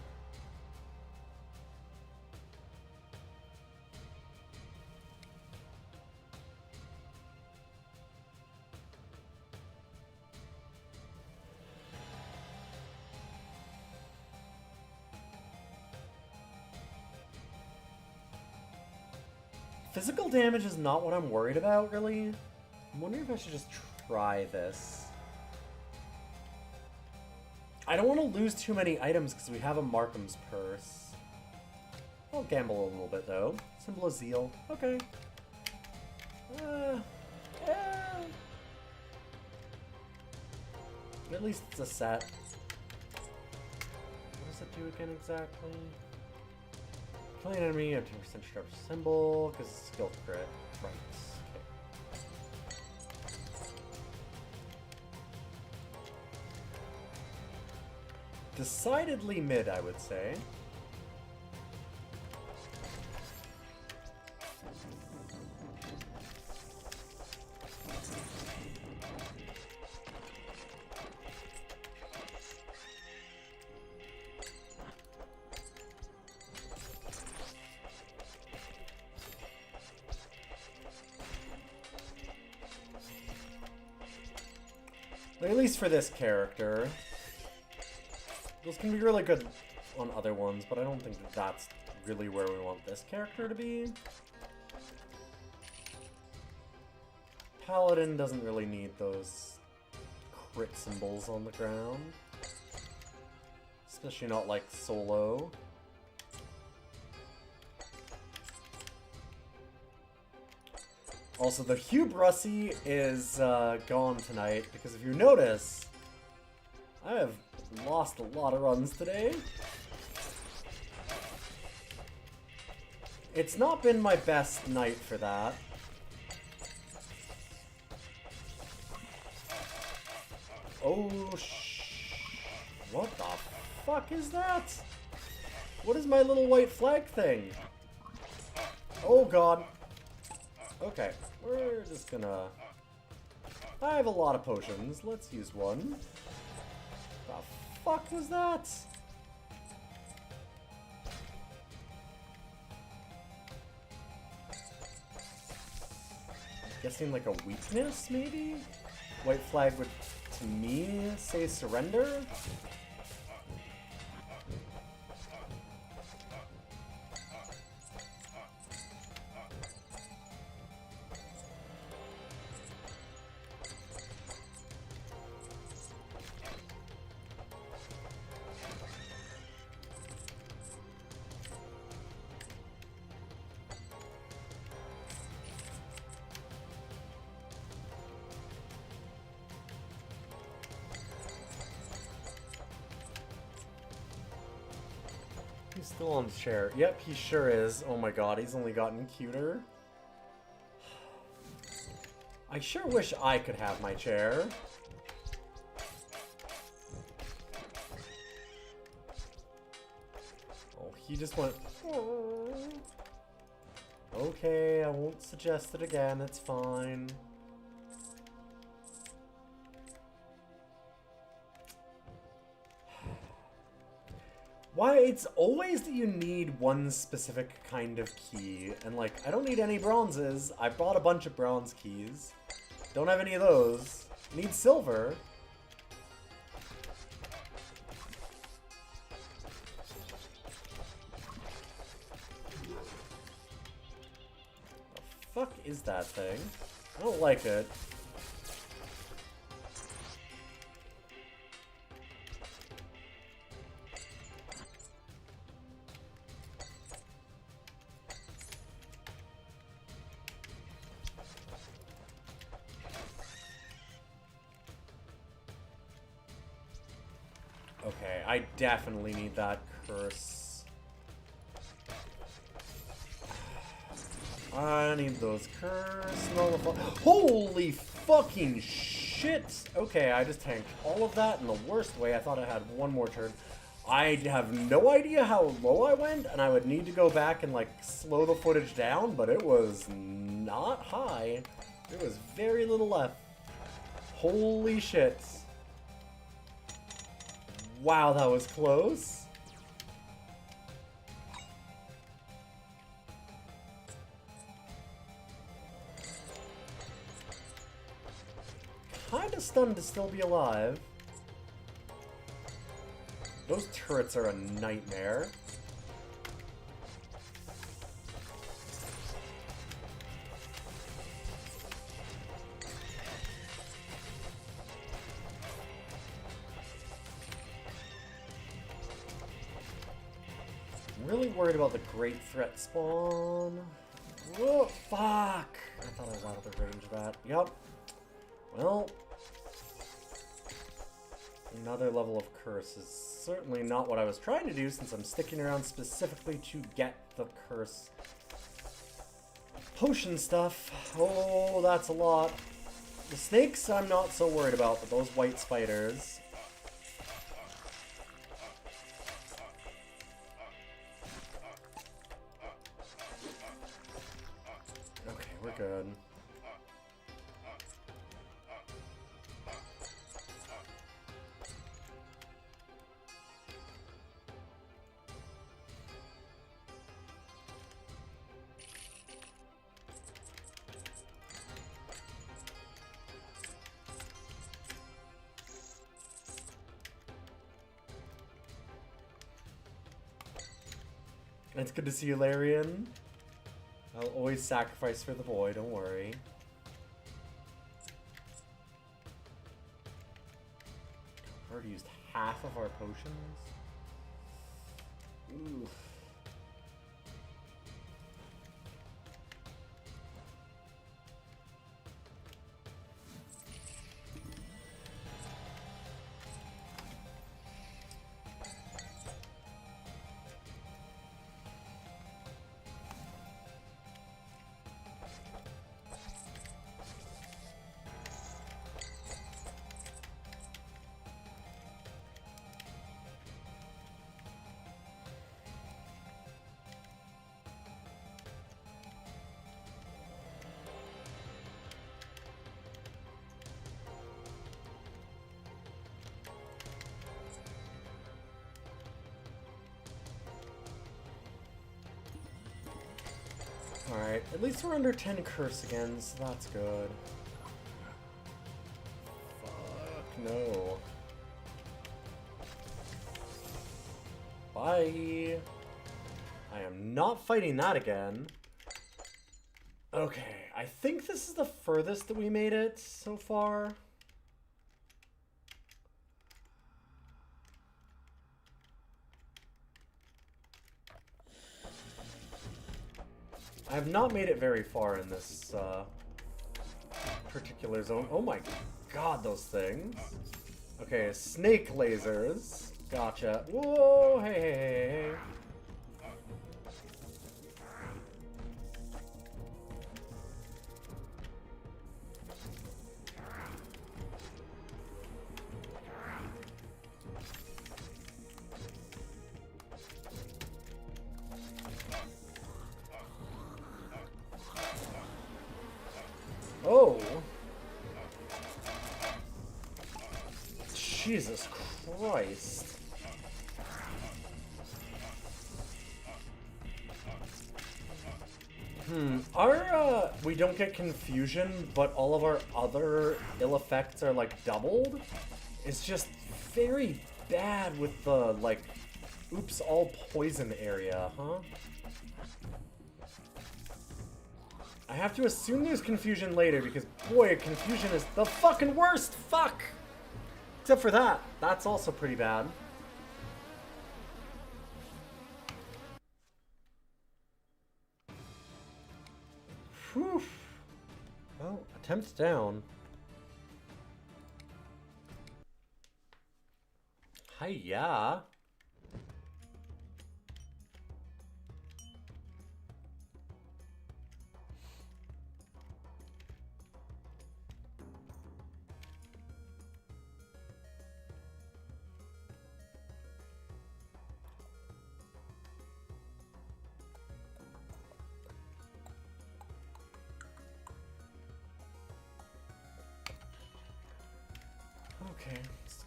Speaker 1: Physical damage is not what I'm worried about, really. I'm wondering if I should just try this. I don't want to lose too many items because we have a Markham's Purse. I'll gamble a little bit, though. Symbol of Zeal. Okay. At least it's a set. What does it do again exactly? Kill an enemy, have 10% sharp symbol, because it's skill crit. Right. Okay. Decidedly mid, I would say. At least for this character. Those can be really good on other ones, but I don't think that that's really where we want this character to be. Paladin doesn't really need those crit symbols on the ground. Especially not like solo. Also, the Hubrusy is gone tonight, because if you notice, I have lost a lot of runs today. It's not been my best night for that. Oh, what the fuck is that? What is my little white flag thing? Oh god. Okay, we're just gonna... I have a lot of potions. Let's use one. The fuck was that? I'm guessing like a weakness, maybe? White flag would, to me, say surrender? He's still on the chair. Yep, he sure is. Oh my god, he's only gotten cuter. I sure wish I could have my chair. Oh, he just went... Okay, I won't suggest it again, it's fine. Why, it's always that you need one specific kind of key, and like, I don't need any bronzes. I bought a bunch of bronze keys. Don't have any of those. Need silver. The fuck is that thing? I don't like it. Okay, I definitely need that curse. I need those curse nullify. Holy fucking shit! shit! Okay, I just tanked all of that in the worst way. I thought I had one more turn. I have no idea how low I went, and I would need to go back and, like, slow the footage down, but it was not high. There was very little left. Holy shit. Wow, that was close. Kinda stunned to still be alive. Those turrets are a nightmare. I'm really worried about the great threat spawn. Whoa, fuck! I thought I was out of the range of that. Yup. Well, another level of curse is certainly not what I was trying to do, since I'm sticking around specifically to get the curse potion stuff. Oh, that's a lot. The snakes I'm not so worried about, but those white spiders. Okay, we're good. It's good to see you, Larian. I'll always sacrifice for the boy, don't worry. We've already used half of our potions. Ooh. Alright, at least we're under 10 curse again, so that's good. Fuck no. Bye! I am not fighting that again. Okay, I think this is the furthest that we made it so far. I have not made it very far in this particular zone. Oh my god, those things. Okay, snake lasers. Gotcha. Whoa, hey, hey, hey, hey. Oh! Jesus Christ. We don't get confusion, but all of our other ill effects are, like, doubled? It's just very bad with the, like, oops, all poison area, huh? I have to assume there's confusion later, because, boy, confusion is the fucking worst! Fuck! Except for that. That's also pretty bad. Whew. Well, attempt down. Hiya.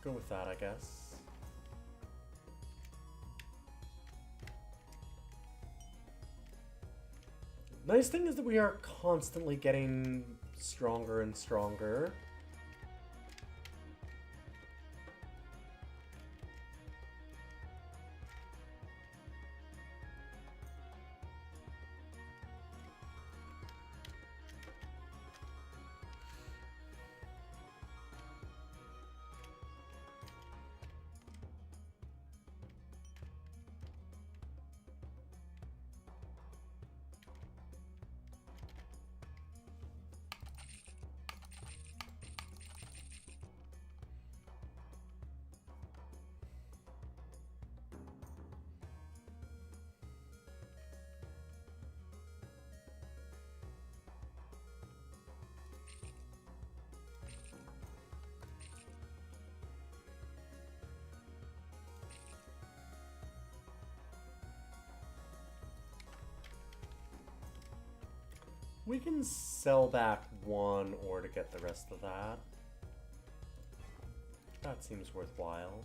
Speaker 1: go with that, I guess. Nice thing is that we are constantly getting stronger and stronger. We can sell back one ore to get the rest of that. That seems worthwhile.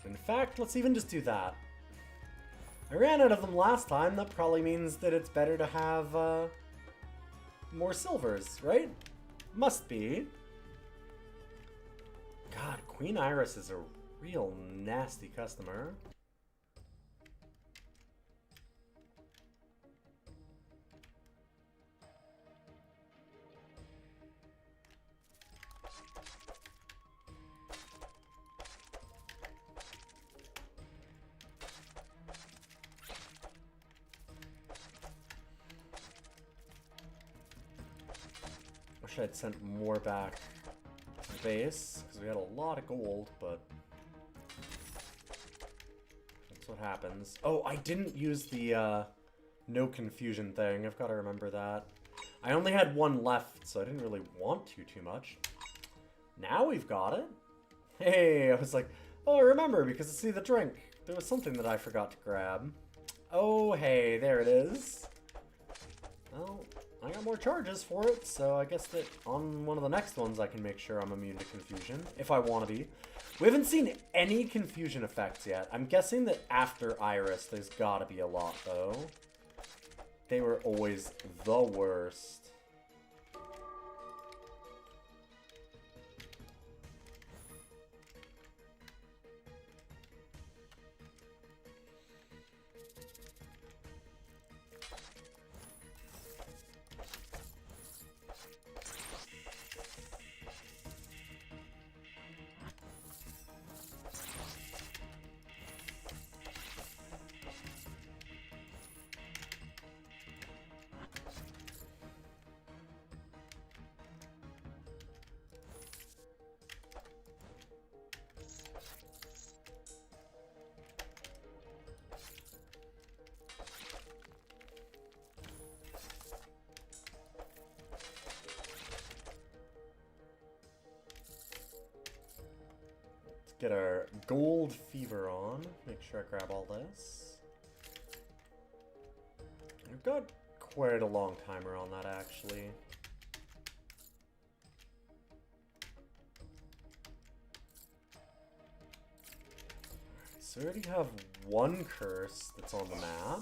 Speaker 1: In fact, let's even just do that. I ran out of them last time. That probably means that it's better to have more silvers, right? Must be. God, Queen Iris is a real nasty customer. Wish I'd sent more back to the base, because we had a lot of gold, but that's what happens. Oh, I didn't use the no confusion thing. I've got to remember that. I only had one left, so I didn't really want to too much. Now we've got it. Hey, I was like, oh, I remember, because I see the drink. There was something that I forgot to grab. Oh, hey, there it is. Well, I got more charges for it, so I guess that on one of the next ones I can make sure I'm immune to confusion, if I want to be. We haven't seen any confusion effects yet. I'm guessing that after Iris, there's gotta be a lot, though. They were always the worst. Get our gold fever on. Make sure I grab all this. I've got quite a long timer on that, actually. So we already have one curse that's on the map.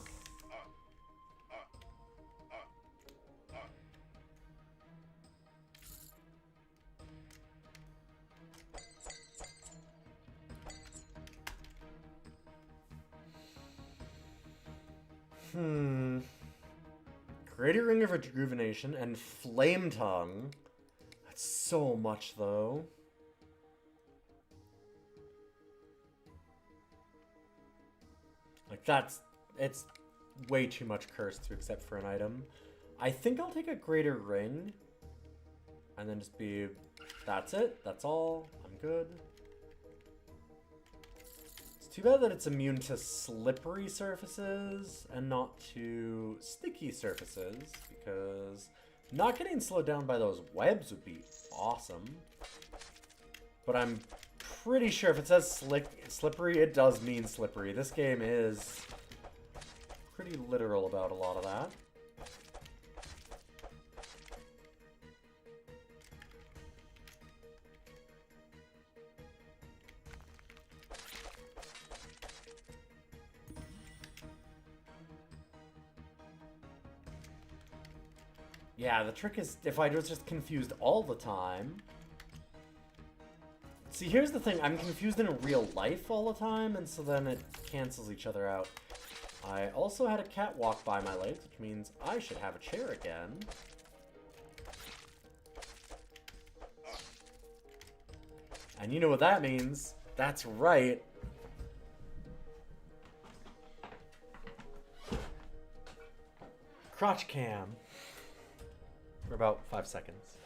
Speaker 1: Greater Ring of Rejuvenation and Flame Tongue. That's so much, though. Like, it's way too much curse to accept for an item. I think I'll take a Greater Ring. And then just be, that's it, that's all, I'm good. Too bad that it's immune to slippery surfaces and not to sticky surfaces, because not getting slowed down by those webs would be awesome. But I'm pretty sure if it says slippery, it does mean slippery. This game is pretty literal about a lot of that. Yeah, the trick is if I was just confused all the time. See, here's the thing. I'm confused in real life all the time, and so then it cancels each other out. I also had a cat walk by my legs, which means I should have a chair again. And you know what that means. That's right. Crotch cam. For about 5 seconds.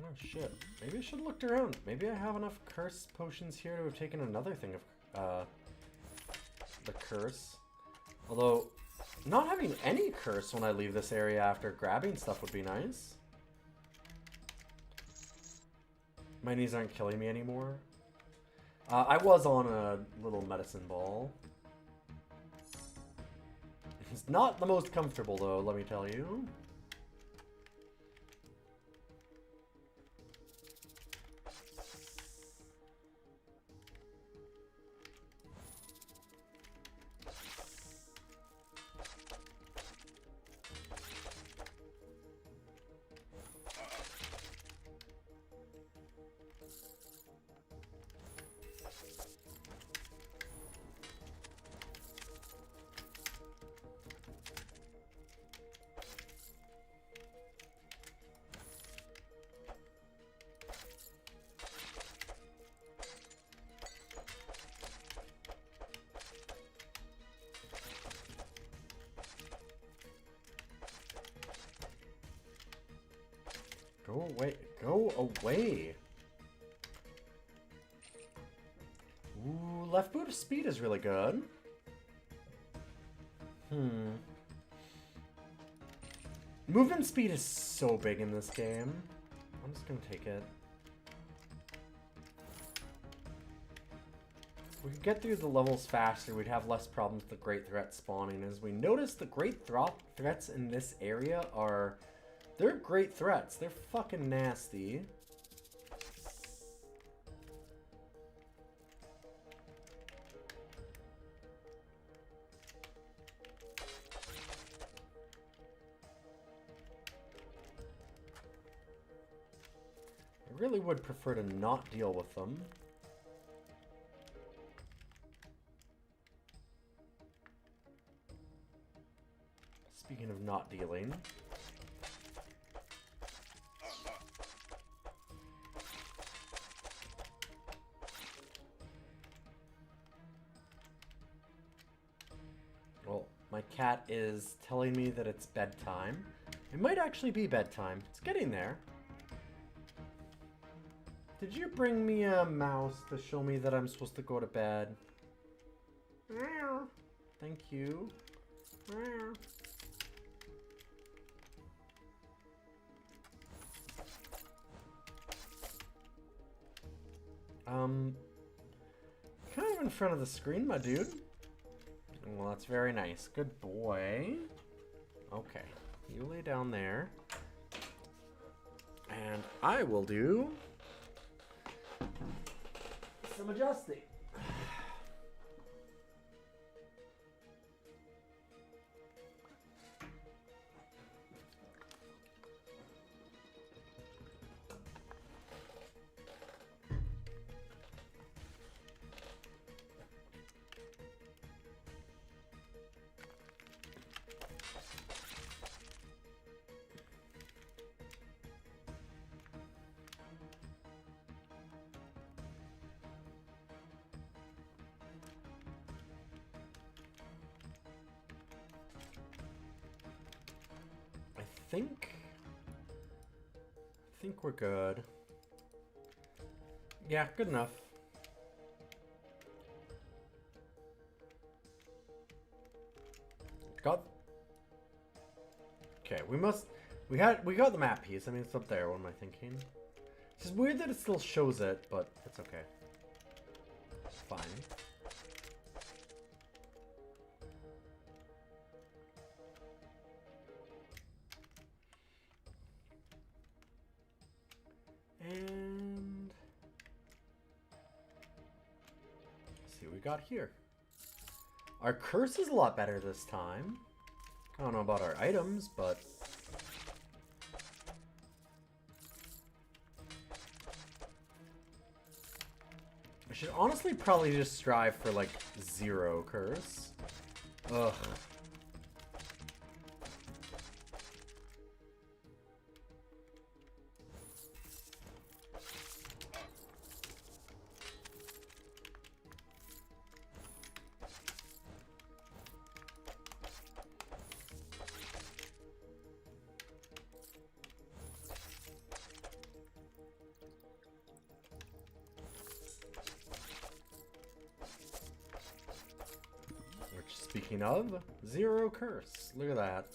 Speaker 1: Oh shit. Maybe I should have looked around. Maybe I have enough curse potions here to have taken another thing of the curse. Although, not having any curse when I leave this area after grabbing stuff would be nice. My knees aren't killing me anymore. I was on a little medicine ball. It's not the most comfortable though, let me tell you. Go away. Go away. Ooh, left boot speed is really good. Movement speed is so big in this game. I'm just gonna take it. If we could get through the levels faster, we'd have less problems with the great threat spawning. As we notice, the great threats in this area are... They're great threats. They're fucking nasty. I really would prefer to not deal with them. Speaking of not dealing... Well, my cat is telling me that it's bedtime. It might actually be bedtime. It's getting there. Did you bring me a mouse to show me that I'm supposed to go to bed? Meow. Thank you. Meow. Kind of in front of the screen, my dude. Well, that's very nice. Good boy. Okay, you lay down there. And I will do some adjusting. I think we're good. Yeah, good enough. Okay, we got the map piece. I mean, it's up there. What am I thinking? It's just weird that it still shows it, but it's okay. It's fine. And let's see what we got here. Our curse is a lot better this time. I don't know about our items, but... I should honestly probably just strive for, like, 0 curse. Ugh. Speaking of, 0 curse. Look at that.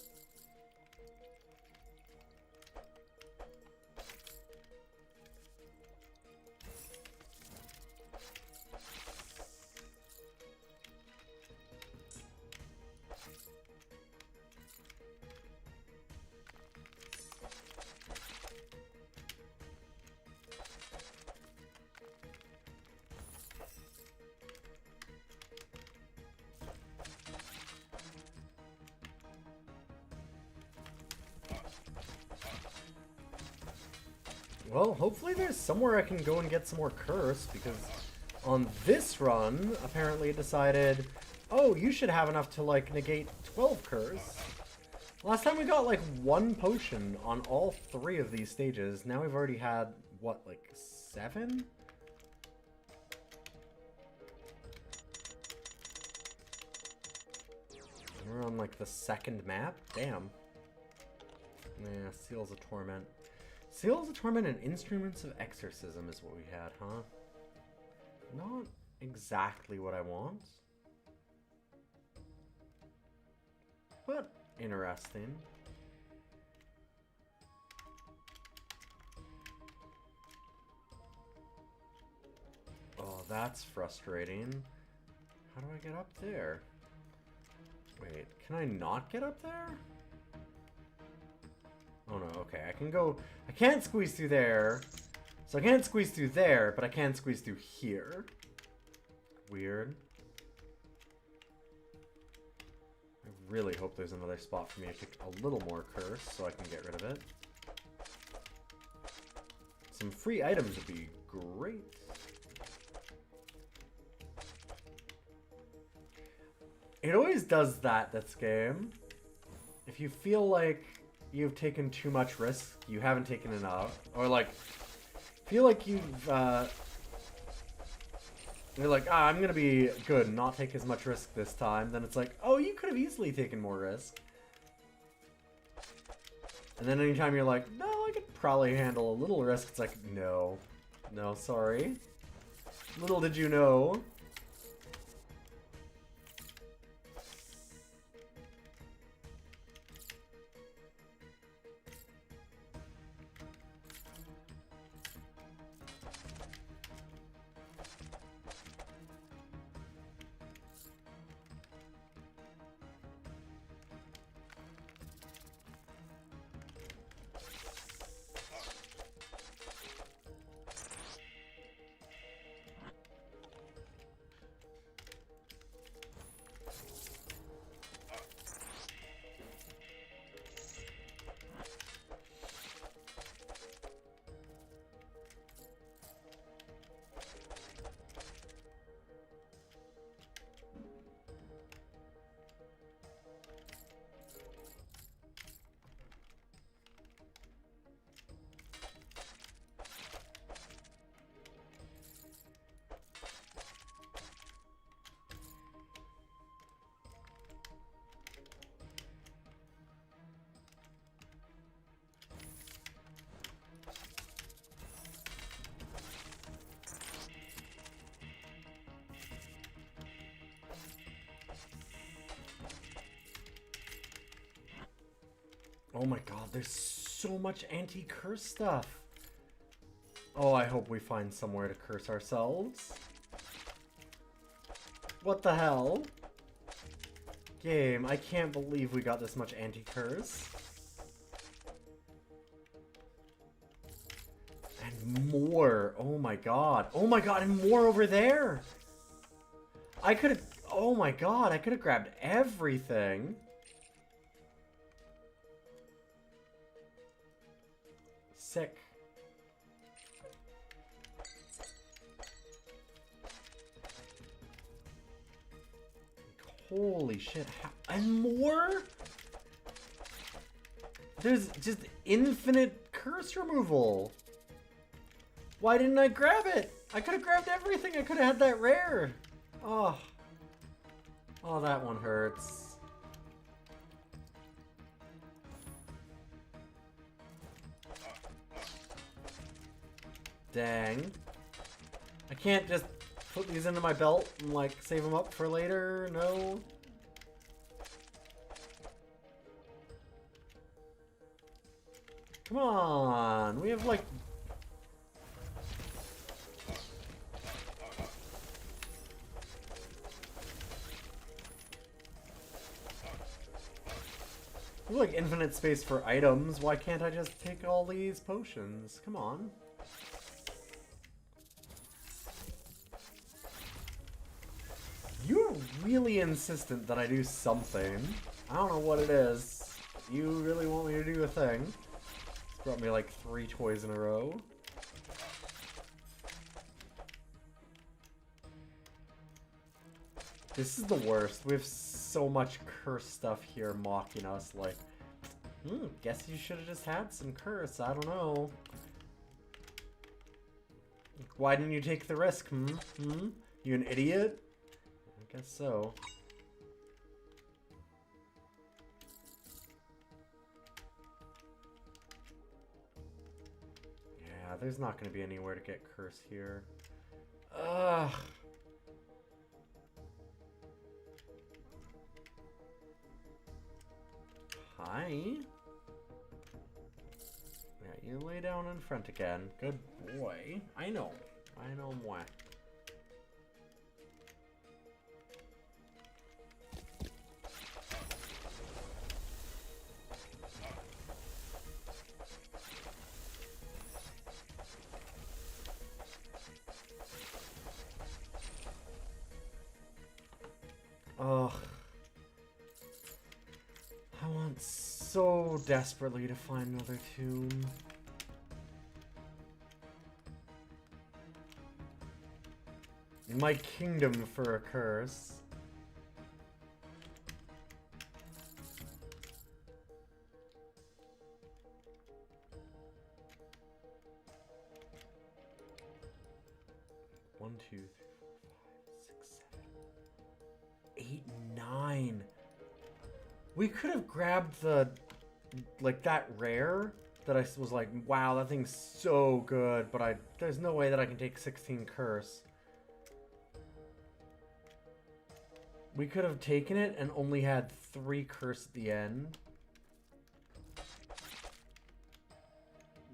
Speaker 1: Well, hopefully there's somewhere I can go and get some more curse, because on this run, apparently it decided, oh, you should have enough to, like, negate 12 curse. Last time we got, like, 1 potion on all 3 of these stages. Now we've already had, what, like, 7? We're on, like, the 2nd map? Damn. Yeah, Seals of Torment. Seals of Torment and Instruments of Exorcism is what we had, huh? Not exactly what I want. But interesting. Oh, that's frustrating. How do I get up there? Wait, can I not get up there? Oh no, okay, I can go... I can't squeeze through there. So I can't squeeze through there, but I can squeeze through here. Weird. I really hope there's another spot for me to pick a little more curse so I can get rid of it. Some free items would be great. It always does that, this game. If you feel like you've taken too much risk, you haven't taken enough, or like, feel like you've, you're like, ah, I'm gonna be good and not take as much risk this time, then it's like, oh, you could have easily taken more risk. And then anytime you're like, no, I could probably handle a little risk, it's like, no. No, sorry. Little did you know. Oh my god, there's so much anti-curse stuff. Oh, I hope we find somewhere to curse ourselves. What the hell? Game, I can't believe we got this much anti-curse. And more. Oh my god. Oh my god, and more over there. I could have... Oh my god, I could have grabbed everything. Sick. Holy shit. And more? There's just infinite curse removal. Why didn't I grab it? I could have grabbed everything. I could have had that rare. Oh. Oh, that one hurts. Dang. I can't just put these into my belt and, like, save them up for later? No. Come on. We have, like... we have, like, infinite space for items. Why can't I just take all these potions? Come on. You're really insistent that I do something. I don't know what it is. You really want me to do a thing. It's brought me like 3 toys in a row. This is the worst. We have so much curse stuff here mocking us. Like, guess you should have just had some curse. I don't know. Why didn't you take the risk? You an idiot? I guess so. Yeah, there's not going to be anywhere to get curse here. Ugh. Hi. Yeah, you lay down in front again. Good boy. I know. I know moi. Ugh. I want so desperately to find another tomb. In my kingdom for a curse. One, two, 3, 4, 5, 6, 7, 8, 9. We could have grabbed the, like, that rare that I was like, wow, that thing's so good, but there's no way that I can take 16 curse. We could have taken it and only had 3 curse at the end.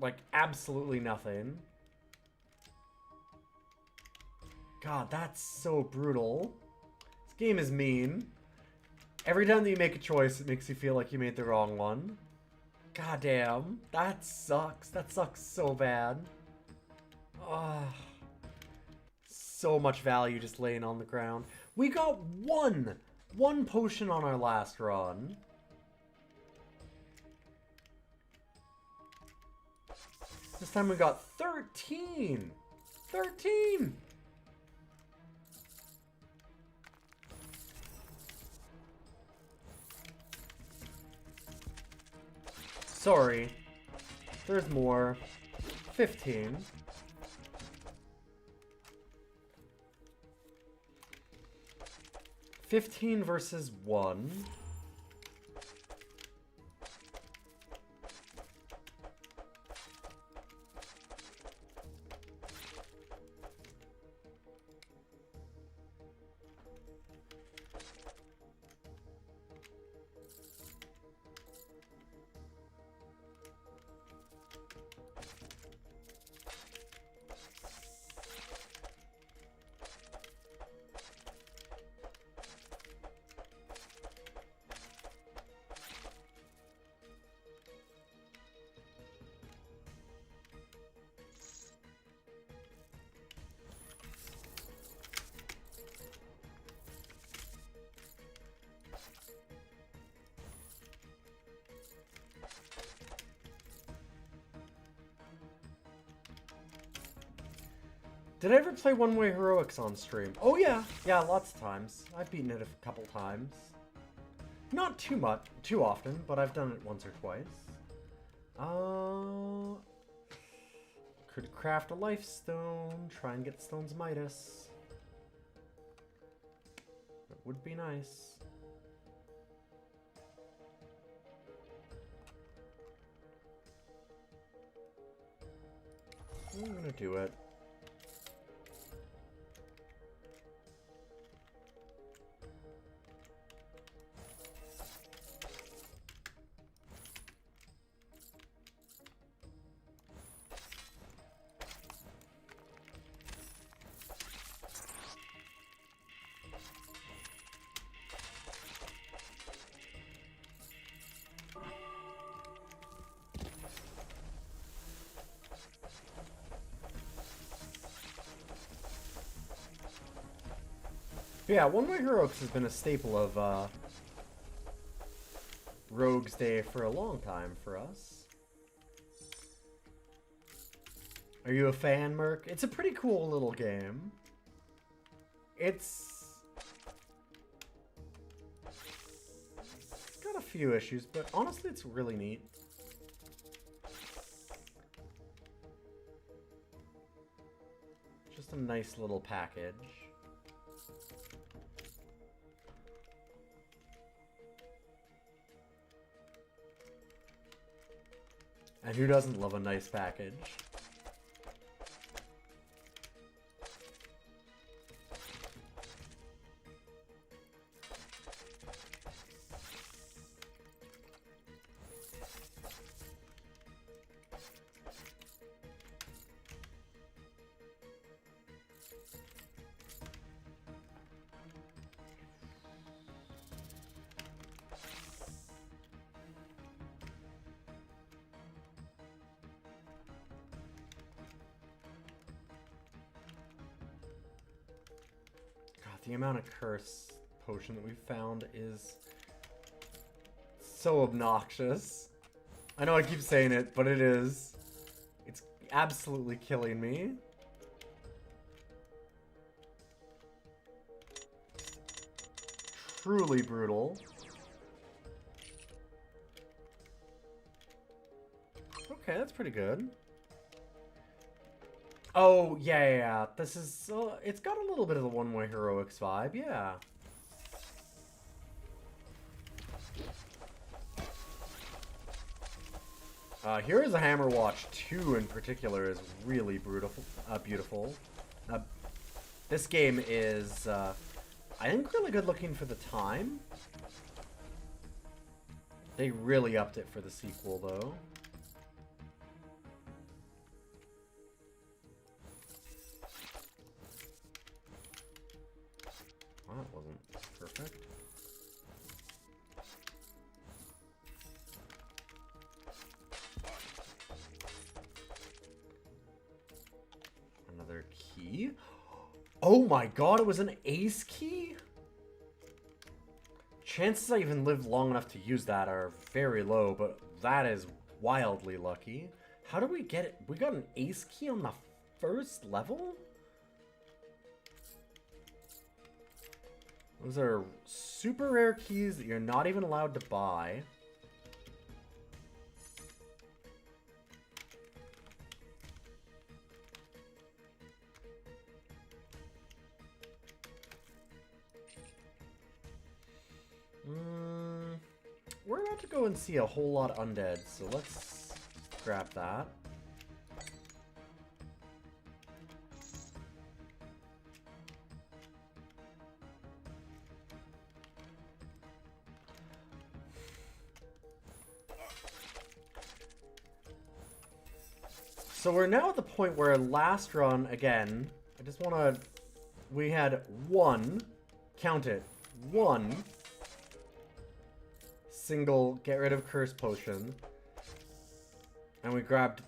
Speaker 1: Like, absolutely nothing. God, that's so brutal. This game is mean. Every time that you make a choice, it makes you feel like you made the wrong one. God damn. That sucks. That sucks so bad. Ah. So much value just laying on the ground. We got one potion on our last run. This time we got 13. 13. Sorry. There's more. 15. $15 versus 1. Did I ever play One Way Heroics on stream? Oh yeah, yeah, lots of times. I've beaten it a couple times. Not too often, but I've done it once or twice. Could craft a life stone, try and get Stone's Midas. That would be nice. I'm gonna do it. Yeah, One Way Heroics has been a staple of Rogue's Day for a long time for us. Are you a fan, Merc? It's a pretty cool little game. It's got a few issues, but honestly it's really neat. Just a nice little package. And who doesn't love a nice package? The amount of curse potion that we've found is so obnoxious. I know I keep saying it, but it is. It's absolutely killing me. Truly brutal. Okay, that's pretty good. Oh, yeah. This is, it's got a little bit of the One Way Heroics vibe, yeah. Heroes of Hammer Watch 2 in particular is really beautiful. This game is, I think, really good looking for the time. They really upped it for the sequel, though. Well, that wasn't perfect. Another key. Oh my god, it was an ace key? Chances I even live long enough to use that are very low, but that is wildly lucky. How did we get it? We got an ace key on the first level? Those are super rare keys that you're not even allowed to buy. We're about to go and see a whole lot of undead, so let's grab that. So we're now at the point where last run, again, I just want to... We had one, count it, one single get rid of curse potion. And we grabbed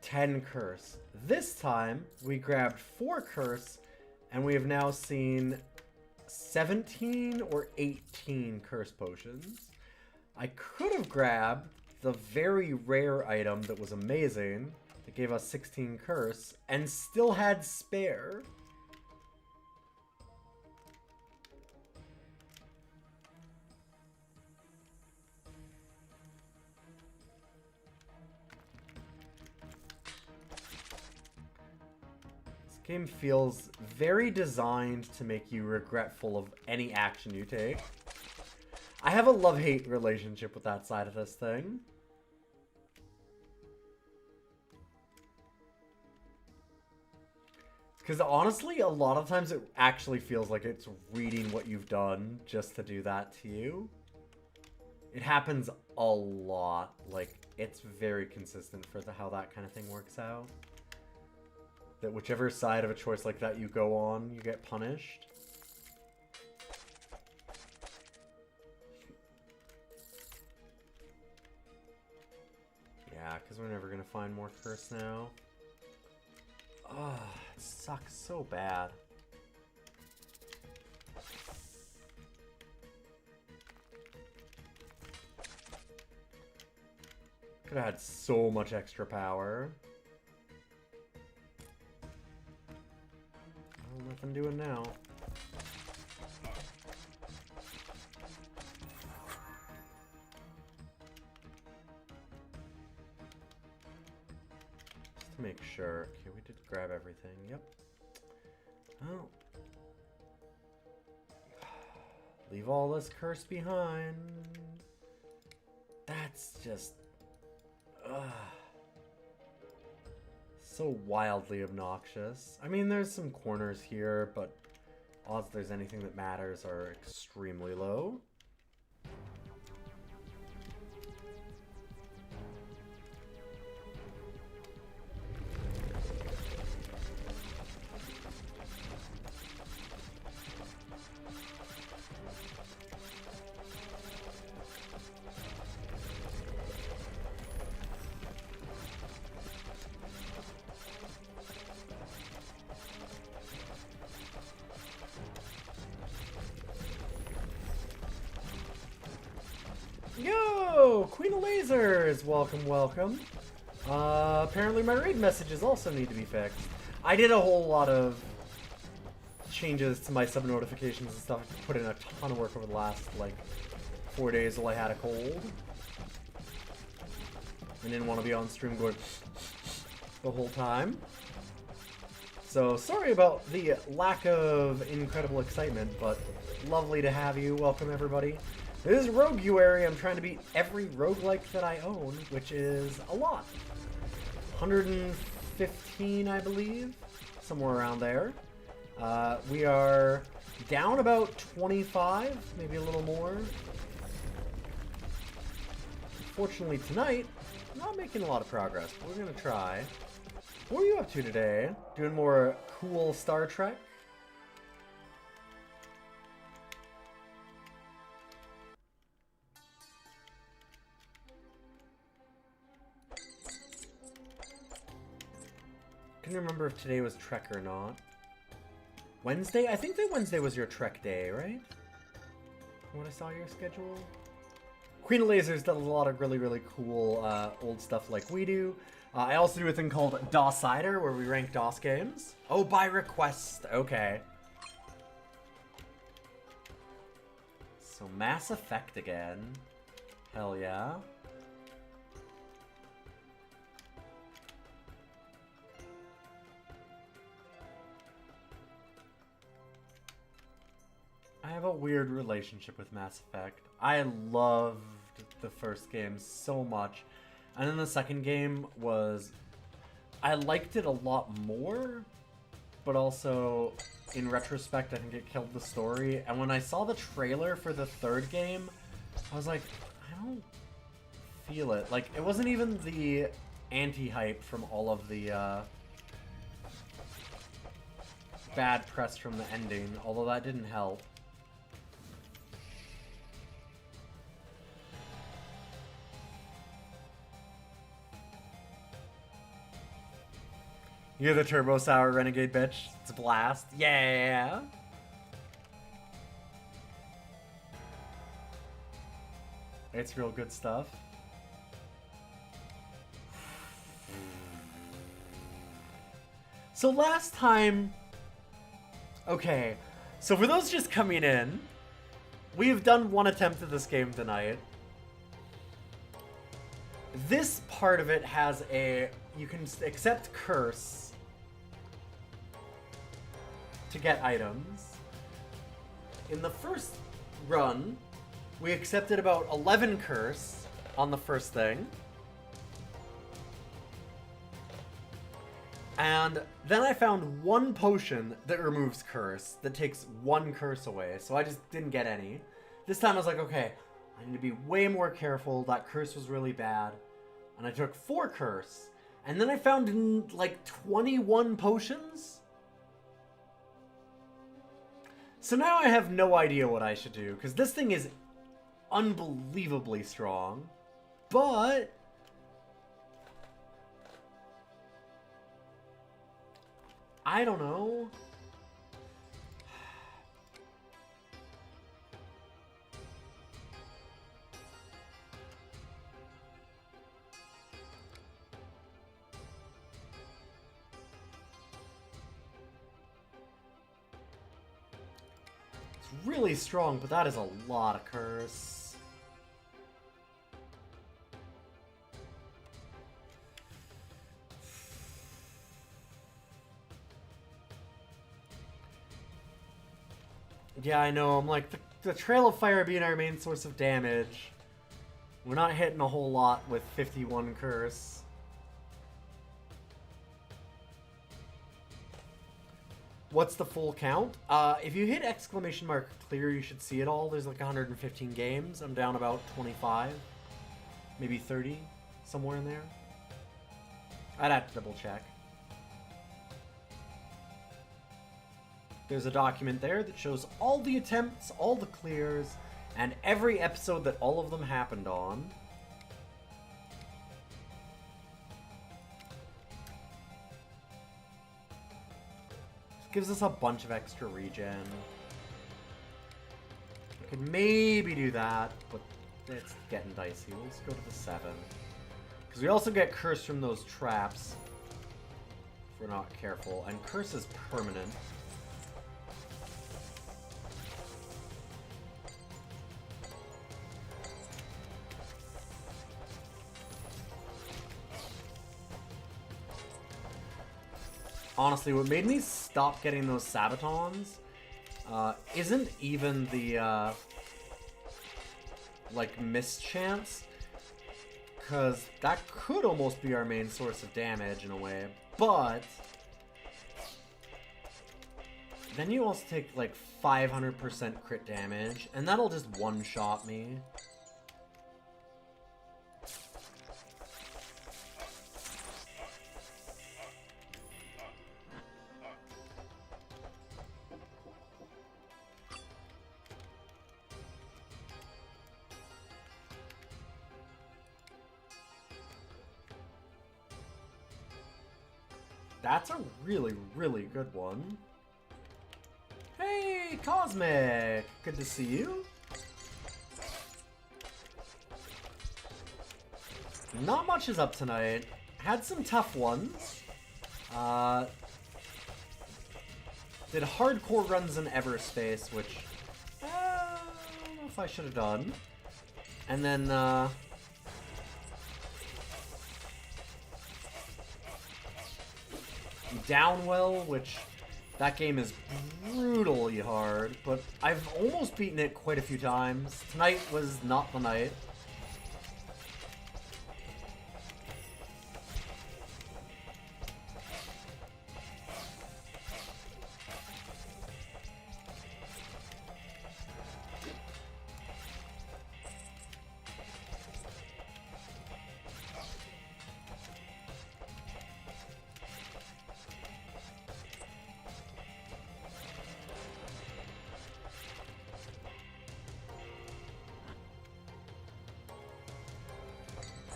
Speaker 1: 10 curse. This time, we grabbed 4 curse, and we have now seen 17 or 18 curse potions. I could have grabbed the very rare item that was amazing, that gave us 16 curse and still had spare. This game feels very designed to make you regretful of any action you take. I have a love-hate relationship with that side of this thing. Because honestly, a lot of times it actually feels like it's reading what you've done just to do that to you. It happens a lot. Like, it's very consistent for how that kind of thing works out. That whichever side of a choice like that you go on, you get punished. Yeah, because we're never going to find more curse now. Oh, it sucks so bad. Could have had so much extra power. Well, nothing doing now. Just to make sure. Okay, we did grab everything. Yep. Oh. Leave all this curse behind. That's just... so wildly obnoxious. I mean, there's some corners here, but odds there's anything that matters are extremely low. Yo! Queen of Lasers! Welcome, welcome. Apparently my raid messages also need to be fixed. I did a whole lot of changes to my sub notifications and stuff. I put in a ton of work over the last, like, 4 days while I had a cold. I didn't want to be on stream going the whole time. So, sorry about the lack of incredible excitement, but lovely to have you. Welcome, everybody. This is Roguary. I'm trying to beat every roguelike that I own, which is a lot. 115, I believe. Somewhere around there. We are down about 25, maybe a little more. Fortunately, tonight, not making a lot of progress, but we're going to try. What are you up to today? Doing more cool Star Trek? Couldn't remember if today was Trek or not. Wednesday? I think that Wednesday was your Trek day, right? From what I saw your schedule. Queen of Lasers does a lot of really, really cool old stuff like we do. I also do a thing called DOSider, where we rank DOS games. Oh, by request. Okay. So Mass Effect again. Hell yeah. I have a weird relationship with Mass Effect. I loved the first game so much. And then the second game was... I liked it a lot more, but also, in retrospect, I think it killed the story. And when I saw the trailer for the third game, I was like, I don't feel it. Like, it wasn't even the anti-hype from all of the bad press from the ending, although that didn't help. You're the Turbo Sour Renegade bitch. It's a blast. Yeah! It's real good stuff. So last time... Okay, so for those just coming in, we have done one attempt at this game tonight. This part of it has a... You can accept curse to get items. In the first run, we accepted about 11 curse on the first thing. And then I found one potion that removes curse, that takes one curse away, so I just didn't get any. This time I was like, okay, I need to be way more careful, that curse was really bad. And I took 4 curse. And then I found like 21 potions? So now I have no idea what I should do, because this thing is unbelievably strong. But... I don't know. It's really strong, but that is a lot of curse. Yeah, I know. I'm like, the Trail of Fire being our main source of damage. We're not hitting a whole lot with 51 curse. What's the full count? If you hit exclamation mark clear, you should see it all. There's like 115 games. I'm down about 25, maybe 30, somewhere in there. I'd have to double check. There's a document there that shows all the attempts, all the clears, and every episode that all of them happened on. This gives us a bunch of extra regen. I could maybe do that, but it's getting dicey. Let's go to the 7. Because we also get curse from those traps if we're not careful, and curse is permanent. Honestly, what made me stop getting those Sabatons isn't even the, like, mischance, because that could almost be our main source of damage in a way, but then you also take, like, 500% crit damage, and that'll just one-shot me. That's a really, really good one. Hey, Cosmic! Good to see you. Not much is up tonight. Had some tough ones. Did hardcore runs in Everspace, which I don't know if I should have done. And then Downwell, which that game is brutally hard, but I've almost beaten it quite a few times. Tonight was not the night.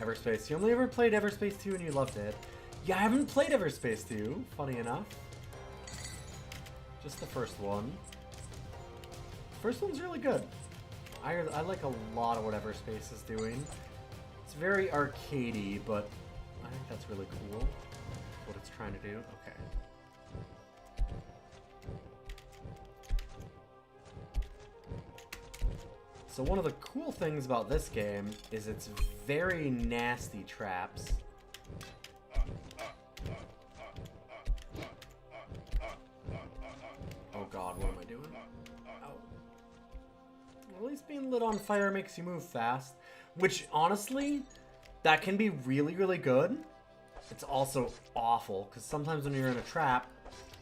Speaker 1: Everspace. You only ever played Everspace 2 and you loved it. Yeah, I haven't played Everspace 2, funny enough. Just the first one. First one's really good. I like a lot of what Everspace is doing. It's very arcadey, but I think that's really cool. What it's trying to do. Okay. So one of the cool things about this game is its very nasty traps. Oh god, what am I doing? Oh. At least being lit on fire makes you move fast. Which, honestly, that can be really, really good. It's also awful, because sometimes when you're in a trap,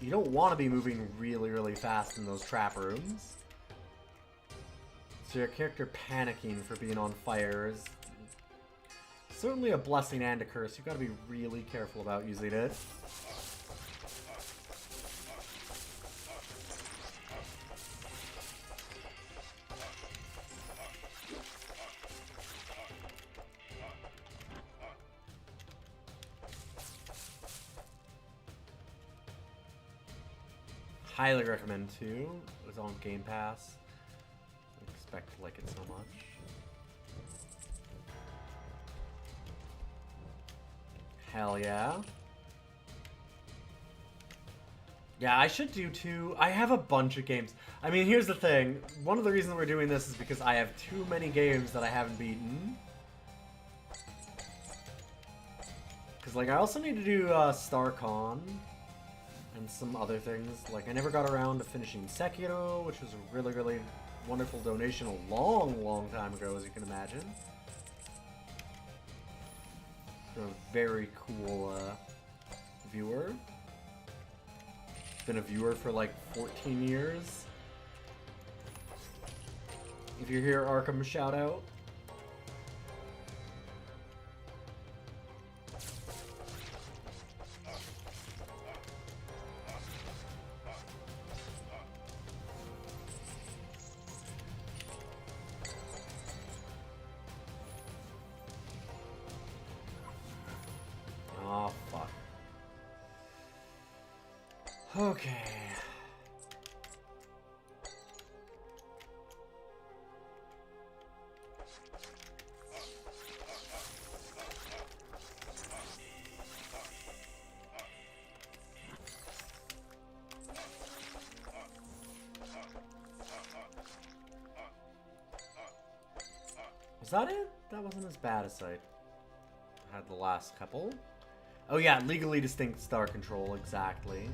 Speaker 1: you don't want to be moving really, really fast in those trap rooms. So your character panicking for being on fire is certainly a blessing and a curse. You've got to be really careful about using it. Highly recommend too. It's on Game Pass. I expect to like it so much. Hell yeah. Yeah, I should do too. I have a bunch of games. I mean, here's the thing. One of the reasons we're doing this is because I have too many games that I haven't beaten. Because, like, I also need to do StarCon. And some other things. Like, I never got around to finishing Sekiro, which was a really, really wonderful donation a long, long time ago, as you can imagine. From a very cool viewer. Been a viewer for like 14 years. If you're here, Arkham, shout out. Oh, fuck. Okay. Was that it? That wasn't as bad as I had the last couple. Oh yeah, legally distinct star control, exactly.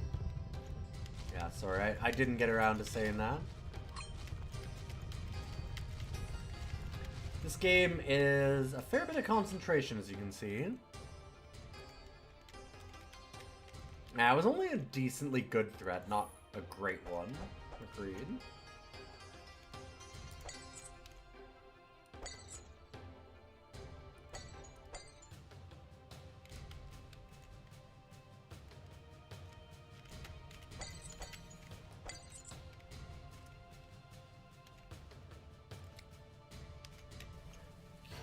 Speaker 1: Yeah, sorry, I didn't get around to saying that. This game is a fair bit of concentration, as you can see. Now, it was only a decently good threat, not a great one. Agreed.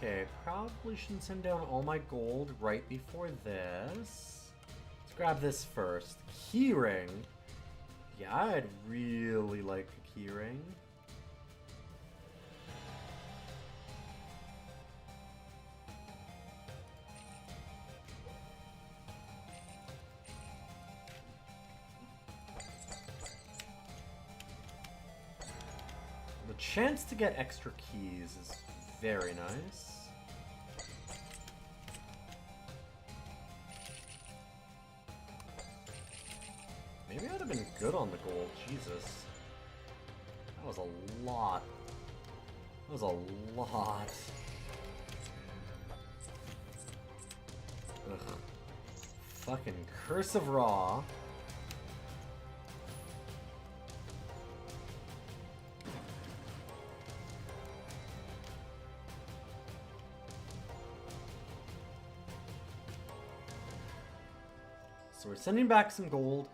Speaker 1: Okay, probably shouldn't send down all my gold right before this. Let's grab this first. Keyring. Yeah, I'd really like a keyring. The chance to get extra keys is very nice. Maybe I'd have been good on the gold. Jesus. That was a lot. That was a lot. Ugh. Fucking Curse of Raw. So we're sending back some gold.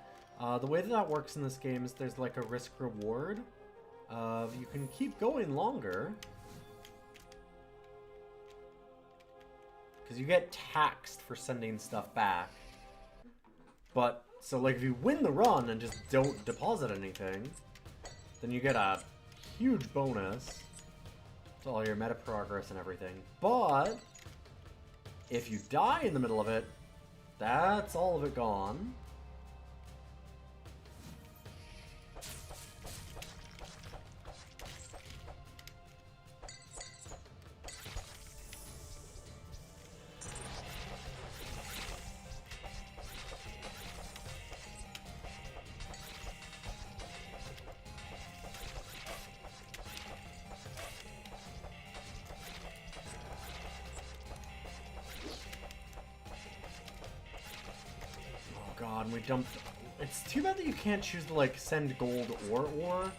Speaker 1: The way that that works in this game is there's like a risk reward. You can keep going longer. Because you get taxed for sending stuff back. But, so like if you win the run and just don't deposit anything, then you get a huge bonus to all your meta progress and everything. But, if you die in the middle of it, that's all of it gone. god, and we dumped... It's too bad that you can't choose to, like, send gold or ore.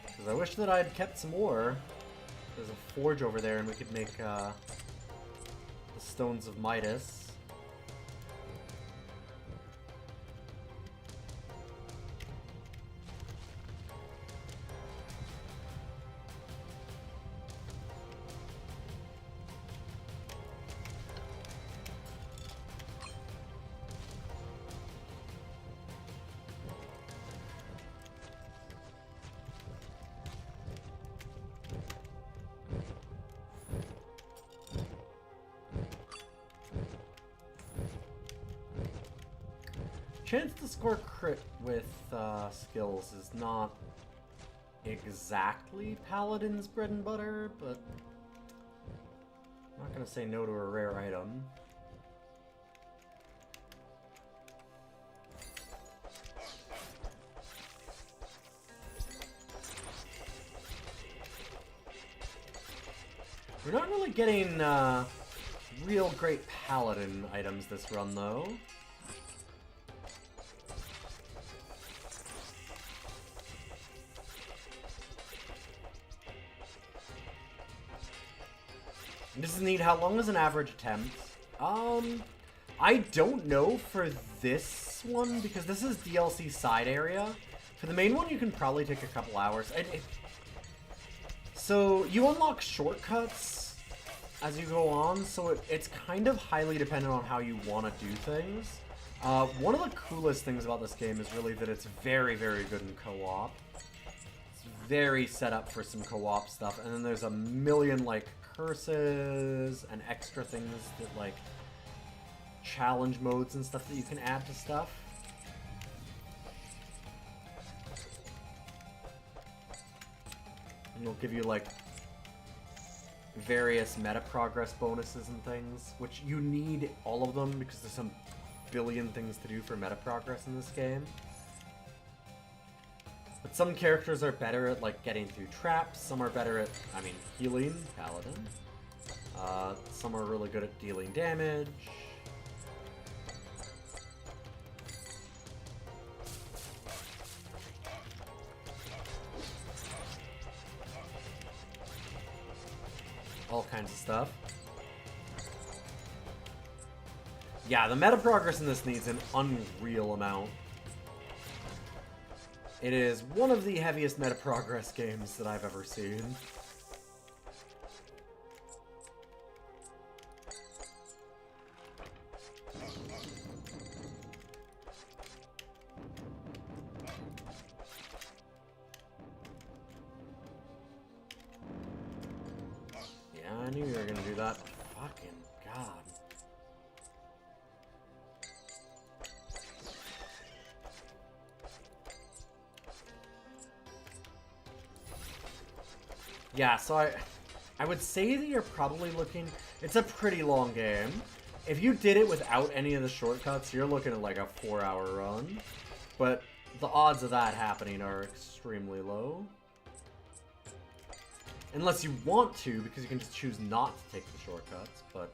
Speaker 1: Because I wish that I had kept some ore. There's a forge over there, and we could make, the Stones of Midas. Chance to score crit with skills is not exactly Paladin's bread and butter, but I'm not going to say no to a rare item. We're not really getting real great Paladin items this run, though. This is neat. How long is an average attempt? I don't know for this one, because this is DLC side area. For the main one, you can probably take a couple hours. So, you unlock shortcuts as you go on, so it's kind of highly dependent on how you want to do things. One of the coolest things about this game is really that it's very, very good in co-op. It's very set up for some co-op stuff, and then there's a million, like, curses and extra things that, like, challenge modes and stuff that you can add to stuff. And it'll give you, like, various meta progress bonuses and things, which you need all of them because there's some billion things to do for meta progress in this game. But some characters are better at, like, getting through traps, some are better at, I mean, healing, Paladin. Some are really good at dealing damage. All kinds of stuff. Yeah, the meta progress in this needs an unreal amount. It is one of the heaviest meta progress games that I've ever seen. Yeah, I knew you were gonna do that. Fucking God. Yeah, so I would say that you're probably looking... It's a pretty long game. If you did it without any of the shortcuts, you're looking at like a 4-hour run. But the odds of that happening are extremely low. Unless you want to, because you can just choose not to take the shortcuts, but...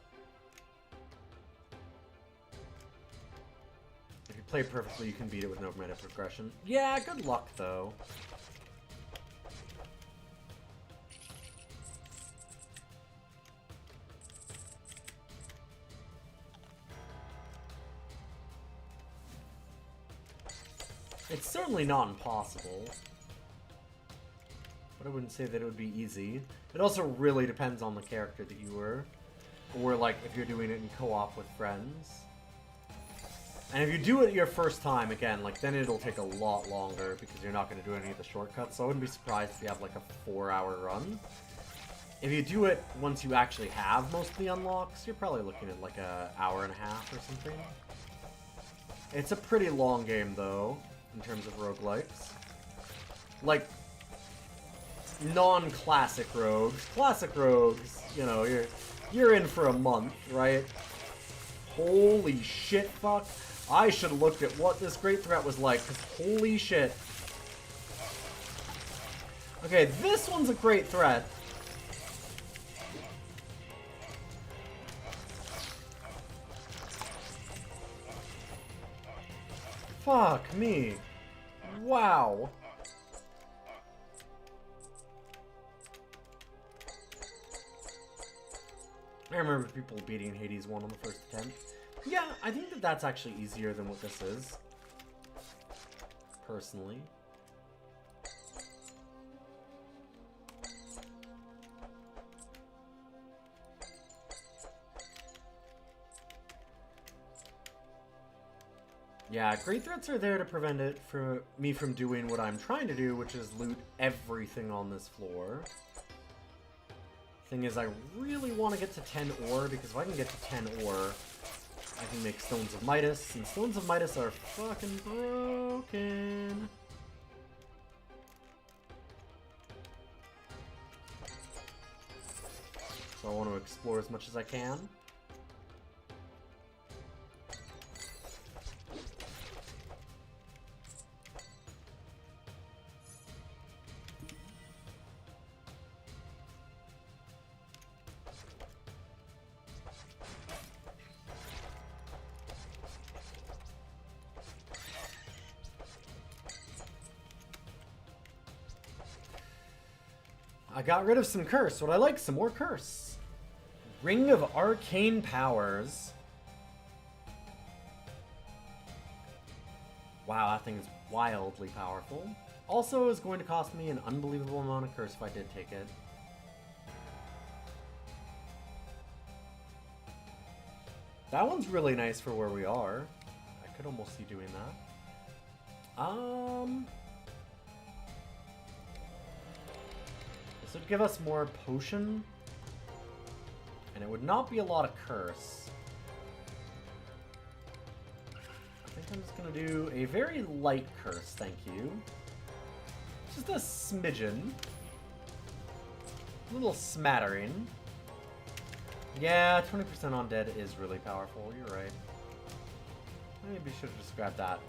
Speaker 1: If you play perfectly, you can beat it with no meta progression. Yeah, good luck, though. It's certainly not impossible. But I wouldn't say that it would be easy. It also really depends on the character that you were. Or, like, if you're doing it in co-op with friends. And if you do it your first time, again, like, then it'll take a lot longer because you're not going to do any of the shortcuts. So I wouldn't be surprised if you have, like, a 4-hour run. If you do it once you actually have most of the unlocks, you're probably looking at, like, an hour and a half or something. It's a pretty long game, though, in terms of roguelikes. Like, non-classic rogues. Classic rogues, you know, you're in for a month, right? Holy shit, fuck. I should have looked at what this Great Threat was like, because holy shit. Okay, this one's a Great Threat. Fuck me. Wow. I remember people beating Hades 1 on the first attempt. Yeah, I think that that's actually easier than what this is. Personally. Yeah, great threats are there to prevent it from me from doing what I'm trying to do, which is loot everything on this floor. Thing is, I really want to get to 10 ore, because if I can get to 10 ore, I can make Stones of Midas, and Stones of Midas are fucking broken. So I want to explore as much as I can. I got rid of some curse. What I like, some more curse. Ring of Arcane Powers. Wow, that thing is wildly powerful. Also is going to cost me an unbelievable amount of curse if I did take it. That one's really nice for where we are. I could almost see doing that. This would give us more potion. And it would not be a lot of curse. I think I'm just going to do a very light curse, thank you. Just a smidgen. A little smattering. Yeah, 20% undead is really powerful, you're right. Maybe should have just grabbed that.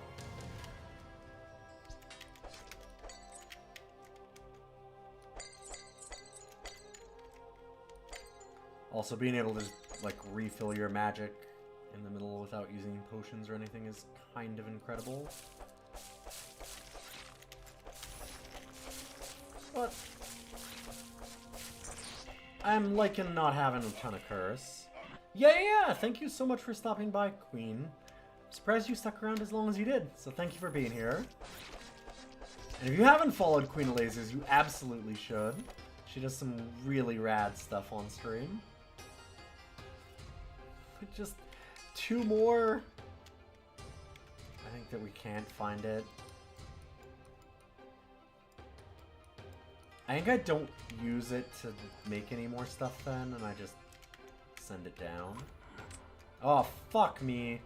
Speaker 1: Also, being able to just, like, refill your magic in the middle without using potions or anything is kind of incredible. But I'm liking not having a ton of curse. Yeah, thank you so much for stopping by, Queen. I'm surprised you stuck around as long as you did, so thank you for being here. And if you haven't followed Queen of Lasers, you absolutely should. She does some really rad stuff on stream. Just 2 more. I think that we can't find it. I think I don't use it to make any more stuff then, and I just send it down. Oh, fuck me.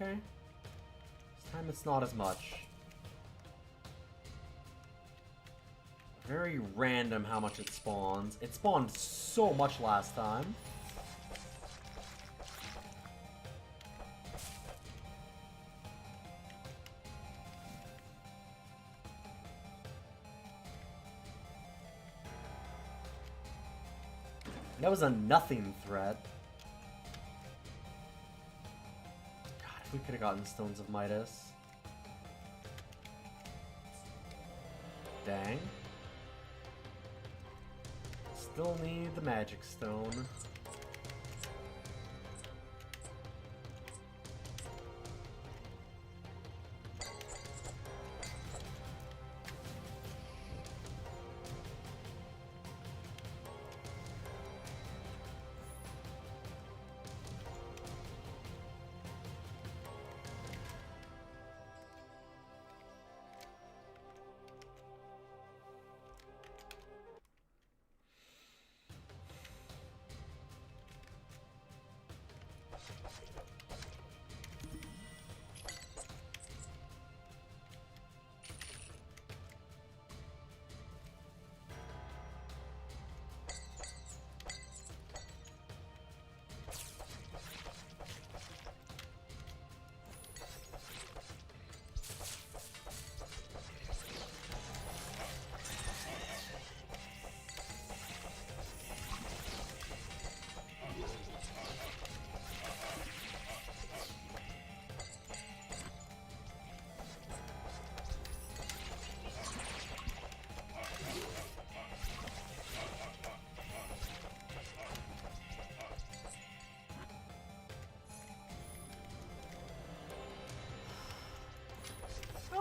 Speaker 1: Okay. This time it's not as much. Very random how much it spawns. It spawned so much last time. That was a nothing threat. We could have gotten Stones of Midas. Dang. Still need the Magic Stone.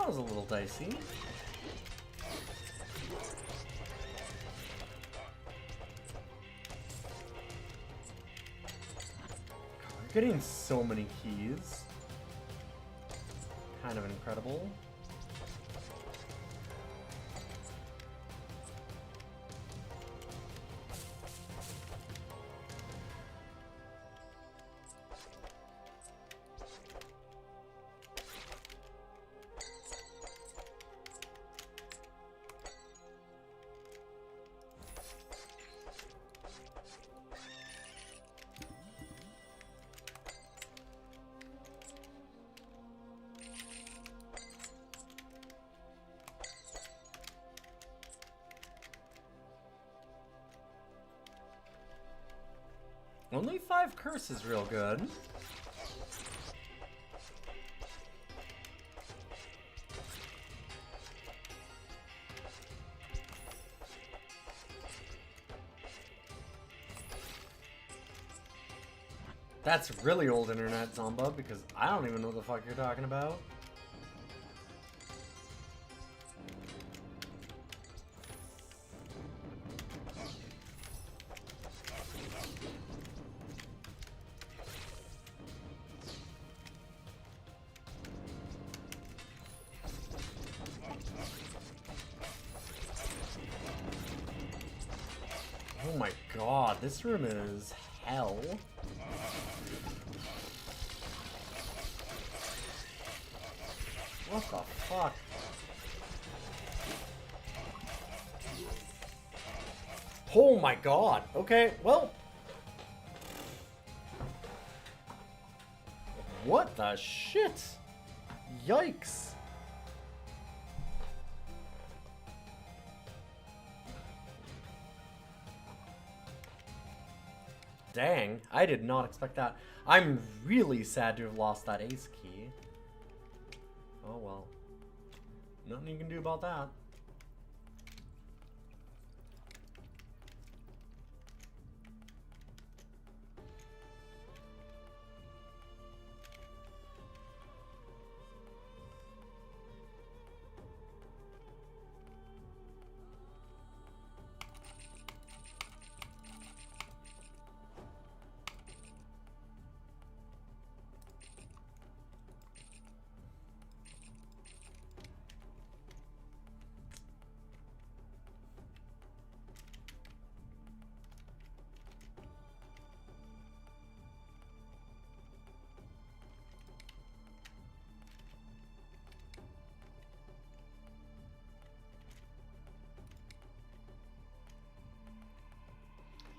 Speaker 1: That was a little dicey. We're getting so many keys. Kind of incredible. Only 5 curse is real good. That's really old internet, Zomba, because I don't even know what the fuck you're talking about. Oh my god, this room is hell. What the fuck? Oh my god. Okay, well. What the shit? Yikes. Dang, I did not expect that. I'm really sad to have lost that ace key. Oh well. Nothing you can do about that.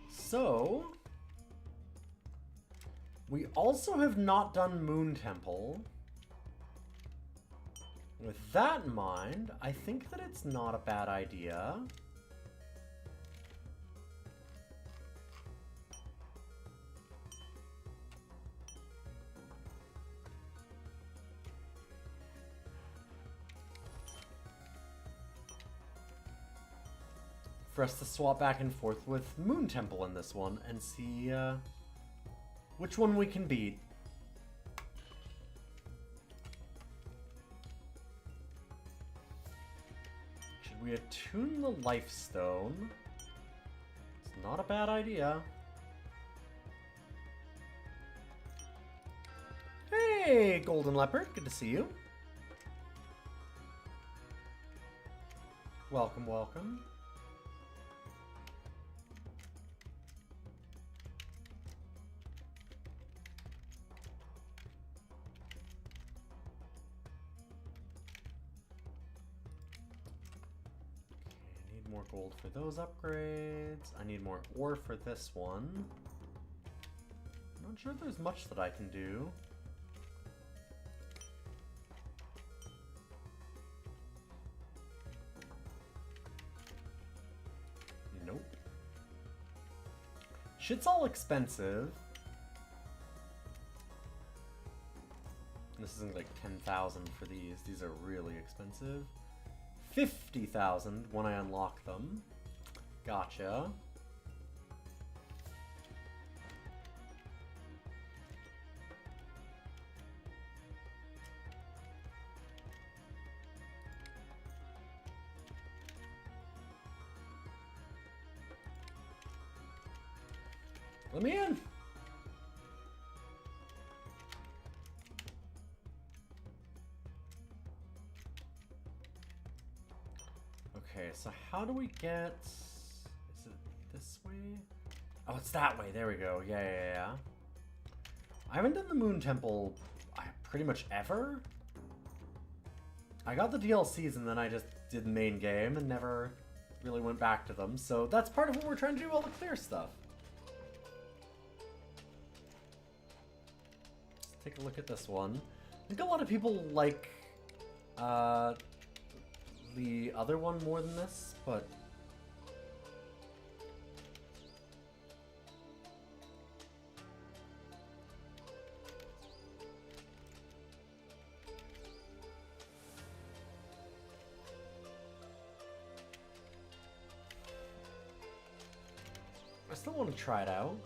Speaker 1: So, we also have not done Moon Temple. With that in mind, I think that it's not a bad idea. For us to swap back and forth with Moon Temple in this one and see which one we can beat. Should we attune the Life Stone? It's not a bad idea. Hey, Golden Leopard, good to see you. Welcome, welcome. More gold for those upgrades. I need more ore for this one. I'm not sure there's much that I can do. Nope. Shit's all expensive. This isn't like 10,000 for these. These are really expensive. 50,000 when I unlock them. Gotcha. Let me in. Okay, so how do we get... Is it this way? Oh, it's that way. There we go. Yeah. I haven't done the Moon Temple pretty much ever. I got the DLCs and then I just did the main game and never really went back to them. So that's part of what we're trying to do, all the clear stuff. Let's take a look at this one. I think a lot of people like the other one more than this, but... I still want to try it out.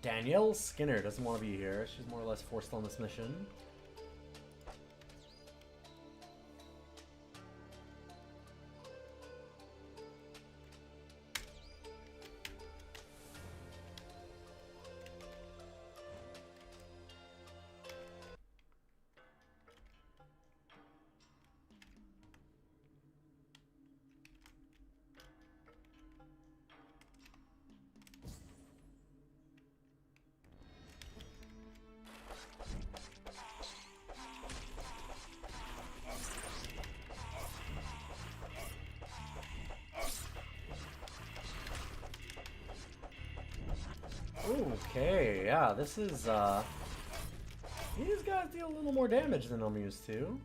Speaker 1: Danielle Skinner doesn't want to be here. She's more or less forced on this mission. Okay, yeah, this is, these guys deal a little more damage than I'm used to.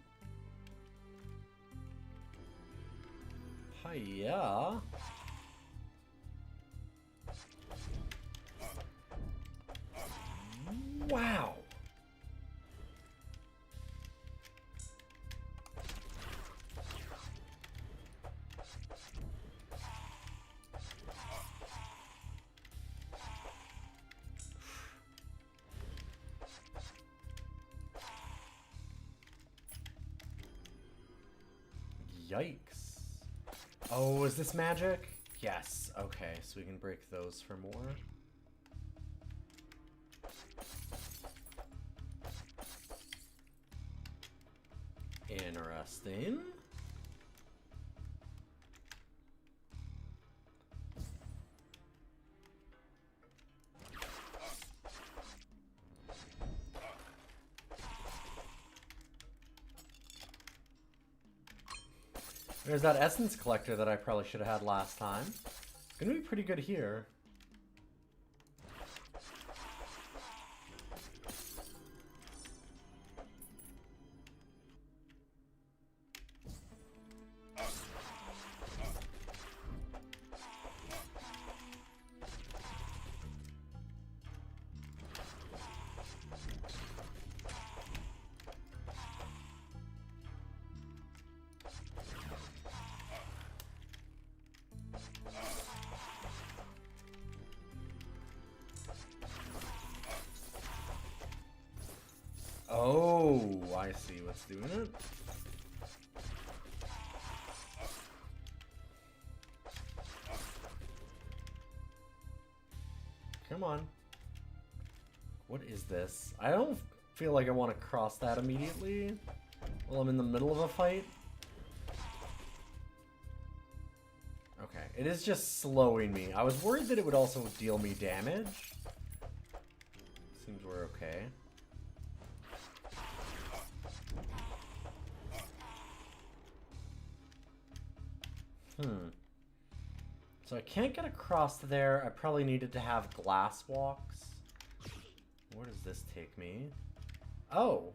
Speaker 1: Hiya. Wow. Yikes. Oh, is this magic? Yes. Okay, so we can break those for more. Interesting. There's that essence collector that I probably should have had last time. It's gonna be pretty good here. Oh, I see what's doing it. Come on. What is this? I don't feel like I want to cross that immediately while I'm in the middle of a fight. Okay, it is just slowing me. I was worried that it would also deal me damage. Seems we're okay. So I can't get across there. I probably needed to have glass walks. Where does this take me? Oh,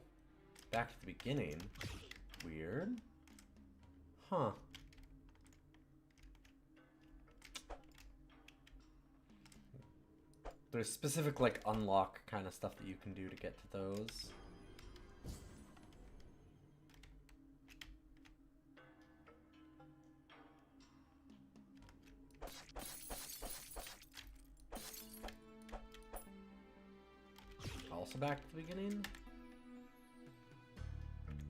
Speaker 1: back to the beginning. Weird. Huh. There's specific, like, unlock kind of stuff that you can do to get to those. also back to the beginning?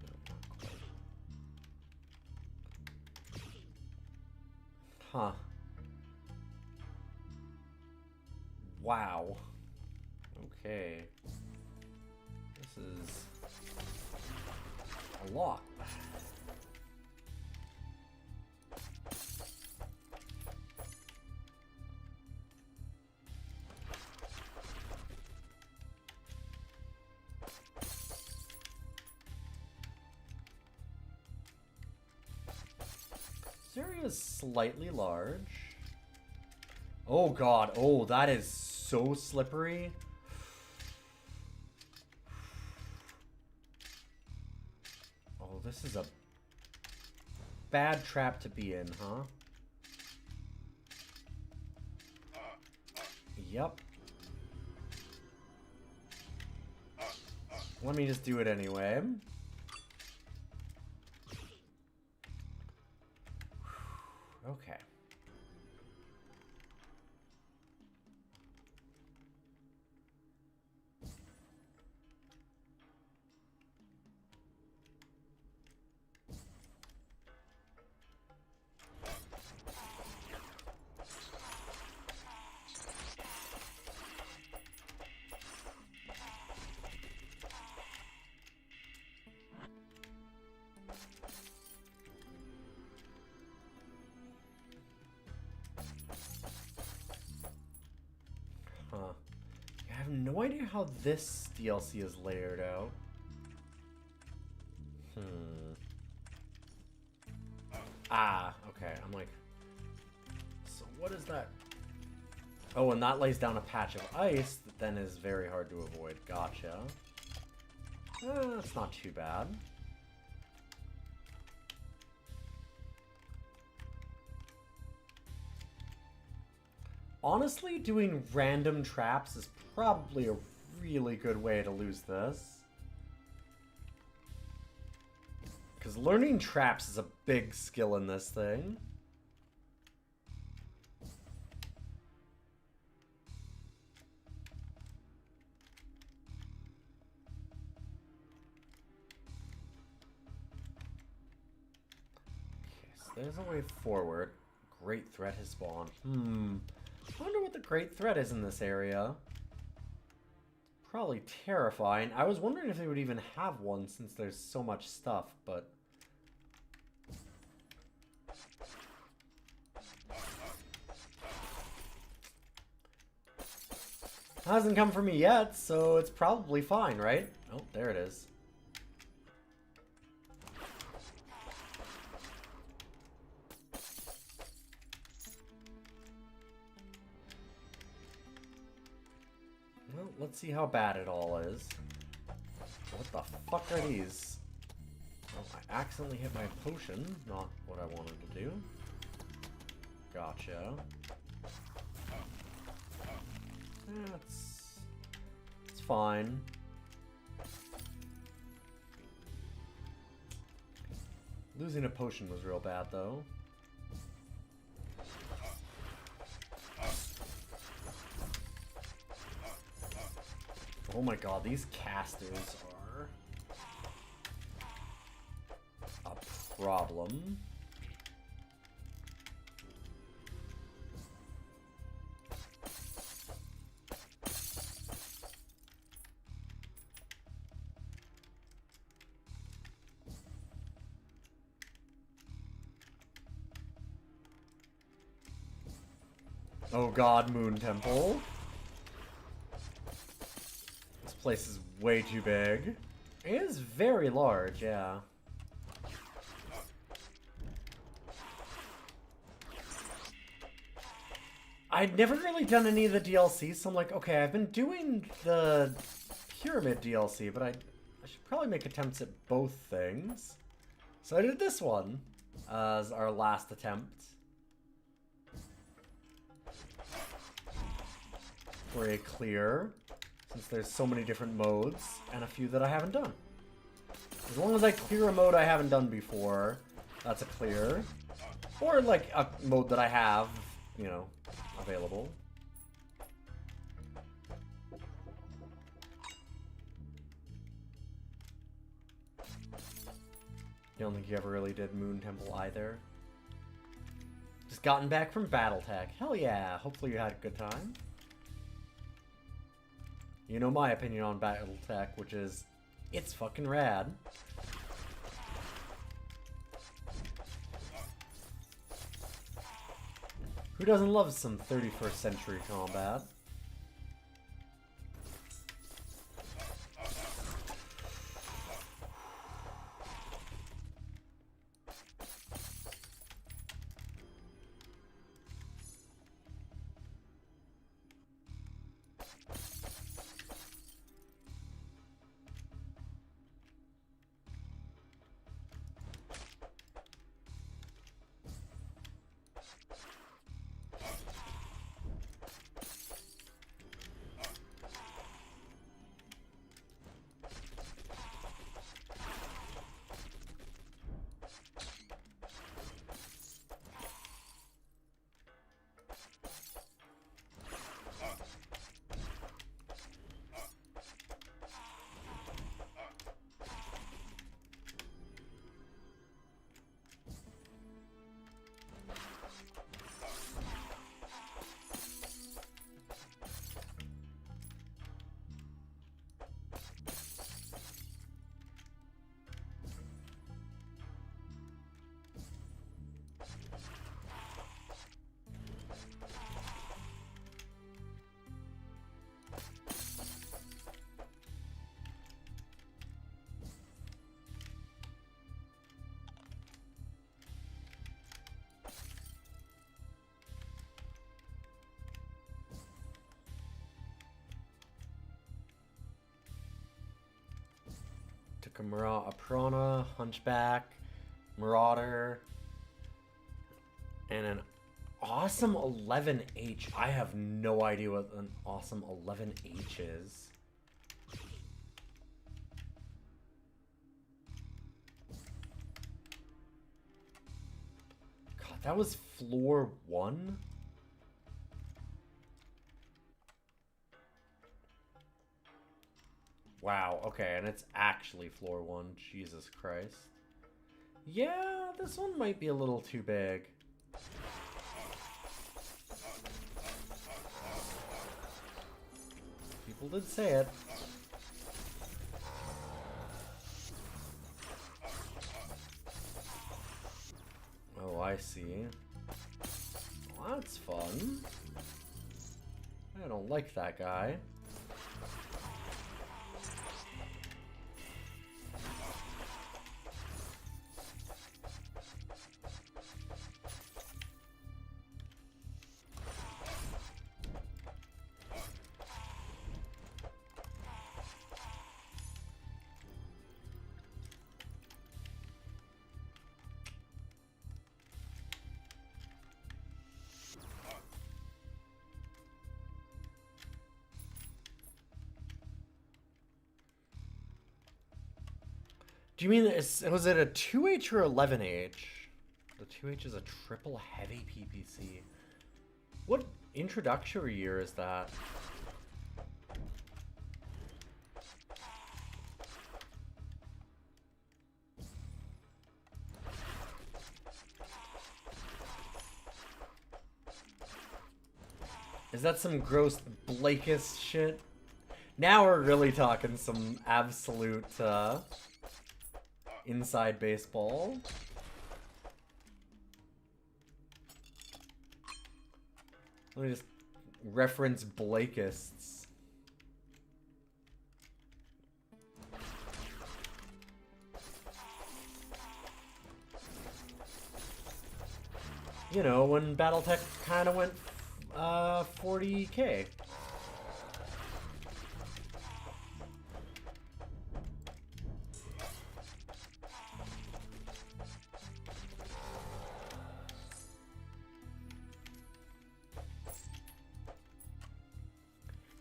Speaker 1: No, not quite. Huh. Wow. Okay. This is a lot. This area is slightly large. Oh god, oh, that is so slippery. Oh, this is a bad trap to be in, huh? Yep. Let me just do it anyway. Okay. Huh. I have no idea how this DLC is layered out. Ah, okay. I'm like, so what is that? Oh, and that lays down a patch of ice that then is very hard to avoid. Gotcha. That's not too bad. Honestly, doing random traps is probably a really good way to lose this. Because learning traps is a big skill in this thing. Okay, so there's a way forward. Great threat has spawned. I wonder what the great threat is in this area. Probably terrifying. I was wondering if they would even have one since there's so much stuff, but... hasn't come for me yet, so it's probably fine, right? Oh, there it is. Well, let's see how bad it all is. What the fuck are these? Oh, I accidentally hit my potion. Not what I wanted to do. Gotcha. It's fine. Losing a potion was real bad, though. Oh my god, these casters are a problem. Oh god, Moon Temple. This place is way too big. It is very large, yeah. I'd never really done any of the DLCs, so I'm like, okay, I've been doing the Pyramid DLC, but I should probably make attempts at both things. So I did this one as our last attempt. For a clear, since there's so many different modes, and a few that I haven't done. As long as I clear a mode I haven't done before, that's a clear. Or like a mode that I have, you know, available. don't think you ever really did Moon Temple either. Just gotten back from Battletech. Hell yeah, hopefully you had a good time. You know my opinion on Battletech, which is, it's fucking rad. Who doesn't love some 31st century combat? Took a Piranha, Hunchback, Marauder, and an awesome 11H. I have no idea what an awesome 11H is. God, that was floor 1? Wow, okay, and it's actually floor 1. Jesus Christ. Yeah, this one might be a little too big. People did say it. Oh, I see. Well, that's fun. I don't like that guy. Do you mean, was it a 2H or 11H? The 2H is a triple heavy PPC. What introductory year is that? Is that some gross Blakist shit? Now we're really talking some absolute, inside baseball. Let me just reference Blakists. You know, when Battletech kind of went 40K.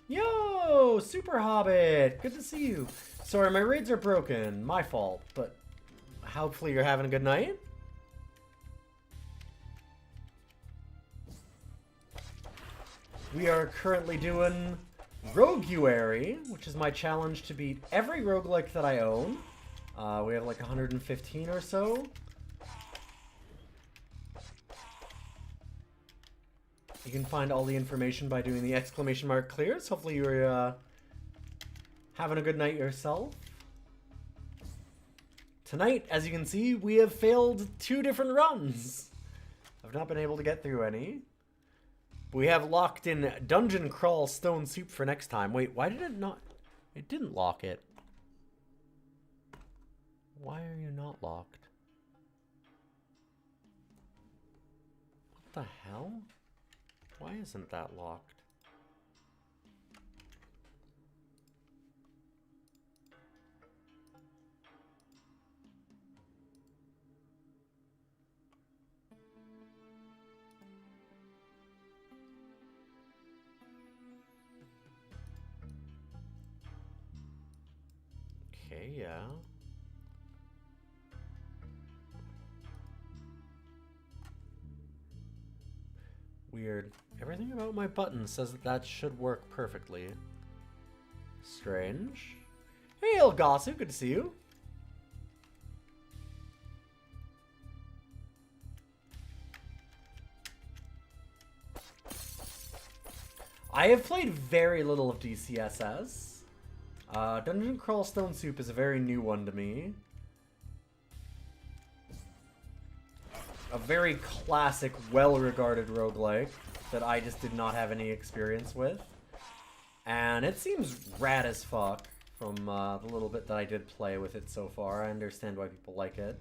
Speaker 1: Yo, Super Hobbit! Good to see you. Sorry, my raids are broken. My fault, but hopefully you're having a good night. We are currently doing Roguary, which is my challenge to beat every roguelike that I own We have like 115 or so. You can find all the information by doing the exclamation mark clears. Hopefully you're having a good night yourself. Tonight, as you can see, we have failed 2 different runs. I've not been able to get through any. We have locked in Dungeon Crawl Stone Soup for next time. Wait, why did it not... It didn't lock it. Why are you not locked? What the hell? Why isn't that locked? Okay, yeah. Weird. Everything about my button says that that should work perfectly. Strange. Hey, Elgasu, good to see you. I have played very little of DCSS. Dungeon Crawl Stone Soup is a very new one to me. A very classic, well-regarded roguelike that I just did not have any experience with. And it seems rad as fuck from the little bit that I did play with it so far. I understand why people like it.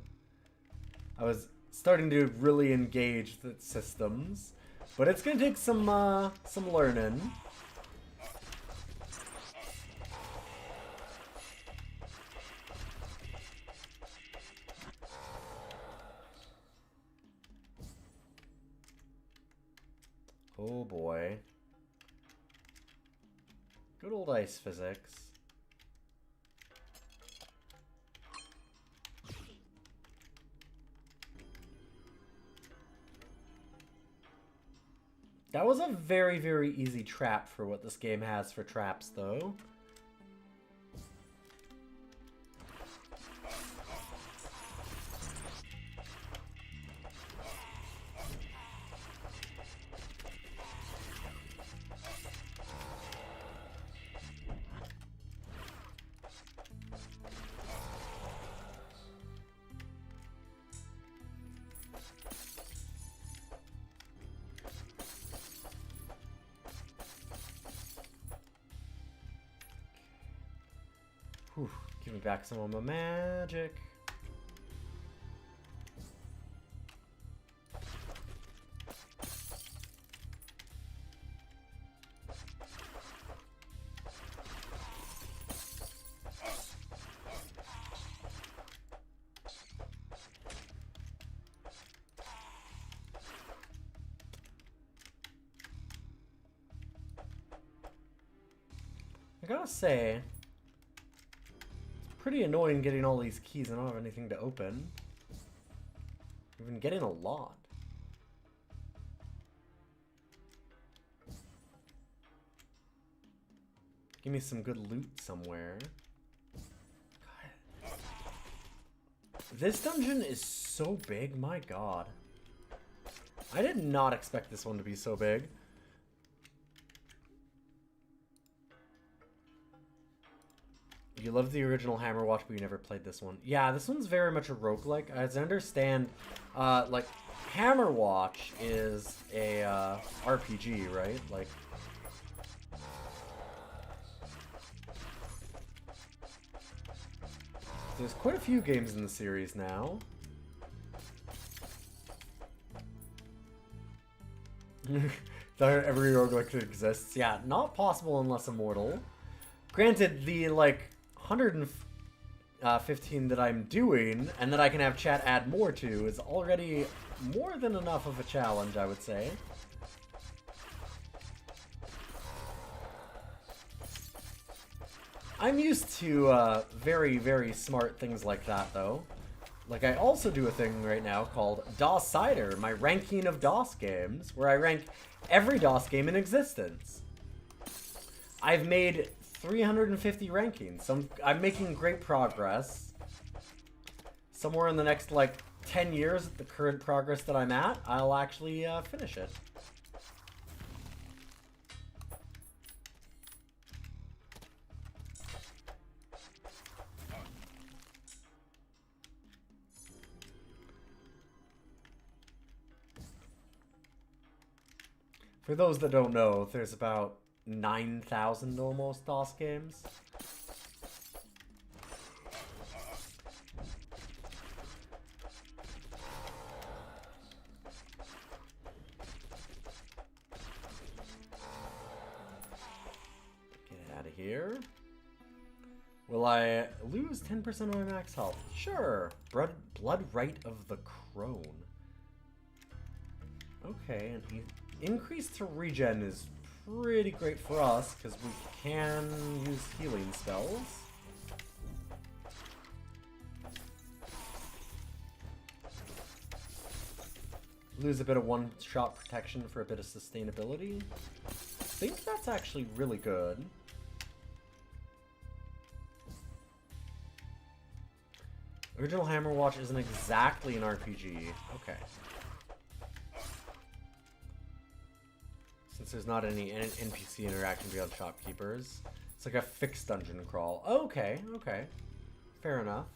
Speaker 1: I was starting to really engage the systems, but it's gonna take some learning. Oh boy. Good old ice physics. That was a very, very easy trap for what this game has for traps, though. Whew, give me back some of my magic. I gotta say, pretty annoying getting all these keys. I don't have anything to open. I've been getting a lot. Give me some good loot somewhere. God. This dungeon is so big, my god. I did not expect this one to be so big. You love the original Hammerwatch, but you never played this one. Yeah, this one's very much a roguelike. As I understand, like, Hammerwatch is a RPG, right? Like, there's quite a few games in the series now. Every roguelike that exists. Yeah, not possible unless immortal. Granted, the, like, 115 that I'm doing, and that I can have chat add more to, is already more than enough of a challenge, I would say. I'm used to very, very smart things like that, though. Like, I also do a thing right now called DOS Cider, my ranking of DOS games, where I rank every DOS game in existence. I've made 350 rankings. So I'm making great progress. somewhere in the next, like, 10 years at the current progress that I'm at, I'll actually finish it. For those that don't know, there's about 9,000 almost DOS games. Get out of here. Will I lose 10% of my max health? Sure. Blood Rite of the Crone. Okay, and increase to regen is pretty great for us, because we can use healing spells. Lose a bit of one-shot protection for a bit of sustainability. I think that's actually really good. Original Hammerwatch isn't exactly an RPG. Okay. Since there's not any NPC interaction beyond shopkeepers. It's like a fixed dungeon crawl. Okay, okay. Fair enough.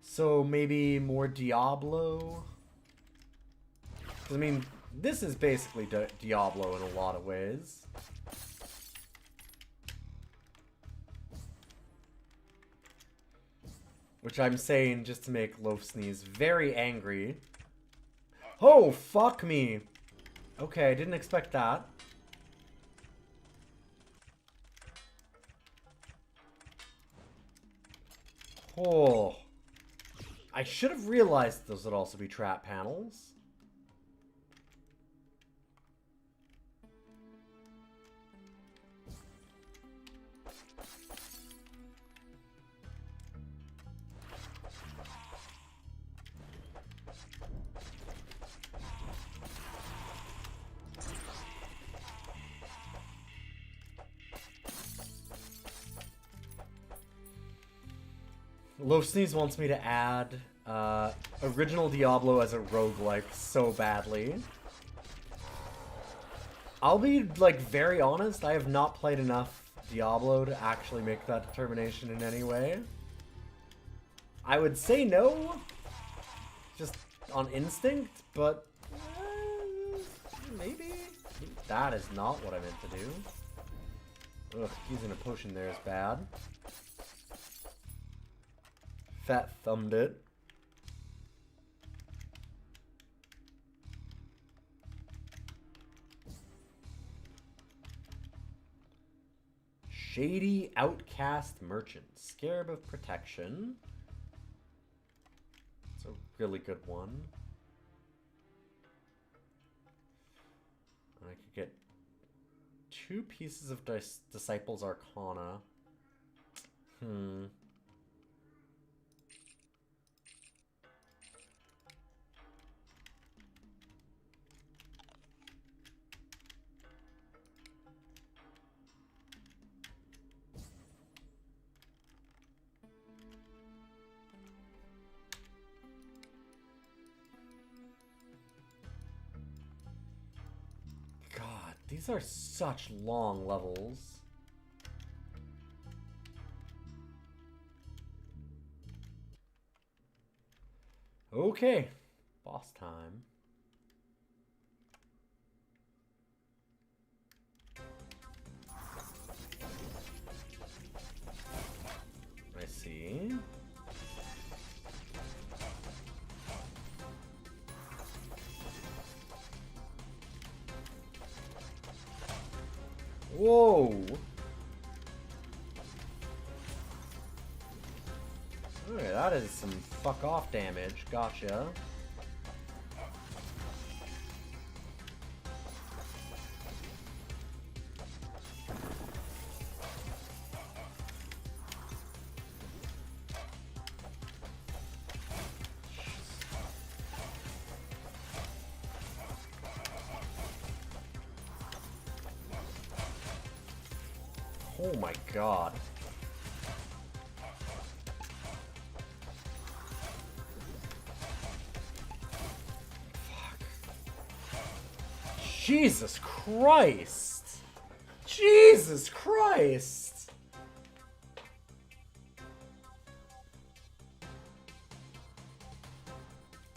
Speaker 1: So maybe more Diablo? 'Cause, I mean, this is basically Diablo in a lot of ways. Which I'm saying just to make Loaf Sneeze very angry. Oh, fuck me! Okay, I didn't expect that. Oh. I should have realized those would also be trap panels. Loaf Sneeze wants me to add original Diablo as a roguelike so badly. I'll be, like, very honest, I have not played enough Diablo to actually make that determination in any way. I would say no, just on instinct, but maybe? That is not what I meant to do. Ugh, using a potion there is bad. Fat thumbed it. Shady Outcast Merchant. Scarab of Protection. It's a really good one. I could get 2 pieces of Disciples Arcana. These are such long levels. Okay, boss time. I see. Whoa! Okay, that is some fuck off damage. Gotcha. Oh my god. Jesus Christ! Jesus Christ!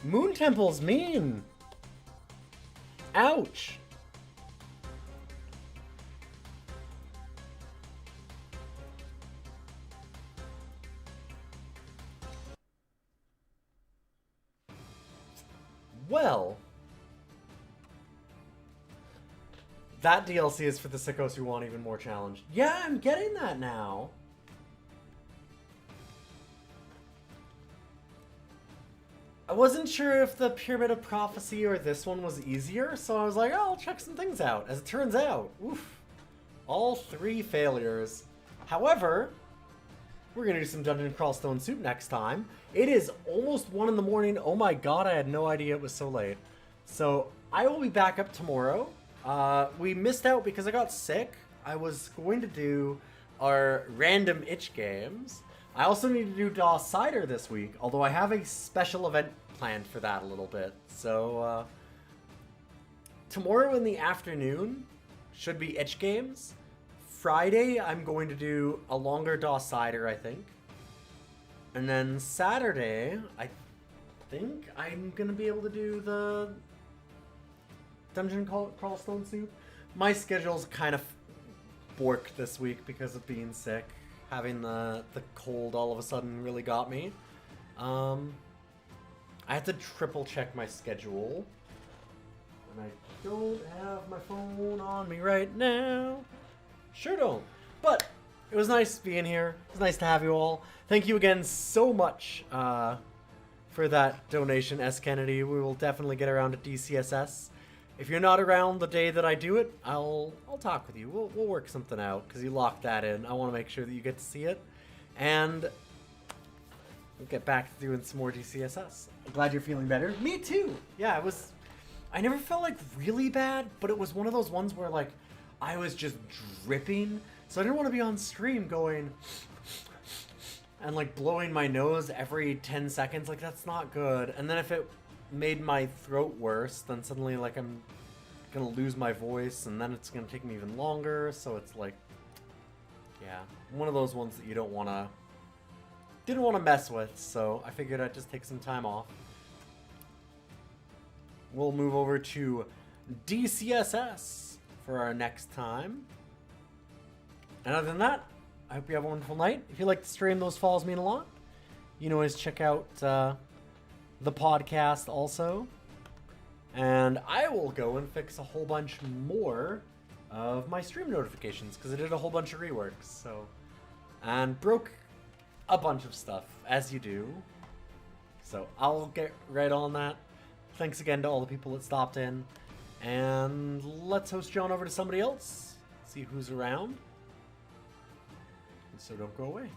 Speaker 1: Moon Temple's mean. Ouch. Well, that DLC is for the sickos who want even more challenge. Yeah, I'm getting that now. I wasn't sure if the Pyramid of Prophecy or this one was easier, so I was like, oh, I'll check some things out. As it turns out, oof, all 3 failures. However, we're gonna do some Dungeon Crawl Stone Soup next time. It is almost 1 in the morning. Oh my god, I had no idea it was so late. So I will be back up tomorrow. We missed out because I got sick. I was going to do our random itch games. I also need to do DOS Cider this week, although I have a special event planned for that a little bit. So, tomorrow in the afternoon should be itch games. Friday, I'm going to do a longer DOS Cider, I think. And then Saturday, I think I'm going to be able to do the Dungeon Crawl Stone Soup. My schedule's kind of borked this week because of being sick. Having the cold all of a sudden really got me. I had to triple check my schedule. And I don't have my phone on me right now. Sure don't. But it was nice being here. It was nice to have you all. Thank you again so much for that donation, S. Kennedy. We will definitely get around to DCSS. If you're not around the day that I do it, I'll talk with you. We'll work something out because you locked that in. I want to make sure that you get to see it, and we'll get back to doing some more DCSS. I'm glad you're feeling better. Me too. Yeah, it was. I never felt like really bad, but it was one of those ones where like I was just dripping, so I didn't want to be on stream going and like blowing my nose every 10 seconds. Like that's not good. And then if it made my throat worse, then suddenly like I'm gonna lose my voice, and then it's gonna take me even longer. So it's like, yeah, one of those ones that you didn't want to mess with. So I figured I'd just take some time off. We'll move over to DCSS for our next time. And other than that, I hope you have a wonderful night. If you like to stream, those falls mean a lot. You can always check out the podcast also, and I will go and fix a whole bunch more of my stream notifications because I did a whole bunch of reworks, so, and broke a bunch of stuff as you do, so I'll get right on that. Thanks again to all the people that stopped in, and let's host John over to somebody else, see who's around, so don't go away.